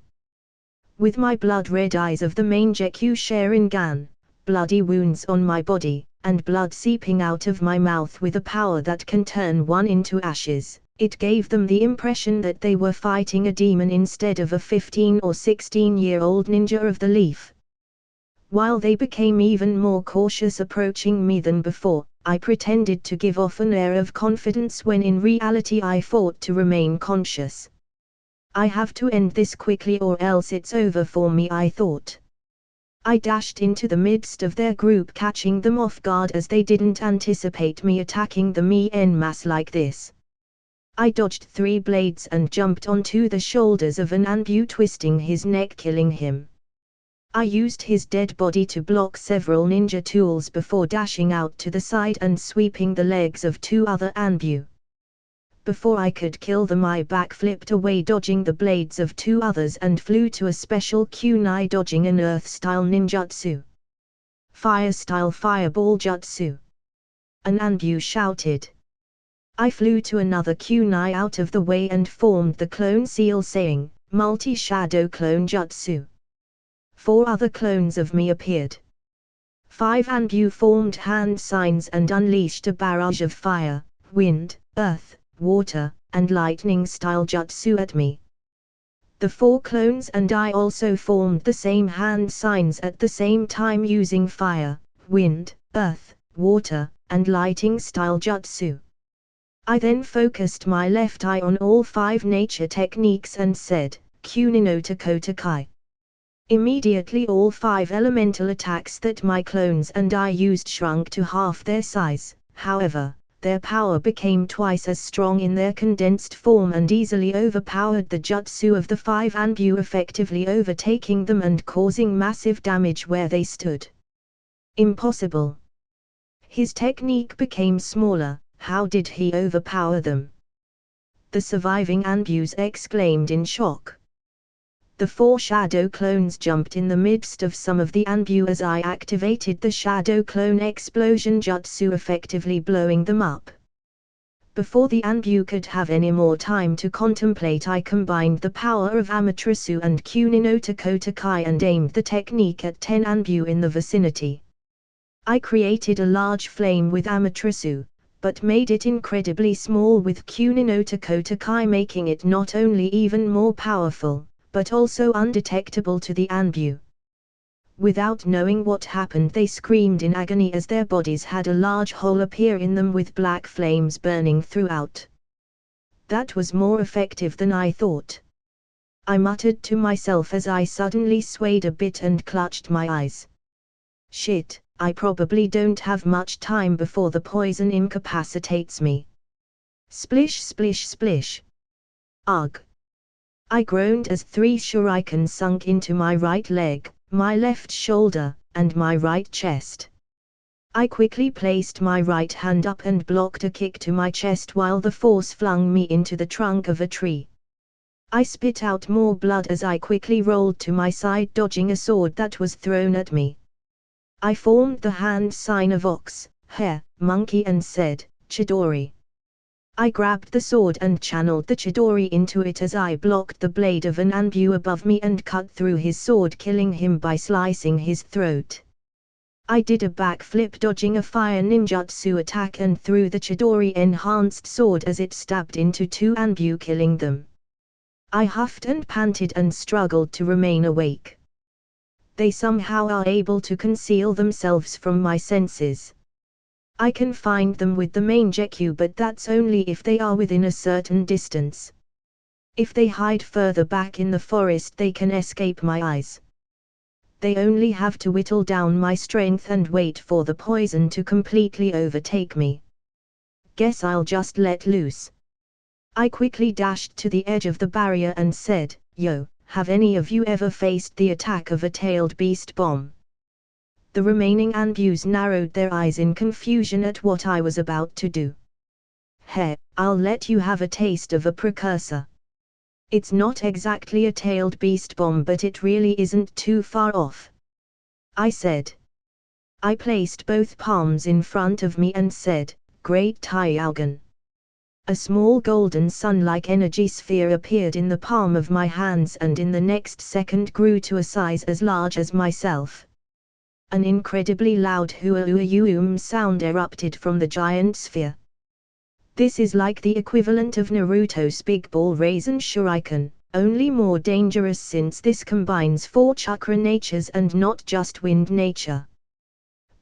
With my blood-red eyes of the Mangekyou Sharingan, bloody wounds on my body, and blood seeping out of my mouth with a power that can turn one into ashes, it gave them the impression that they were fighting a demon instead of a 15 or 16-year-old ninja of the leaf. While they became even more cautious approaching me than before, I pretended to give off an air of confidence when in reality I fought to remain conscious. I have to end this quickly or else it's over for me, I thought. I dashed into the midst of their group, catching them off guard as they didn't anticipate me attacking them en masse like this. I dodged 3 blades and jumped onto the shoulders of an Anbu, twisting his neck, killing him. I used his dead body to block several ninja tools before dashing out to the side and sweeping the legs of 2 other Anbu. Before I could kill them, I backflipped away, dodging the blades of 2 others, and flew to a special kunai, dodging an earth-style ninjutsu. Fire-style fireball jutsu. An Anbu shouted. I flew to another kunai out of the way and formed the clone seal, saying, multi-shadow clone jutsu. 4 other clones of me appeared. 5 Anbu formed hand signs and unleashed a barrage of fire, wind, earth, water, and lightning-style jutsu at me. The 4 clones and I also formed the same hand signs at the same time, using fire, wind, earth, water, and lightning-style jutsu. I then focused my left eye on all 5 nature techniques and said, Kunin no Takotakai. Immediately all 5 elemental attacks that my clones and I used shrunk to half their size. However, their power became twice as strong in their condensed form and easily overpowered the jutsu of the 5 Anbu, effectively overtaking them and causing massive damage where they stood. Impossible. His technique became smaller. How did he overpower them? The surviving Anbus exclaimed in shock. The 4 shadow clones jumped in the midst of some of the Anbu as I activated the shadow clone explosion jutsu, effectively blowing them up. Before the Anbu could have any more time to contemplate, I combined the power of Amaterasu and Kunin no Takotakai and aimed the technique at 10 Anbu in the vicinity. I created a large flame with Amaterasu, but made it incredibly small with Kunin no Takotakai, making it not only even more powerful, but also undetectable to the Anbu. Without knowing what happened, they screamed in agony as their bodies had a large hole appear in them with black flames burning throughout. That was more effective than I thought. I muttered to myself as I suddenly swayed a bit and clutched my eyes. Shit, I probably don't have much time before the poison incapacitates me. Splish splish splish. Ugh. I groaned as 3 shurikens sunk into my right leg, my left shoulder, and my right chest. I quickly placed my right hand up and blocked a kick to my chest while the force flung me into the trunk of a tree. I spit out more blood as I quickly rolled to my side, dodging a sword that was thrown at me. I formed the hand sign of ox, hare, monkey and said, Chidori. I grabbed the sword and channeled the Chidori into it as I blocked the blade of an Anbu above me and cut through his sword, killing him by slicing his throat. I did a backflip, dodging a fire ninjutsu attack, and threw the Chidori enhanced sword as it stabbed into 2 Anbu, killing them. I huffed and panted and struggled to remain awake. They somehow are able to conceal themselves from my senses. I can find them with the main Jeku, but that's only if they are within a certain distance. If they hide further back in the forest, they can escape my eyes. They only have to whittle down my strength and wait for the poison to completely overtake me. Guess I'll just let loose. I quickly dashed to the edge of the barrier and said, Yo, have any of you ever faced the attack of a tailed beast bomb? The remaining Anbus narrowed their eyes in confusion at what I was about to do. Hey, I'll let you have a taste of a precursor. It's not exactly a tailed beast bomb, but it really isn't too far off, I said. I placed both palms in front of me and said, Great Taiaugan. A small golden sun-like energy sphere appeared in the palm of my hands and in the next second grew to a size as large as myself. An incredibly loud hua-ua-ua sound erupted from the giant sphere. This is like the equivalent of Naruto's Big Ball Raisin Shuriken, only more dangerous since this combines 4 chakra natures and not just wind nature.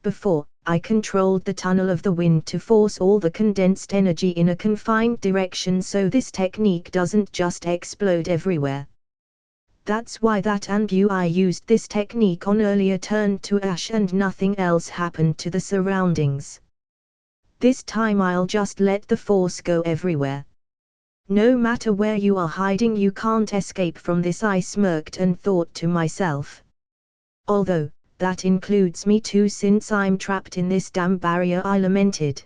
Before, I controlled the tunnel of the wind to force all the condensed energy in a confined direction so this technique doesn't just explode everywhere. That's why that ambu I used this technique on earlier turned to ash and nothing else happened to the surroundings. This time I'll just let the force go everywhere. No matter where you are hiding, you can't escape from this, I smirked and thought to myself. Although, that includes me too, since I'm trapped in this damn barrier, I lamented.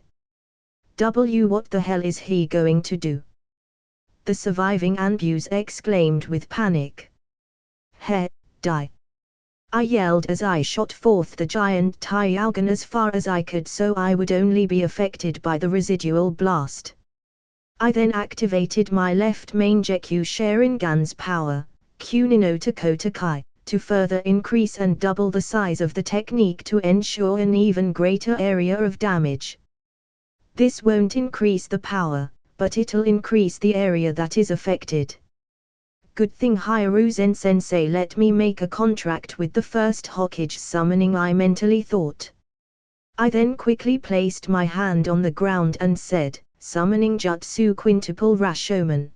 What the hell is he going to do? The surviving ambus exclaimed with panic. He, die! I yelled as I shot forth the giant Taiyogan as far as I could so I would only be affected by the residual blast. I then activated my left main Jeku Sharingan's power, Kunino Takotakai, to further increase and double the size of the technique to ensure an even greater area of damage. This won't increase the power, but it'll increase the area that is affected. Good thing Hiruzen-sensei let me make a contract with the first Hokage summoning, I mentally thought. I then quickly placed my hand on the ground and said, summoning Jutsu Quintuple Rashomon.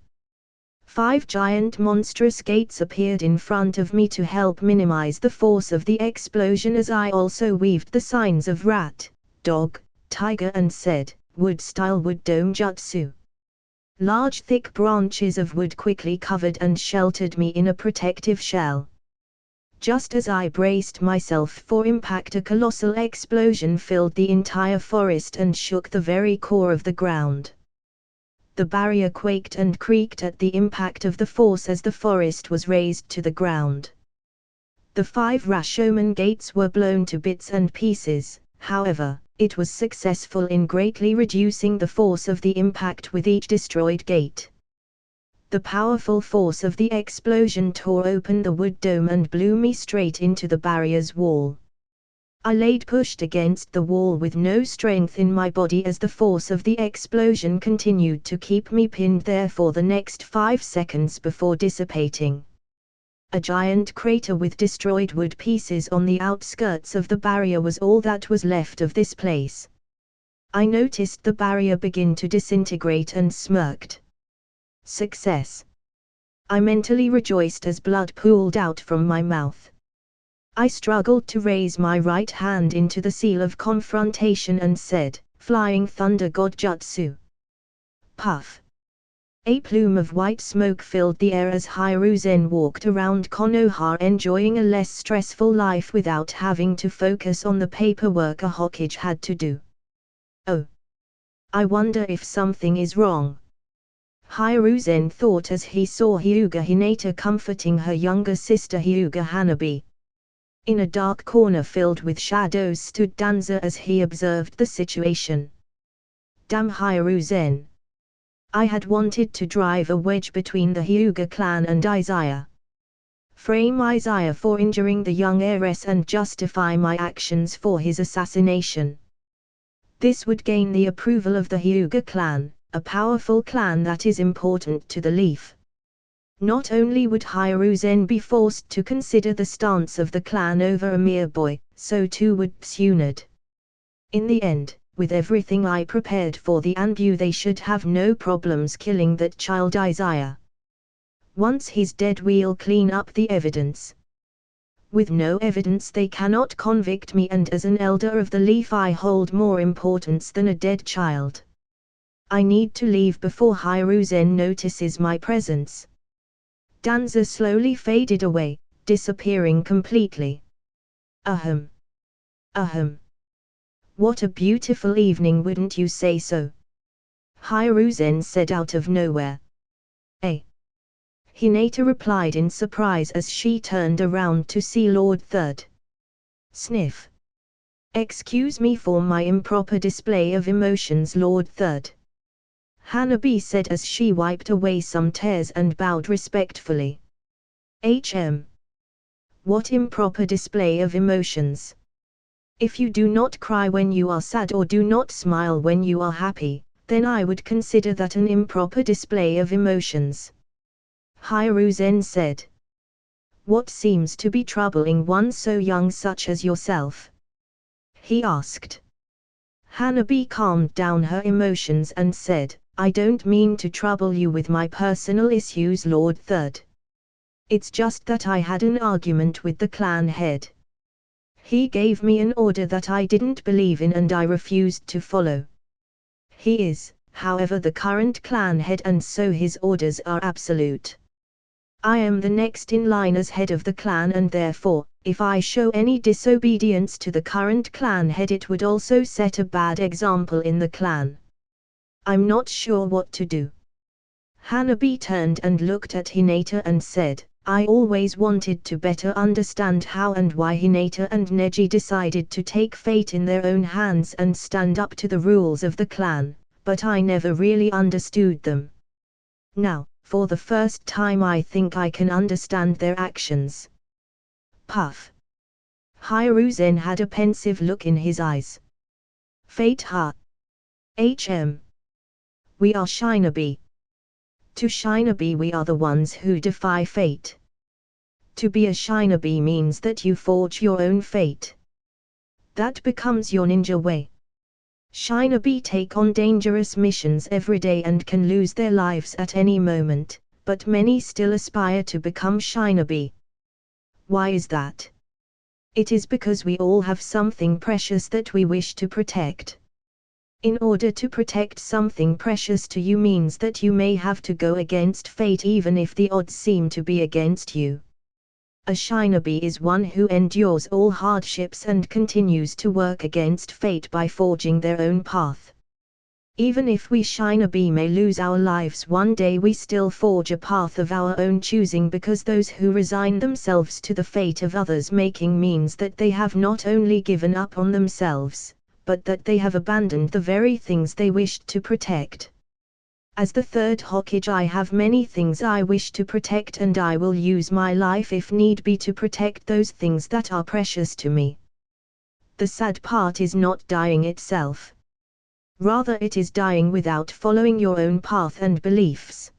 5 giant monstrous gates appeared in front of me to help minimize the force of the explosion as I also weaved the signs of rat, dog, tiger and said, wood-style wood dome jutsu. Large thick branches of wood quickly covered and sheltered me in a protective shell. Just as I braced myself for impact, a colossal explosion filled the entire forest and shook the very core of the ground. The barrier quaked and creaked at the impact of the force as the forest was razed to the ground. The 5 Rashomon gates were blown to bits and pieces, however, it was successful in greatly reducing the force of the impact with each destroyed gate. The powerful force of the explosion tore open the wood dome and blew me straight into the barrier's wall. I laid pushed against the wall with no strength in my body as the force of the explosion continued to keep me pinned there for the next 5 seconds before dissipating. A giant crater with destroyed wood pieces on the outskirts of the barrier was all that was left of this place. I noticed the barrier begin to disintegrate and smirked. Success! I mentally rejoiced as blood pooled out from my mouth. I struggled to raise my right hand into the seal of confrontation and said, Flying Thunder God Jutsu. Puff! A plume of white smoke filled the air as Hiruzen walked around Konoha enjoying a less stressful life without having to focus on the paperwork a Hokage had to do. Oh! I wonder if something is wrong. Hiruzen thought as he saw Hyuga Hinata comforting her younger sister Hyuga Hanabi. In a dark corner filled with shadows stood Danza as he observed the situation. Damn Hiruzen! I had wanted to drive a wedge between the Hyuga clan and Izaya. Frame Izaya for injuring the young heiress and justify my actions for his assassination. This would gain the approval of the Hyuga clan, a powerful clan that is important to the Leaf. Not only would Hiruzen be forced to consider the stance of the clan over a mere boy, so too would Tsunade. In the end, with everything I prepared for the Anbu, they should have no problems killing that child Izaya. Once he's dead, we'll clean up the evidence. With no evidence they cannot convict me, and as an elder of the Leaf I hold more importance than a dead child. I need to leave before Hiruzen notices my presence. Danza slowly faded away, disappearing completely. Ahem. Ahem. What a beautiful evening, wouldn't you say so? Hiruzen said out of nowhere. Eh? Hinata replied in surprise as she turned around to see Lord Third. Sniff. Excuse me for my improper display of emotions, Lord Third. Hanabi said as she wiped away some tears and bowed respectfully. What improper display of emotions? If you do not cry when you are sad or do not smile when you are happy, then I would consider that an improper display of emotions. Hiruzen said. What seems to be troubling one so young such as yourself? He asked. Hanabi calmed down her emotions and said, I don't mean to trouble you with my personal issues, Lord Third. It's just that I had an argument with the clan head. He gave me an order that I didn't believe in and I refused to follow. He is, however, the current clan head and so his orders are absolute. I am the next in line as head of the clan and therefore, if I show any disobedience to the current clan head it would also set a bad example in the clan. I'm not sure what to do. Hanabi turned and looked at Hinata and said, I always wanted to better understand how and why Hinata and Neji decided to take fate in their own hands and stand up to the rules of the clan, but I never really understood them. Now, for the first time I think I can understand their actions. Puff. Hiruzen had a pensive look in his eyes. Fate ha. HM. We are Shinobi. To Shinobi we are the ones who defy fate. To be a Shinobi means that you forge your own fate. That becomes your ninja way. Shinobi take on dangerous missions every day and can lose their lives at any moment, but many still aspire to become Shinobi. Why is that? It is because we all have something precious that we wish to protect. In order to protect something precious to you means that you may have to go against fate even if the odds seem to be against you. A Shinobi is one who endures all hardships and continues to work against fate by forging their own path. Even if we Shinobi may lose our lives one day we still forge a path of our own choosing because those who resign themselves to the fate of others making means that they have not only given up on themselves, but that they have abandoned the very things they wished to protect. As the third Hokage I have many things I wish to protect and I will use my life if need be to protect those things that are precious to me. The sad part is not dying itself. Rather it is dying without following your own path and beliefs.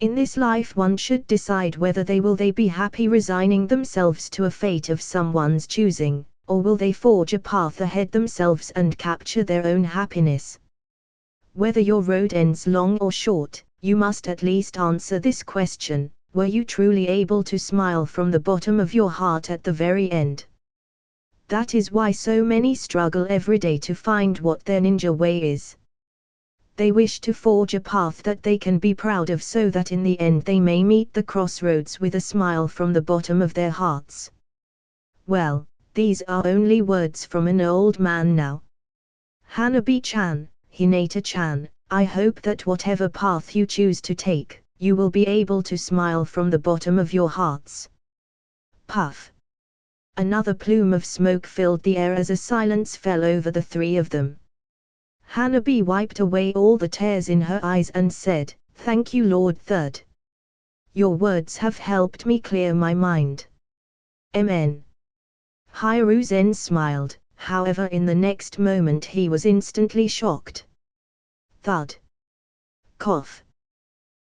In this life one should decide whether they will be happy resigning themselves to a fate of someone's choosing, or will they forge a path ahead themselves and capture their own happiness. Whether your road ends long or short, you must at least answer this question, were you truly able to smile from the bottom of your heart at the very end? That is why so many struggle every day to find what their ninja way is. They wish to forge a path that they can be proud of so that in the end they may meet the crossroads with a smile from the bottom of their hearts. Well, these are only words from an old man now. Hanabi-chan, Hinata-chan, I hope that whatever path you choose to take, you will be able to smile from the bottom of your hearts. Puff. Another plume of smoke filled the air as a silence fell over the three of them. Hanabi wiped away all the tears in her eyes and said, Thank you, Lord Third. Your words have helped me clear my mind. Amen. Hiruzen smiled, however in the next moment he was instantly shocked. Thud. Cough.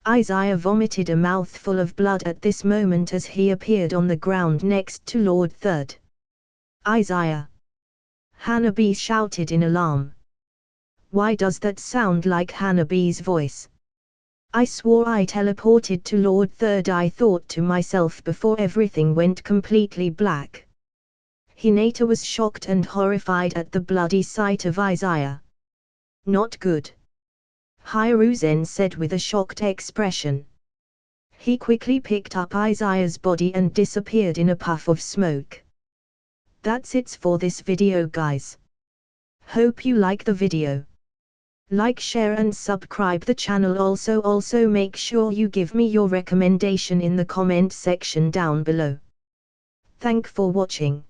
Izaya vomited a mouthful of blood at this moment as he appeared on the ground next to Lord Third. Izaya! Hanabi shouted in alarm. Why does that sound like Hanabi's voice? I swore I teleported to Lord Third, I thought to myself before everything went completely black. Hinata was shocked and horrified at the bloody sight of Izaya. Not good. Hiruzen said with a shocked expression. He quickly picked up Izaya's body and disappeared in a puff of smoke. That's it for this video, guys. Hope you like the video. Like, share and subscribe the channel. Also make sure you give me your recommendation in the comment section down below. Thank for watching.